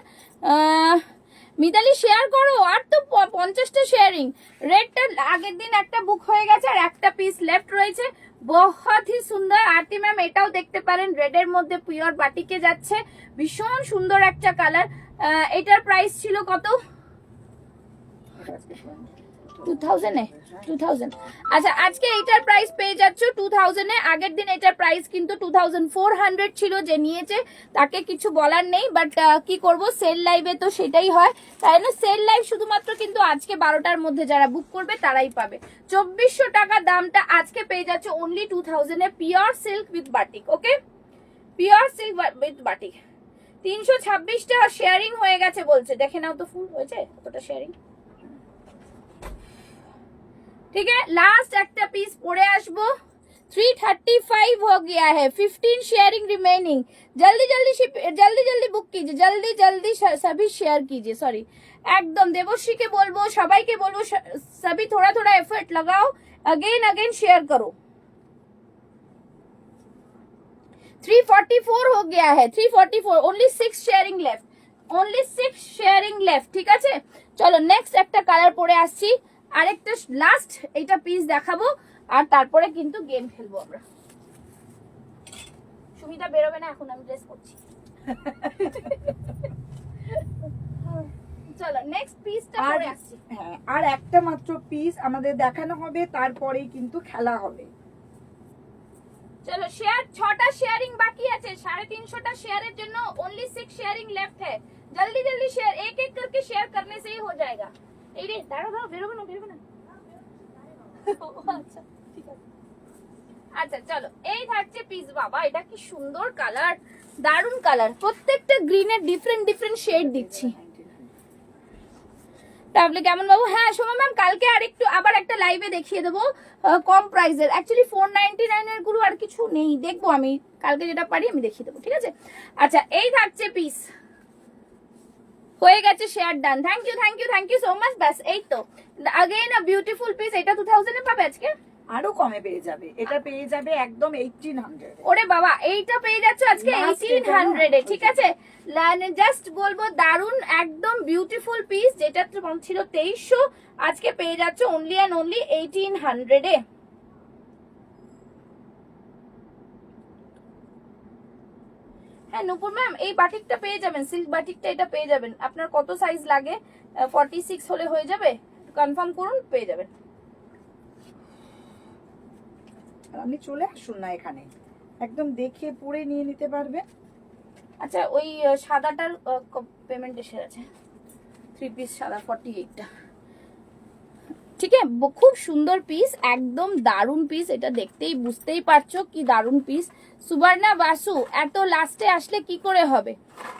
Speaker 2: মিতালি শেয়ার করো, আর তো 50টা শেয়ারিং। রেডটা আগের দিন একটা বুক হয়ে গেছে আর একটা পিস লেফট রয়েছে, বহুত হি সুন্দর। আরতি ম্যাম এটাও দেখতে পারেন, রেডের মধ্যে পিওর বাটিকে যাচ্ছে, ভীষণ সুন্দর একটা কালার। এটার প্রাইস ছিল কত? 2000 আচ্ছা, আজকে এটার প্রাইস পেয়ে যাচ্ছ 2000 এ। আগের দিন এটার প্রাইস কিন্তু 2400 ছিল, যে নিয়েছে তাকে কিছু বলার নেই, বাট কি করব, সেল লাইভে তো সেটাই হয়, তাই না? সেল লাইভ শুধুমাত্র কিন্তু আজকে 12টার মধ্যে যারা বুক করবে তারাই পাবে। 2400 টাকা দামটা আজকে পেয়ে যাচ্ছে অনলি 2000 এ, pure silk with batik. Okay, pure silk with batik. 326টা শেয়ারিং হয়ে গেছে বলছে, দেখে নাও তো ফুল হয়েছে কতটা শেয়ারিং, ठीक है? लास्ट একটা পিস পরে আসবো, 335 हो गया है, 15 शेयरिंग रिमेनिंग। जल्दी जल्दी बुक कीजिए, जल्दी सभी शेयर कीजिए। सॉरी, एकदम देवश्री के बोलबो, সবাইকে বলবো सभी थोड़ा थोड़ा एफर्ट लगाओ, अगेन शेयर करो। 344 हो गया है, 344, only 6 sharing left. Only 6 sharing left, ঠিক আছে। চলো নেক্সট একটা কালার পরে আসছি, আরেকটা লাস্ট এইটা পিস দেখাবো, আর তারপরে কিন্তু গেম খেলবো আমরা। সুমিতা বেরোবে না এখন, আমি ড্রেস করছি। চলো নেক্সট পিসটা পরে আসছি।
Speaker 1: হ্যাঁ, আর একটা মাত্র পিস আমাদের দেখানো হবে, তারপরেই কিন্তু খেলা হবে।
Speaker 2: चलो शेयर 6টা शेयरिंग बाकी আছে, 350টা शेयरের জন্য ओनली 6 शेयरिंग लेफ्ट है। जल्दी जल्दी शेयर, एक एक करके शेयर करने से ही हो जाएगा। এই রে দাঁড়াও দাঁড়াও, বেরোবে না। আচ্ছা ঠিক আছে, আচ্ছা চলো এই থাকছে পিস। বাবা এটা কি সুন্দর কালার, দারুন কালার, প্রত্যেকটা গ্রিনের ডিফারেন্ট ডিফারেন্ট শেড দিচ্ছি। তাহলে কেমন বাবু? হ্যাঁ সোমা ম্যাম, কালকে আরেকটু আবার একটা লাইভে দেখিয়ে দেবো কম প্রাইসের। অ্যাকচুয়ালি 499 এর গুলো আর কিছু নেই, দেখবো আমি কালকে যেটা পারি আমি দেখিয়ে দেবো, ঠিক আছে। আচ্ছা এই থাকছে পিস, হয়ে গেছে share done. Thank you so much. ব্যাস এই তো, अगेन আ বিউটিফুল পিস। এটা 2000 এ পাবে আজকে,
Speaker 1: আরো কমে পেয়ে যাবে, এটা পেয়ে যাবে একদম 1800।
Speaker 2: ওরে বাবা এইটা পেয়ে যাচ্ছে আজকে 1800 এ, ঠিক আছে। জাস্ট বলবো দারুন একদম বিউটিফুল পিস, যেটা ছিল 2300, আজকে পেয়ে যাচ্ছে অনলি এন্ড অনলি 1800 এ। হ্যাঁ নূপুর ম্যাম এই বাটিকটা পেয়ে যাবেন, সিল্ক বাটিকটা এটা পেয়ে যাবেন। আপনার কত সাইজ লাগে? 46 হলে হয়ে যাবে, কনফার্ম করুন, পেয়ে যাবেন।
Speaker 1: আপনি চলে আসুন না এখানে, একদম দেখে পরে নিয়ে নিতে পারবে।
Speaker 2: আচ্ছা ওই সাদাটার পেমেন্ট এসে আছে, 3 পিস সাদা 48টা, ঠিক আছে। খুব সুন্দর পিস, একদম দারুন পিস, এটা দেখতেই বুঝতেই পারছো কি দারুন পিস। সুবর্ণা বাসু, এত লাস্টে আসলে কি করে হবে,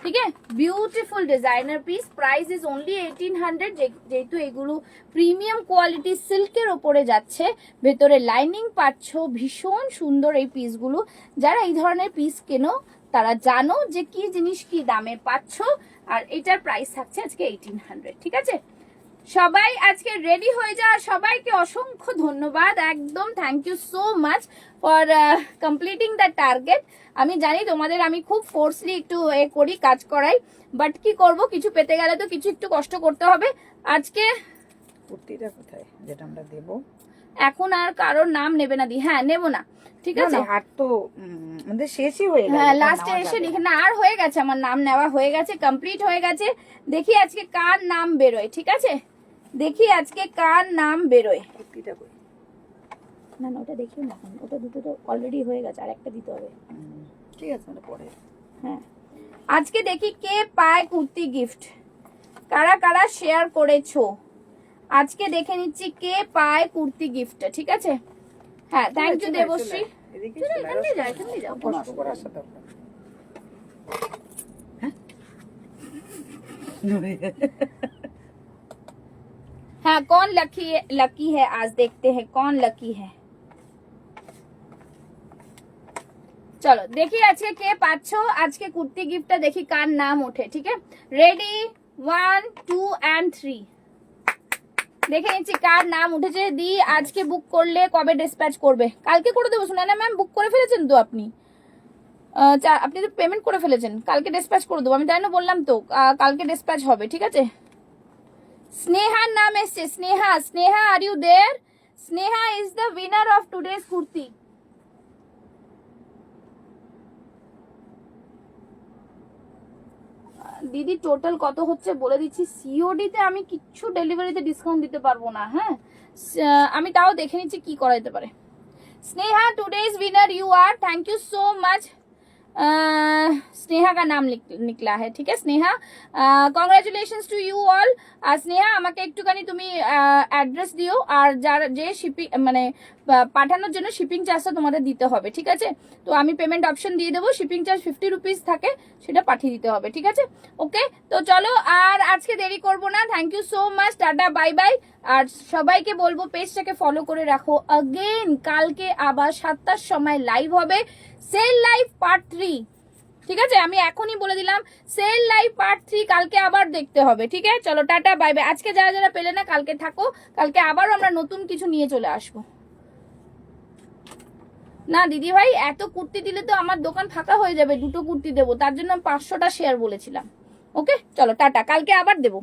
Speaker 2: ঠিক আছে। Beautiful designer piece, price is only 1800। যেহেতু এগুলো প্রিমিয়াম কোয়ালিটি সিল্কের ওপরে যাচ্ছে, ভেতরে লাইনিং পাচ্ছ, ভীষণ সুন্দর এই পিসগুলো। যারা এই ধরনের পিস কেনো তারা জানো যে কি জিনিস কি দামে পাচ্ছ, আর এটার প্রাইস থাকছে আজকে 1800, ঠিক আছে। সবাই আজকে রেডি হয়ে যা, সবাইকে অসংখ্য ধন্যবাদ, একদম thank you so much for completing the target. আমি জানি তোমাদের আমি খুব ফোর্সলি একটু করি, কাজ করাই, বাট কি করব, কিছু পেতে গেলে তো কিছু একটু কষ্ট করতে হবে। আজকে
Speaker 1: কুর্তিটা কোথায় যেটা আমরা দেবো?
Speaker 2: এখন আর কারোর নাম নেবে না দি, হ্যাঁ নেব না, ঠিক আছে।
Speaker 1: আর তো আমাদের শেষই হয়ে গেল,
Speaker 2: হ্যাঁ লাস্টে এসে লিখে না, আর হয়ে গেছে, আমার নাম নেওয়া হয়ে গেছে, কমপ্লিট হয়ে গেছে। দেখি আজকে কার নাম বেরোয়, ঠিক আছে, দেখি আজকে কার নাম বেরোয়।
Speaker 1: কুর্তিটা কই?
Speaker 2: না ওটা দেখিও না, ওটা দুটো তো অলরেডি হয়ে গেছে, আর একটা দিতে হবে।
Speaker 1: ঠিক আছে মানে পরে।
Speaker 2: হ্যাঁ আজকে দেখি কে পায় কুর্তি গিফট, কারা কারা শেয়ার করেছো আজকে দেখে নিচ্ছি কে পায় কুর্তি গিফট, ঠিক আছে। হ্যাঁ থ্যাংক ইউ দেবশ্রী।
Speaker 1: এদিকে
Speaker 2: এখান দিয়ে যাও, এখান দিয়ে যাও,
Speaker 1: কষ্ট করার সাথে
Speaker 2: हाँ कौन लकी है आज देखते हैं कौन लकी है। চলো দেখি আজকে কে পাচ্ছ আজকে কুর্তি গিফটটা, দেখি কার নাম ওঠে, ঠিক আছে। রেডি 1 2 and 3 দেখে নিচ্ছি কার নাম উঠেছে। দি আজকে বুক করলে কবে ডিসপ্যাচ করবে? কালকে করে দেবো। শোনা না ম্যাম, বুক করে ফেলেছেন তো আপনি, আপনি তো পেমেন্ট করে ফেলেছেন, কালকে ডিসপ্যাচ করে দেবো আমি, তাই না বললাম তো কালকে ডিসপ্যাচ হবে, ঠিক আছে। স্নেহার নাম এসছে, Sneha are you there? Sneha is the winner of today's kurti. দিদি টোটাল কত হচ্ছে বলে দিচ্ছি, সিওডি তে আমি কিচ্ছু ডেলিভারিতে ডিসকাউন্ট দিতে পারবো না, হ্যাঁ আমি তাও দেখে নিচ্ছি কি করা যেতে পারে। Sneha today's winner you are, thank you so much. Sneha का नाम निकला है, ठीक है Sneha, congratulations to you all. আর স্নেহা আমাকে একটুখানি তুমি অ্যাড্রেস দিও, আর যার যে শিপিং মানে পাঠানোর জন্য শিপিং চার্জটা তোমাদের দিতে হবে, ঠিক আছে। তো আমি পেমেন্ট অপশন দিয়ে দেবো, শিপিং চার্জ 50 রুপিস থাকে, সেটা পাঠিয়ে দিতে হবে, ঠিক আছে। ওকে তো চলো আর আজকে দেরি করব না, thank you so much, ta-ta bye bye. আর সবাইকে বলবো পেজটাকে ফলো করে রাখো। अगेन কালকে আবার 7টার সময় লাইভ হবে, সেল লাইভ পার্ট 3, ঠিক আছে। আমি এখনই বলে দিলাম সেল লাইভ পার্ট 3 কালকে আবার দেখতে হবে, ঠিক আছে। চলো টাটা বাই বাই। আজকে যারা যারা পেলে না কালকে থাকো, কালকে আবারও আমরা নতুন কিছু নিয়ে চলে আসবো। না দিদি ভাই এত কুর্তি দিলে তো আমার দোকান ফাঁকা হয়ে যাবে, দুটো কুর্তি দেবো, তার জন্য 500টা শেয়ার বলেছিলাম। ওকে চলো টাটা, কালকে আবার দেবো।